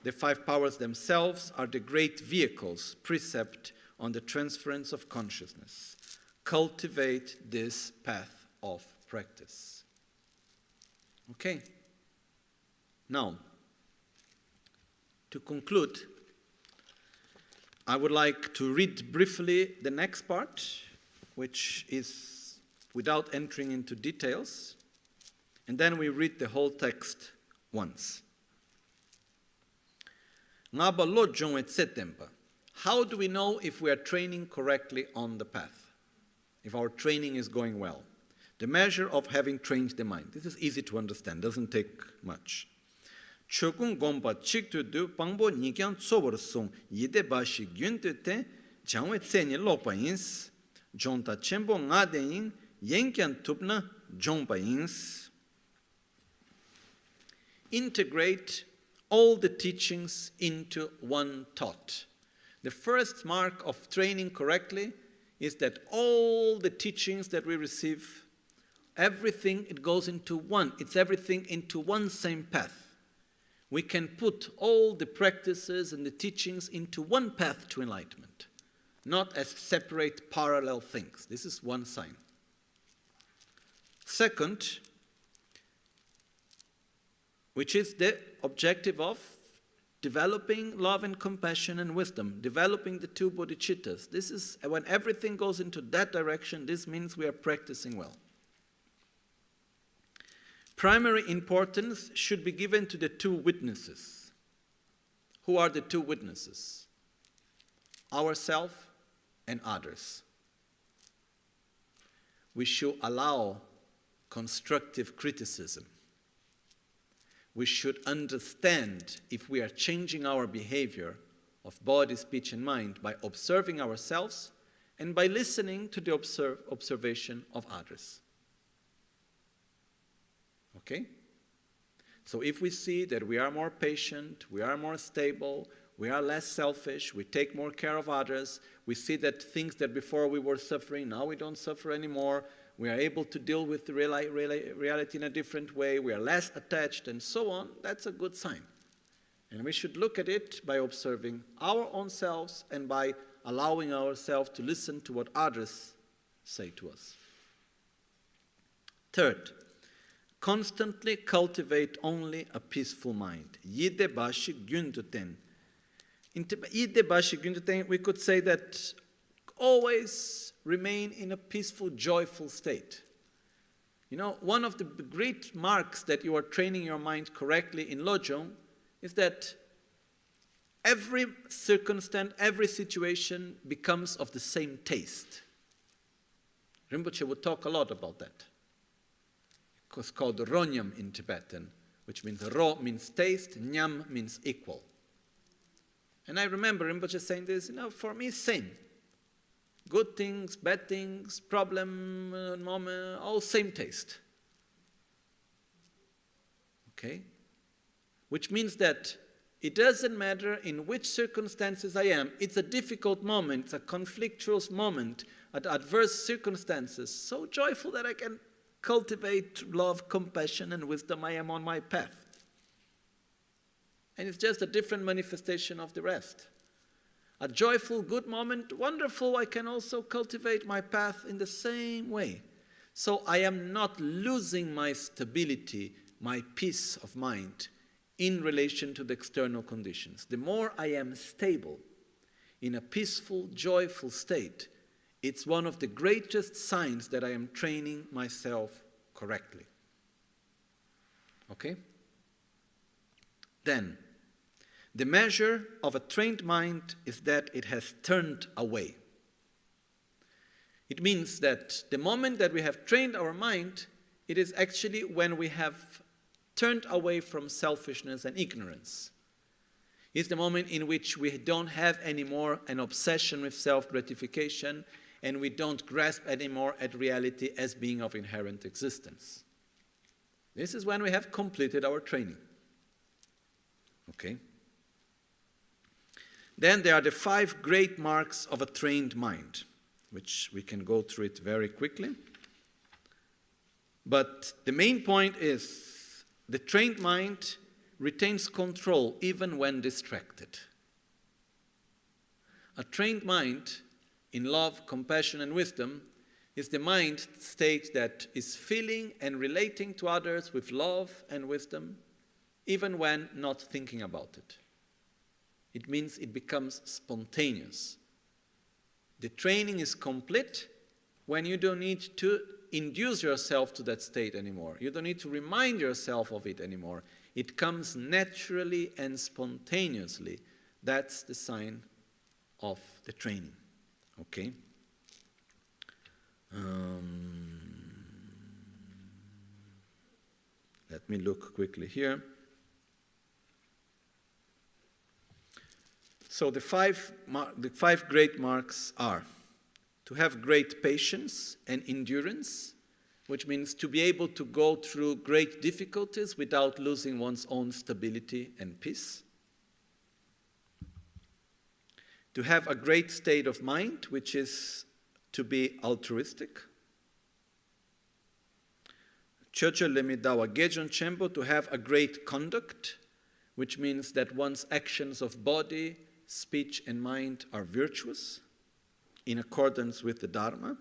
B: The 5 powers themselves are the great vehicles, precept on the transference of consciousness. Cultivate this path of practice. Okay. Now, to conclude, I would like to read briefly the next part, which is without entering into details, and then we read the whole text once. Ngaba Lojong et setempa. How do we know if we are training correctly on the path? If our training is going well? The measure of having trained the mind. This is easy to understand, doesn't take much. Chokung gompa chiktu du pangbo nikyan tsobar song yide bashi gyunte te jangwe tsenye lokpa ins jonta chenpo nga deyin yenkyan tupna jongpa ins. Integrate all the teachings into one thought. The first mark of training correctly is that all the teachings that we receive, everything, it goes into one. It's everything into one same path. We can put all the practices and the teachings into one path to enlightenment, not as separate parallel things. This is one sign. Second, which is the objective of developing love and compassion and wisdom, developing the 2 bodhicittas. This is when everything goes into that direction, this means we are practicing well. Primary importance should be given to the 2 witnesses. Who are the 2 witnesses? Ourselves and others. We should allow constructive criticism. We should understand if we are changing our behavior of body, speech, and mind by observing ourselves and by listening to the observation of others. Okay? So if we see that we are more patient, we are more stable, we are less selfish, we take more care of others, we see that things that before we were suffering, now we don't suffer anymore, we are able to deal with the reality in a different way, we are less attached, and so on, that's a good sign. And we should look at it by observing our own selves and by allowing ourselves to listen to what others say to us. Third, constantly cultivate only a peaceful mind. Yide bashi gyunduten. In Yide bashi gyunduten, we could say that always remain in a peaceful, joyful state. You know, one of the great marks that you are training your mind correctly in Lojong is that every circumstance, every situation becomes of the same taste. Rinpoche would talk a lot about that. It's called ronyam in Tibetan, which means ro means taste, nyam means equal. And I remember Rinpoche saying this, you know, for me, same. Good things, bad things, problem, moment, all same taste. Okay? Which means that it doesn't matter in which circumstances I am. It's a difficult moment, it's a conflictual moment, at adverse circumstances, so joyful that I can cultivate love, compassion, and wisdom. I am on my path. And it's just a different manifestation of the rest. a joyful, good moment, wonderful, I can also cultivate my path in the same way. So I am not losing my stability, my peace of mind in relation to the external conditions. The more I am stable in a peaceful, joyful state, it's one of the greatest signs that I am training myself correctly. Okay? Then, the measure of a trained mind is that it has turned away. It means that the moment that we have trained our mind, it is actually when we have turned away from selfishness and ignorance. It's the moment in which we don't have anymore an obsession with self-gratification, and we don't grasp anymore at reality as being of inherent existence. This is when we have completed our training. Okay? Then there are the 5 great marks of a trained mind, which we can go through it very quickly. But the main point is the trained mind retains control even when distracted. A trained mind in love, compassion, and wisdom is the mind state that is feeling and relating to others with love and wisdom, even when not thinking about it. It means it becomes spontaneous. The training is complete when you don't need to induce yourself to that state anymore. You don't need to remind yourself of it anymore. It comes naturally and spontaneously. That's the sign of the training. Okay? Let me look quickly here. So the five great marks are to have great patience and endurance, which means to be able to go through great difficulties without losing one's own stability and peace. To have a great state of mind, which is to be altruistic. Chocho Lemidawa Gejon Chembo, to have a great conduct, which means that one's actions of body, speech, and mind are virtuous, in accordance with the Dharma.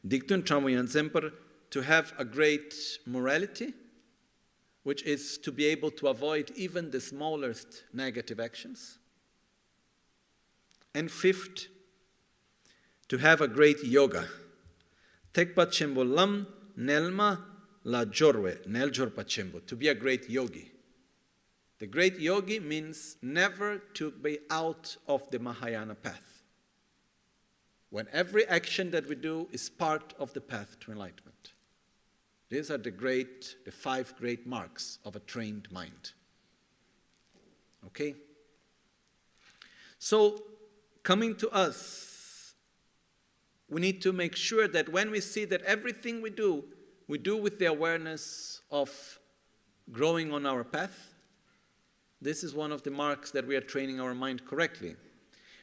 B: Diktun Chamuyan Zemper, to have a great morality, which is to be able to avoid even the smallest negative actions. And 5th, to have a great yoga. Tekpa Chembo Lam Nelma La Jorwe, Neljor Pachembo, to be a great yogi. The great yogi means never to be out of the Mahayana path. When every action that we do is part of the path to enlightenment. These are the 5 great marks of a trained mind. Okay? So, coming to us, we need to make sure that when we see that everything we do with the awareness of growing on our path. This is one of the marks that we are training our mind correctly.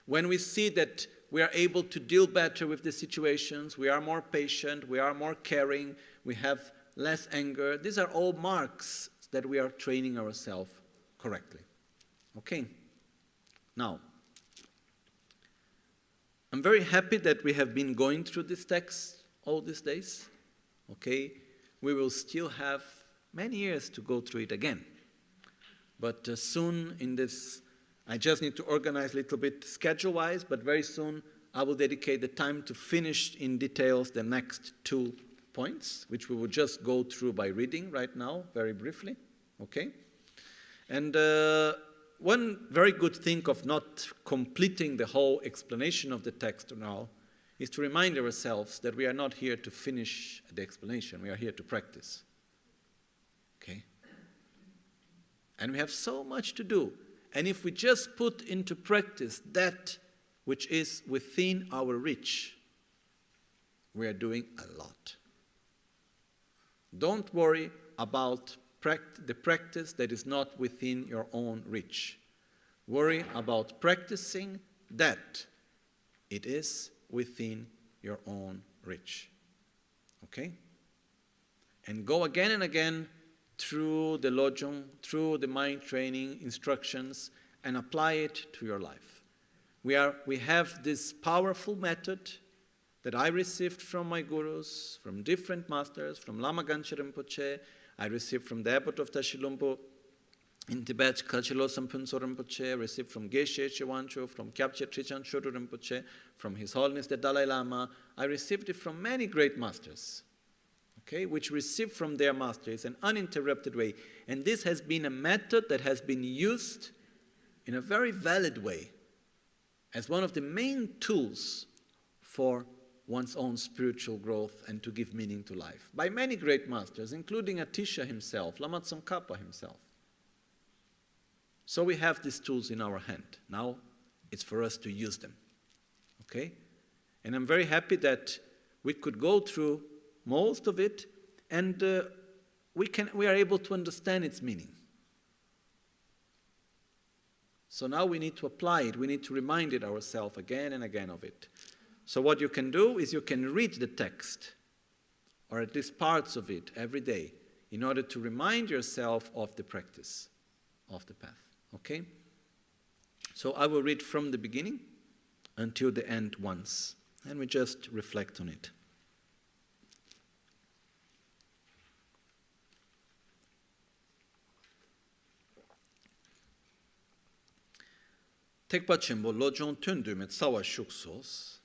B: When we see that we are able to deal better with the situations, we are more patient, we are more caring, we have less anger. These are all marks that we are training ourselves correctly. Okay? Now, I'm very happy that we have been going through this text all these days. Okay? We will still have many years to go through it again. But soon in this, I just need to organize a little bit schedule-wise, but very soon I will dedicate the time to finish in details the next 2 points, which we will just go through by reading right now, very briefly. Okay? And one very good thing of not completing the whole explanation of the text now is to remind ourselves that we are not here to finish the explanation, we are here to practice. Okay? And we have so much to do. And if we just put into practice that which is within our reach, we are doing a lot. Don't worry about the practice that is not within your own reach. Worry about practicing that it is within your own reach. Okay? And go again and again through the Lojong, through the mind training instructions, and apply it to your life. We have this powerful method that I received from my gurus, from different masters, from Lama Michel Rinpoche. I received from the abbot of Tashilumpo in Tibet, Kachilo Sampun Rinpoche, received from Geshe Chekawa, from Kyabche Trichan Chodo Rinpoche, from His Holiness the Dalai Lama. I received it from many great masters, okay, which received from their masters in an uninterrupted way. And this has been a method that has been used in a very valid way as one of the main tools for one's own spiritual growth and to give meaning to life by many great masters, including Atisha himself, Lama Tsongkhapa himself. So we have these tools in our hand. Now it's for us to use them, okay? And I'm very happy that we could go through most of it and we are able to understand its meaning. So now we need to apply it. We need to remind it ourselves again and again of it. So what you can do is you can read the text, or at least parts of it, every day, in order to remind yourself of the practice of the path. Okay? So I will read from the beginning until the end once, and we just reflect on it. Tekpa Chimbo Lojong Tundumet Sawa Shuksos,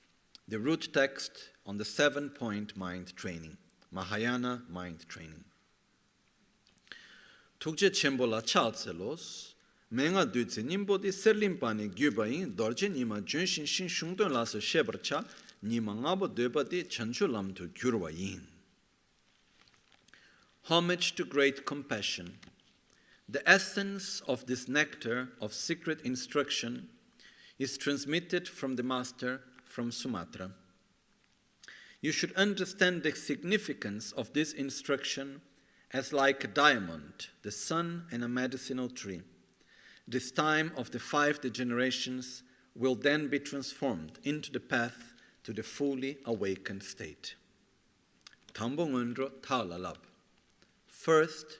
B: the root text on the 7-point mind training, Mahayana mind training. Tukje Chimbola Chaltselos, Menga Dutse Nimbodi Serlimpani Gubain, Dorje Nima Junshin Shin Shungdon Lasso Shebercha, Nima Ngabo Debadi Chanchulam to Gyurwayin. Homage to great compassion. The essence of this nectar of secret instruction is transmitted from the master from Sumatra. You should understand the significance of this instruction as like a diamond, the sun, and a medicinal tree. This time of the 5 degenerations will then be transformed into the path to the fully awakened state. Tambongundro Taulalab. First,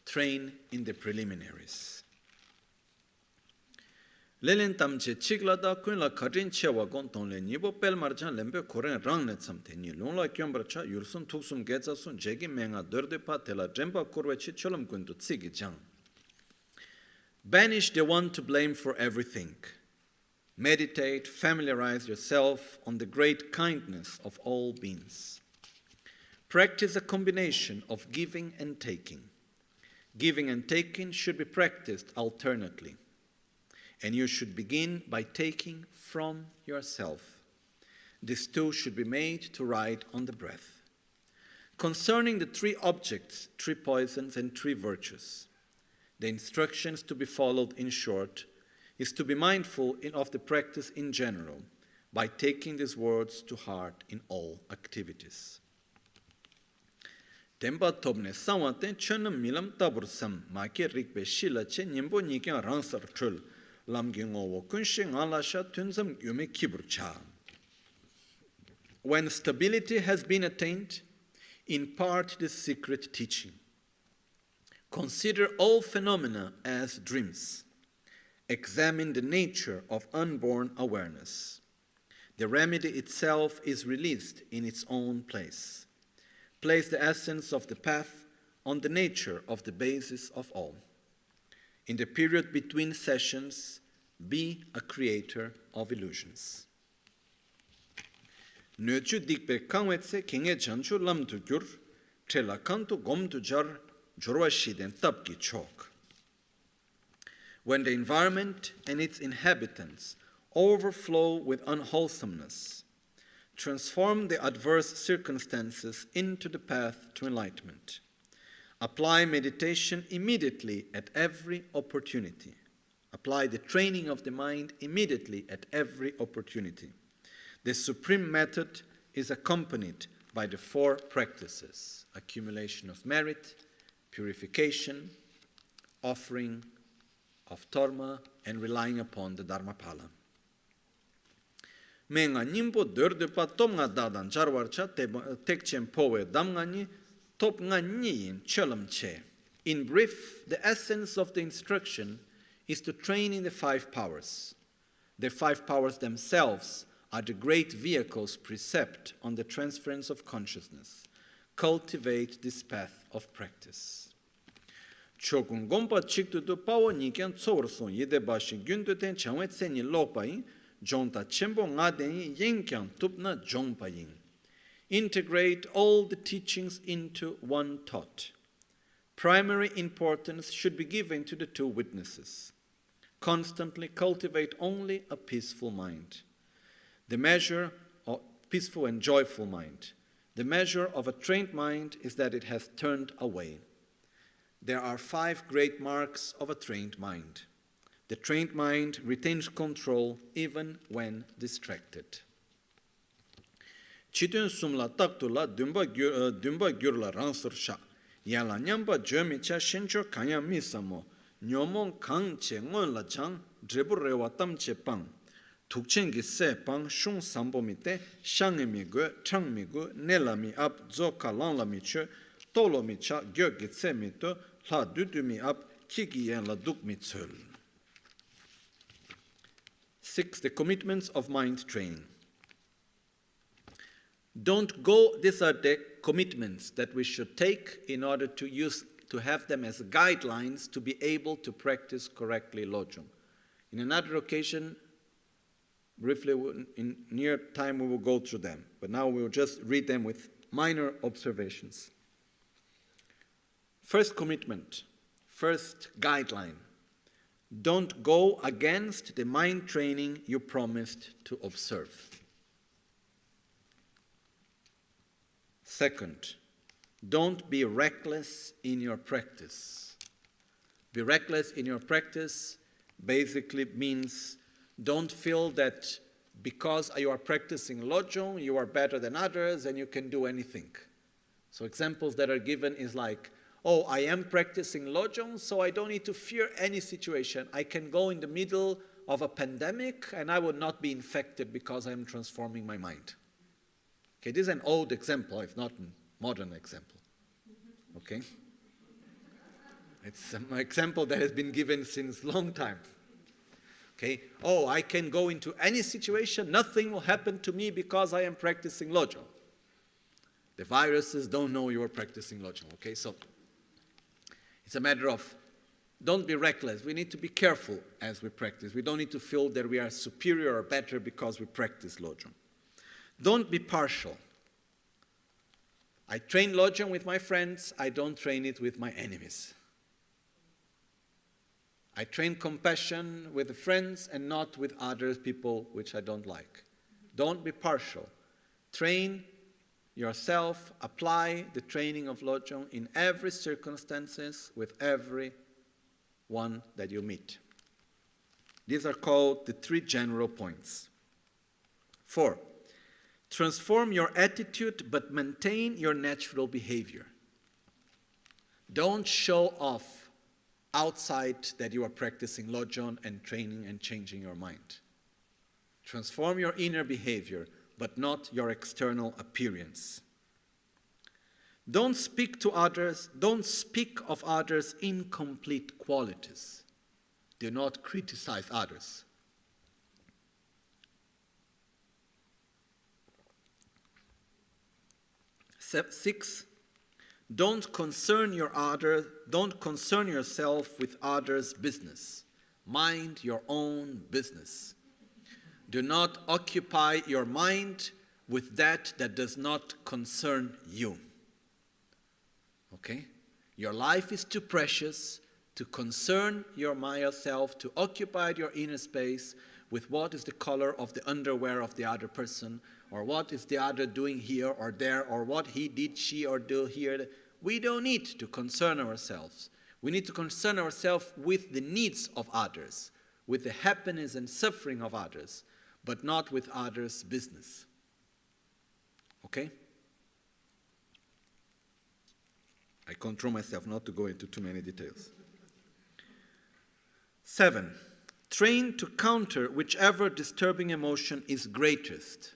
B: train in the preliminaries. Lelen tamche chiglada kunla karin chewa gontonle nibo pel marjan lembe koren rangne tsamte ni longla kyombracha yursun tuksum getsasun jegi menga derde patela jemba korwechi cholam kundu tsigi jang. Banish the one to blame for everything. Meditate, familiarize yourself on the great kindness of all beings. Practice a combination of giving and taking. Giving and taking should be practiced alternately. And you should begin by taking from yourself. This too should be made to ride on the breath. Concerning the 3 objects, 3 poisons, and 3 virtues, the instructions to be followed in short is to be mindful of the practice in general by taking these words to heart in all activities. Tempa tobne sawate chönam milam tabursam make rikbe shila che nyembo nikyan ransar chul. When stability has been attained, impart the secret teaching. Consider all phenomena as dreams. Examine the nature of unborn awareness. The remedy itself is released in its own place. Place the essence of the path on the nature of the basis of all. In the period between sessions, be a creator of illusions. Nöchu dikbe kangwetse kinge chanchu lamtu gyur, trela kantu gomtu jar, jorwa shiden tapki chok. When the environment and its inhabitants overflow with unwholesomeness, transform the adverse circumstances into the path to enlightenment. Apply meditation immediately at every opportunity. Apply the training of the mind immediately at every opportunity. The supreme method is accompanied by the 4 practices: accumulation of merit, purification, offering of torma, and relying upon the Dharmapala. Menga nimbo dördepa tomga dadan jarwarcha tekchen powe damgani top nga nyin cholam che. In brief, the essence of the instruction is to train in the 5 powers. The 5 powers themselves are the great vehicles precept on the transference of consciousness. Cultivate this path of practice. Chokun gompa chiktudu pawa nikyan tsowarson yedebashi gyundu-ten changwe tsenyi lokpayin, jonta chenpo ngadenyi yenkyang tupna jongpayin. Integrate all the teachings into one thought. Primary importance should be given to the 2 witnesses. Constantly cultivate only a peaceful mind. The measure of peaceful and joyful mind. The measure of a trained mind is that it has turned away. There are 5 great marks of a trained mind. The trained mind retains control even when distracted. Chitun sumla taktula dumba gyurla ransur sha. Yala nyamba jomicha shencho kanya misamo. Nyomon kang che ngon la chang drebu rewa tam che pang. Tukchengi se pang shung sambo mite shange mi go chang mi go nela mi ap zo kalang la mi che tolo mi cha gyo gitse mi to la dudu mi ap kiki yen la duk mi tsul. 6. The commitments of mind training. Don't go, these are the commitments that we should take in order to have them as guidelines to be able to practice correctly Lojong. In another occasion, briefly, in near time we will go through them, but now we will just read them with minor observations. First commitment, first guideline. Don't go against the mind training you promised to observe. Second, don't be reckless in your practice. Be reckless in your practice basically means don't feel that because you are practicing Lojong, you are better than others and you can do anything. So examples that are given is like, oh, I am practicing Lojong, so I don't need to fear any situation. I can go in the middle of a pandemic and I will not be infected because I'm transforming my mind. Okay, this is an old example, it's not a modern example. Okay? It's an example that has been given since long time. Okay? Oh, I can go into any situation, nothing will happen to me because I am practicing Lojong. The viruses don't know you are practicing Lojong. Okay, so it's a matter of don't be reckless. We need to be careful as we practice. We don't need to feel that we are superior or better because we practice Lojong. Don't be partial. I train Lojong with my friends, I don't train it with my enemies. I train compassion with the friends and not with other people which I don't like. Don't be partial. Train yourself, apply the training of Lojong in every circumstances with every one that you meet. These are called the 3 general points. 4. Transform your attitude but maintain your natural behavior. Don't show off outside that you are practicing Lojong and training and changing your mind. Transform your inner behavior but not your external appearance. Don't speak of others' incomplete qualities. Do not criticize others. 6. Don't concern yourself with others' business. Mind your own business. Do not occupy your mind with that does not concern you. Okay? Your life is too precious to concern yourself, to occupy your inner space with what is the color of the underwear of the other person, or what is the other doing here or there, or what he did, she or do here. We don't need to concern ourselves. We need to concern ourselves with the needs of others, with the happiness and suffering of others, but not with others' business. Okay? I control myself not to go into too many details. 7. Train to counter whichever disturbing emotion is greatest.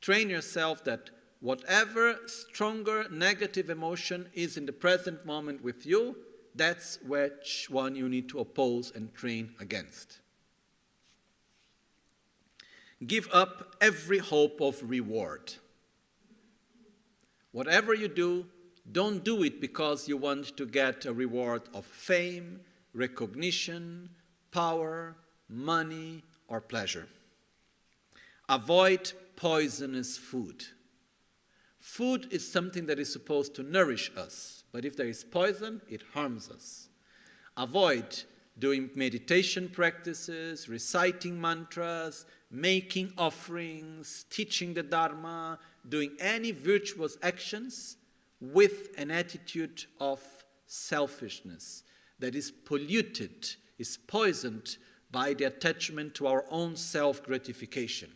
B: Train yourself that whatever stronger negative emotion is in the present moment with you, That's which one you need to oppose and train against. Give up every hope of reward. Whatever you do, don't do it because you want to get a reward of fame, recognition, power, money, or pleasure. Avoid poisonous food. Food is something that is supposed to nourish us, but if there is poison, it harms us. Avoid doing meditation practices, reciting mantras, making offerings, teaching the Dharma, doing any virtuous actions with an attitude of selfishness that is polluted, is poisoned by the attachment to our own self-gratification.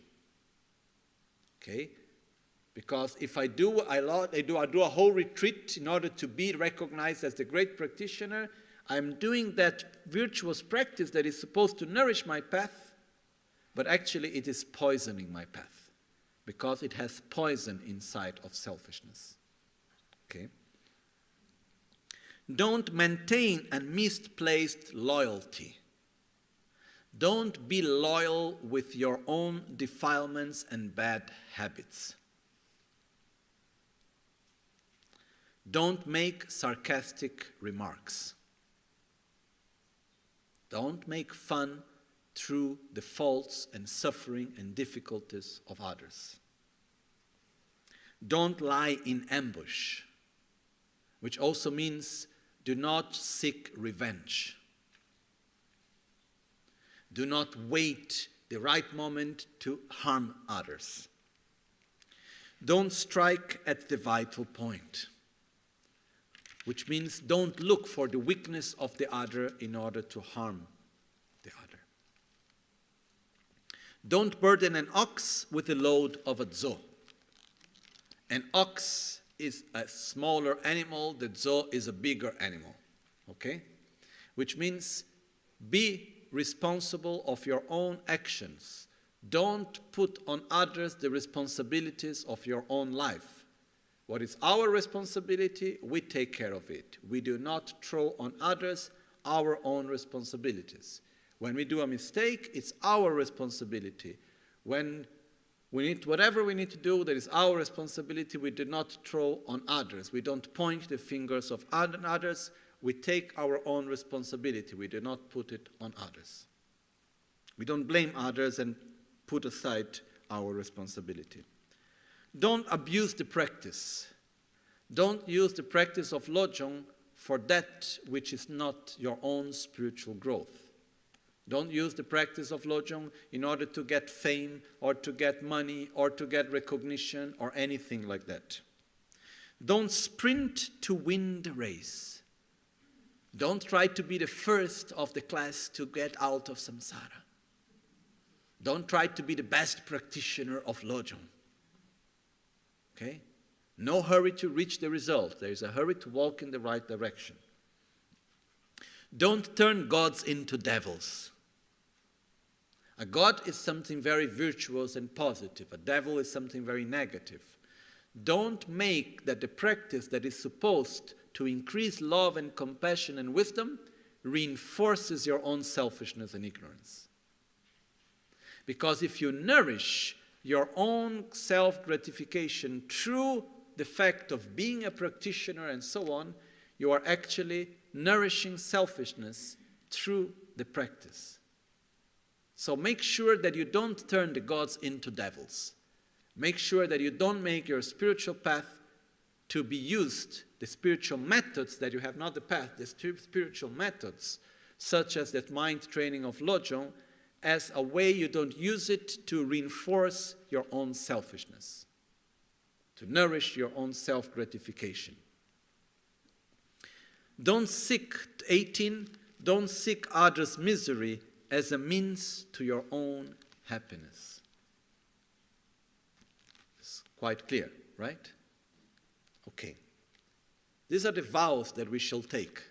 B: Okay? Because if I do a whole retreat in order to be recognized as the great practitioner, I'm doing that virtuous practice that is supposed to nourish my path, but actually it is poisoning my path because it has poison inside of selfishness. Okay? Don't maintain a misplaced loyalty. Don't be loyal with your own defilements and bad habits. Don't make sarcastic remarks. Don't make fun through the faults and suffering and difficulties of others. Don't lie in ambush, which also means do not seek revenge. Do not wait the right moment to harm others. Don't strike at the vital point, which means don't look for the weakness of the other in order to harm the other. Don't burden an ox with the load of a zo. An ox is a smaller animal, the zo is a bigger animal, okay? Which means be responsible of your own actions. Don't put on others the responsibilities of your own life. What is our responsibility, we take care of it. We do not throw on others our own responsibilities. When we do a mistake, it's our responsibility. When whatever we need to do, that is our responsibility. We do not throw on others. We don't point the fingers of others. We take our own responsibility. We do not put it on others. We don't blame others and put aside our responsibility. Don't abuse the practice. Don't use the practice of Lojong for that which is not your own spiritual growth. Don't use the practice of Lojong in order to get fame or to get money or to get recognition or anything like that. Don't sprint to win the race. Don't try to be the first of the class to get out of samsara. Don't try to be the best practitioner of Lojong. Okay? No hurry to reach the result. There is a hurry to walk in the right direction. Don't turn gods into devils. A god is something very virtuous and positive. A devil is something very negative. Don't make that the practice that is supposed to increase love and compassion and wisdom reinforces your own selfishness and ignorance. Because if you nourish your own self-gratification through the fact of being a practitioner and so on, you are actually nourishing selfishness through the practice. So make sure that you don't turn the gods into devils. Make sure that you don't make your spiritual path to be used, the spiritual methods that you have, not the path, the spiritual methods, such as that mind training of Lojong, as a way you don't use it to reinforce your own selfishness, to nourish your own self-gratification. Don't seek others' misery as a means to your own happiness. It's quite clear, right? Okay. These are the vows that we shall take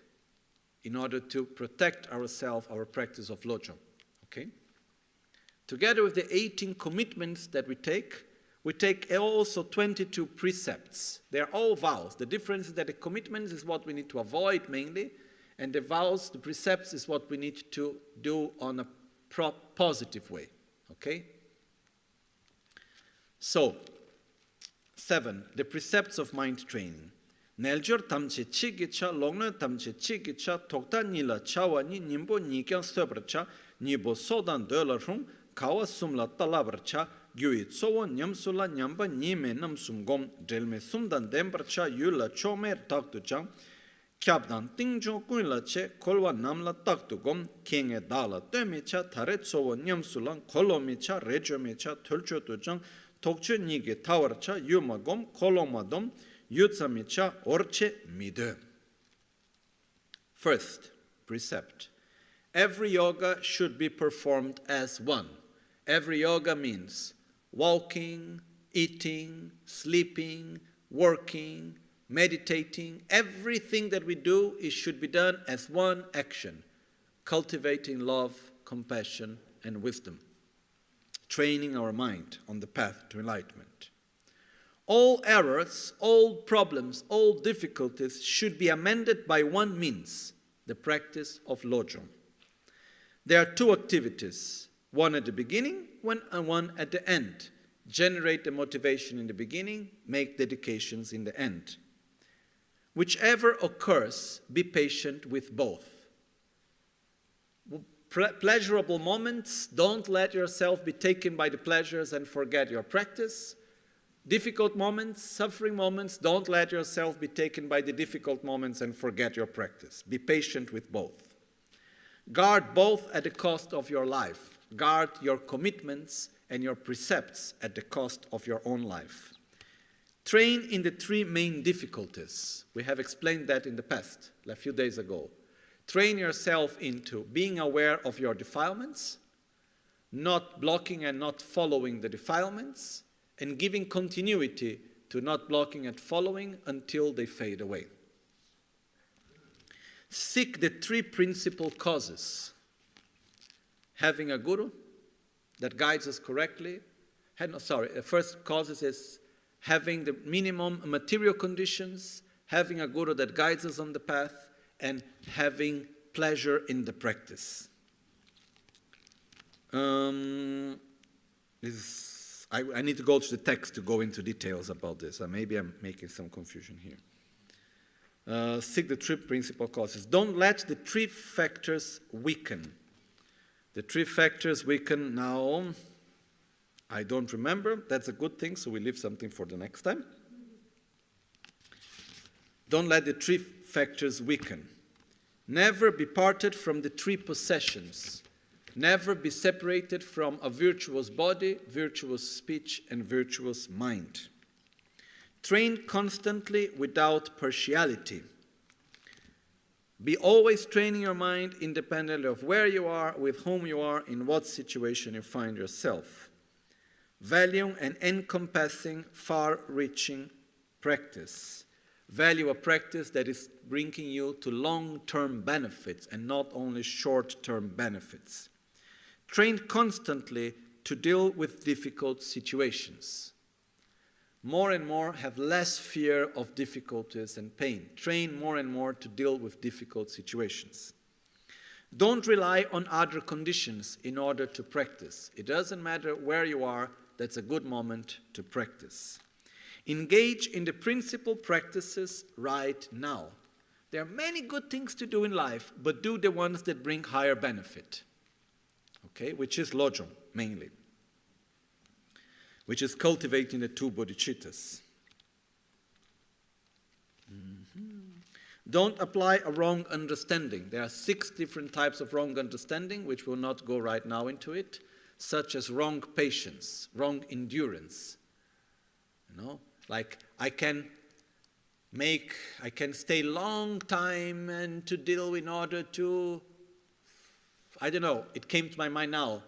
B: in order to protect ourselves, our practice of Lojong. Okay? Together with the 18 commitments that we take also 22 precepts. They are all vows. The difference is that the commitments is what we need to avoid mainly, And the vows, the precepts is what we need to do on a positive way. Okay? So, 7. The precepts of mind training. Neljor tamche chigicha, longna tamche chigicha, tokta nila chawani, nimbo nikyan sobracha, nibo sodan dolarhum, kawa sumla talabracha, gyui tsowa nyamsula nyamba nime namsumgom, delme sumdan dembracha, yula chomer taktuchang, kyabdan tingjo kuila che, kolwa namla taktugom, kenge dala temecha, tare tsowa nyamsulang, kolomecha, rejomecha, tulcho tujang, tokcho nige tawarcha, yumagom, kolomadom, yutsamicha, orche mide. First precept. Every yoga should be performed as one. Every yoga means walking, eating, sleeping, working, meditating. Everything that we do should be done as one action, cultivating love, compassion, and wisdom, training our mind on the path to enlightenment. All errors, all problems, all difficulties should be amended by one means, the practice of Lojong. There are two activities, one at the beginning, and one at the end. Generate the motivation in the beginning, make dedications in the end. Whichever occurs, be patient with both. Pleasurable moments, don't let yourself be taken by the pleasures and forget your practice. Difficult moments, suffering moments, don't let yourself be taken by the difficult moments and forget your practice. Be patient with both. Guard both at the cost of your life. Guard your commitments and your precepts at the cost of your own life. Train in the three main difficulties. We have explained that in the past, a few days ago. Train yourself into being aware of your defilements, not blocking and not following the defilements, and giving continuity to not blocking and following until they fade away. Seek the three principal causes. Having a guru that guides us correctly. The first causes is having the minimum material conditions, having a guru that guides us on the path, and having pleasure in the practice. I need to go to the text to go into details about this. Maybe I'm making some confusion here. Seek the three principal causes. Don't let the three factors weaken. The three factors weaken now. I don't remember. That's a good thing, so we leave something for the next time. Don't let the three factors weaken. Never be parted from the three possessions. Never be separated from a virtuous body, virtuous speech, and virtuous mind. Train constantly without partiality. Be always training your mind independently of where you are, with whom you are, in what situation you find yourself. Value an encompassing, far-reaching practice. Value a practice that is bringing you to long-term benefits and not only short-term benefits. Train constantly to deal with difficult situations. More and more have less fear of difficulties and pain. Train more and more to deal with difficult situations. Don't rely on other conditions in order to practice. It doesn't matter where you are, that's a good moment to practice. Engage in the principal practices right now. There are many good things to do in life, but do the ones that bring higher benefit. Okay, which is Lojong, mainly. Which is cultivating the two bodhichittas. Don't apply a wrong understanding. There are 6 different types of wrong understanding, which will not go right now into it, such as wrong patience, wrong endurance. Like I can stay long time and to deal in order to, it came to my mind now.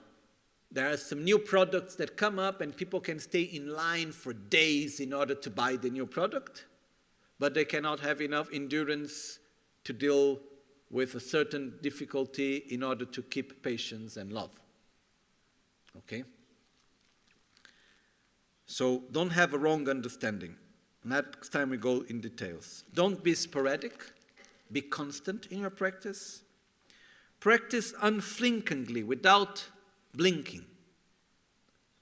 B: There are some new products that come up and people can stay in line for days in order to buy the new product, but they cannot have enough endurance to deal with a certain difficulty in order to keep patience and love. Okay? So don't have a wrong understanding. Next time we go in details. Don't be sporadic. Be constant in your practice. Practice unflinkingly, without blinking.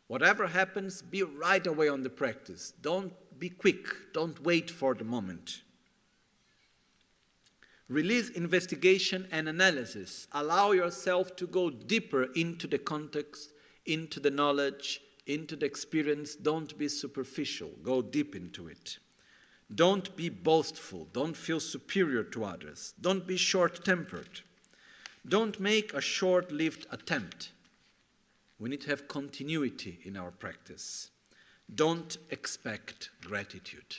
B: Whatever happens, be right away on the practice. Don't be quick. Don't wait for the moment. Release investigation and analysis. Allow yourself to go deeper into the context, into the knowledge, into the experience. Don't be superficial. Go deep into it. Don't be boastful. Don't feel superior to others. Don't be short-tempered. Don't make a short-lived attempt. We need to have continuity in our practice. Don't expect gratitude.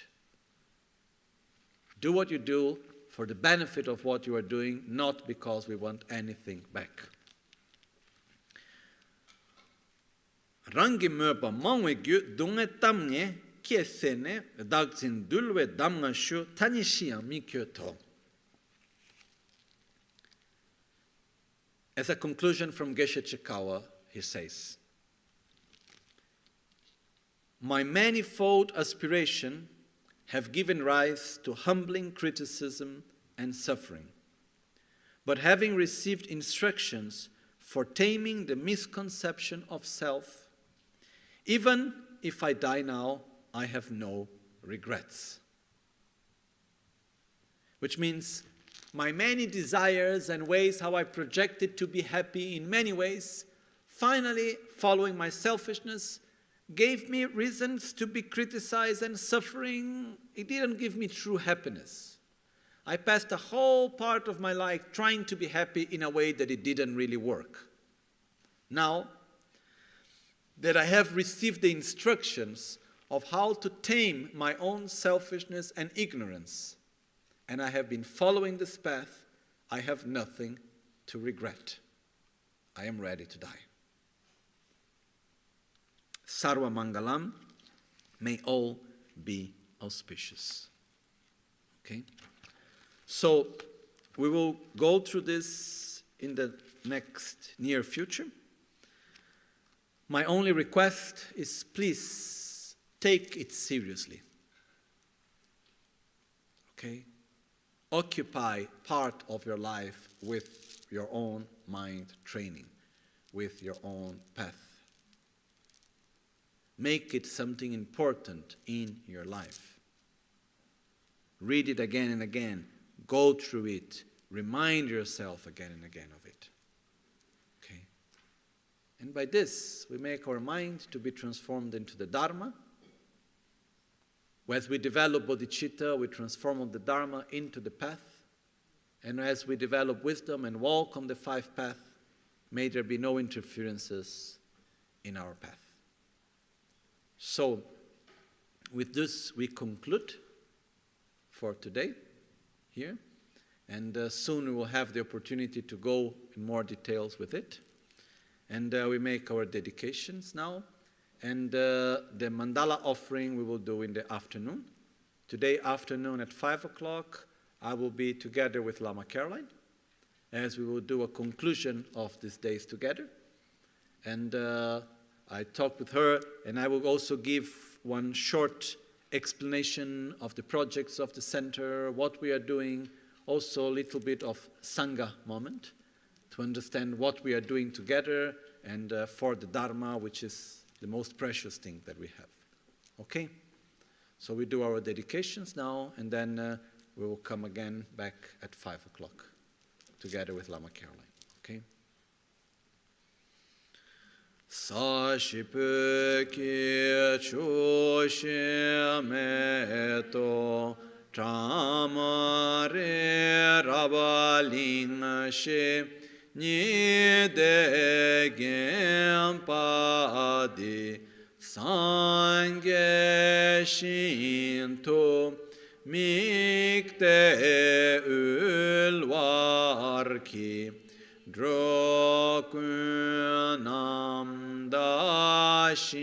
B: Do what you do for the benefit of what you are doing, not because we want anything back. Rangi möpa mangwe gyu dunga tamnge kiesene dagzin dulwe damga shu tanishia mikyoto. As a conclusion from Geshe Chekawa, he says, my manifold aspiration have given rise to humbling criticism and suffering. But having received instructions for taming the misconception of self, even if I die now, I have no regrets. Which means my many desires and ways how I projected to be happy in many ways, finally following my selfishness, gave me reasons to be criticized and suffering. It didn't give me true happiness. I passed a whole part of my life trying to be happy in a way that it didn't really work. Now that I have received the instructions of how to tame my own selfishness and ignorance, and I have been following this path, I have nothing to regret. I am ready to die. Sarva Mangalam, may all be auspicious. Okay? So, we will go through this in the next near future. My only request is please take it seriously. Okay? Occupy part of your life with your own mind training, with your own path. Make it something important in your life. Read it again and again. Go through it. Remind yourself again and again of it. Okay? And by this, we make our mind to be transformed into the Dharma. As we develop bodhichitta, we transform the Dharma into the path. And as we develop wisdom and walk on the five path, may there be no interferences in our path. So, with this, we conclude for today here. And soon we will have the opportunity to go in more details with it. And we make our dedications now. And the mandala offering we will do in the afternoon. Today afternoon at 5 o'clock, I will be together with Lama Caroline, as we will do a conclusion of these days together. And I talked with her, and I will also give one short explanation of the projects of the center, what we are doing, also a little bit of Sangha moment, to understand what we are doing together, and for the Dharma, which is the most precious thing that we have. Okay? So we do our dedications now, and then we will come again back at 5 o'clock, together with Lama Caroline. Okay? Sashipu ki choshe meto Chamare rabaling she ni de gempadi sange shinto mikte ulwarki drokunam dashingla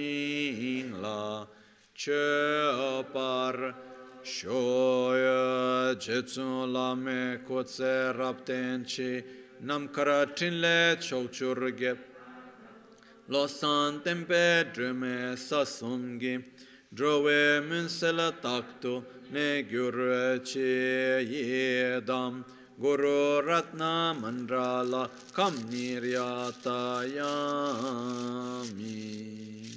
B: chopar shoya jetsun lame kotse raptenchi nam karatinle chokchurge losan tempe drume sasumgi
A: Drove Munsela Takto Ne Gyurche Yedam Guru Ratna Mandrala Kamniryatayami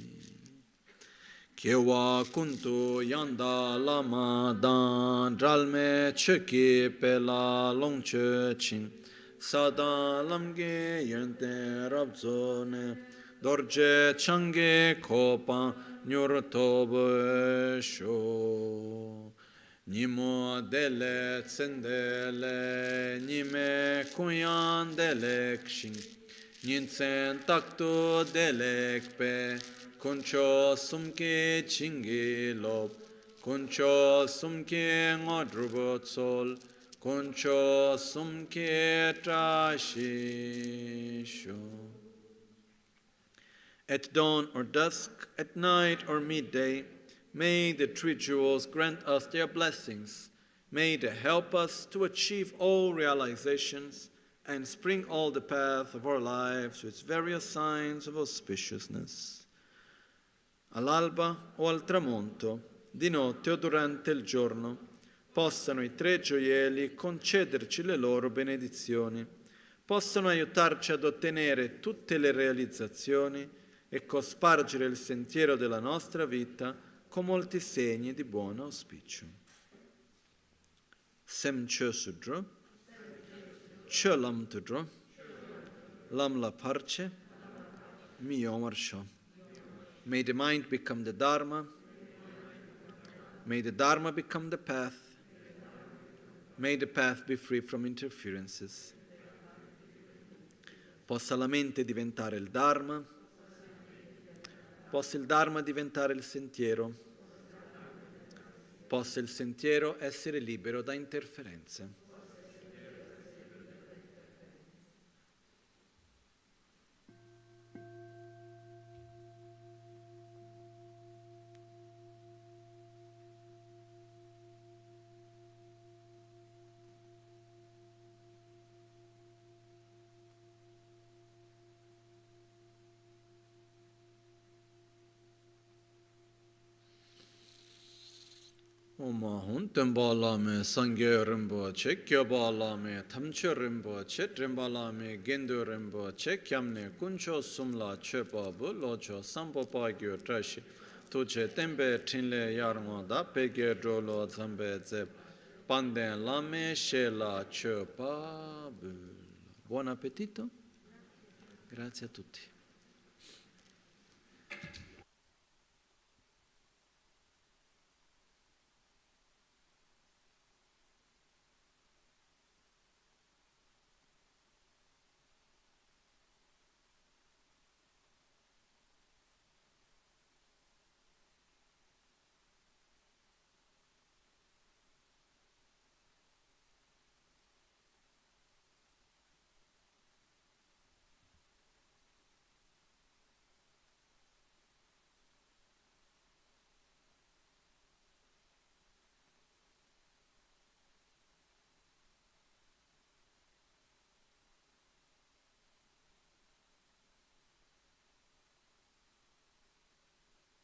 A: Kewa Kuntu Yanda Lama Dan Dralme Cheki Pela Longche Chin Sada Lamge Yente Rabzone Dorje Change Kopa Nyurtobe Sho Nimo Dele Tsendele Nime Kuyan Delek Shin Ninsen Takto Delek Pe Kuncho Sumke Chingi Lop Kuncho Sumke Ngodrubot Sol Kuncho Sumke Trashisho. At dawn or dusk, at night or midday, may the three jewels grant us their blessings. May they help us to achieve all realizations and spring all the path of our lives with various signs of auspiciousness. All'alba o al tramonto, di notte o durante il giorno, possano i tre gioielli concederci le loro benedizioni, possano aiutarci ad ottenere tutte le realizzazioni e cospargere il sentiero della nostra vita con molti segni di buon auspicio. Sem Chö Sudro, Chö Lam Tudro, Lam La Parche, Mi Omar Sho. May the mind become the Dharma. May the Dharma become the path. May the path be free from interferences. Possa la mente diventare il Dharma. Possa il Dharma diventare il sentiero. Possa il sentiero essere libero da interferenze. Oma hun tenpa lame sangye rinpoche, kyoba lame tamche rinpoche, trimba lame gendo rinpoche, kyamne kuncho sumla chepa bu locho sampo pagyo trashi, tuche tempe tinle yarngwa da pege drolo zambe zeb, panden lame shela chepa bu. Buon appetito, grazie a tutti.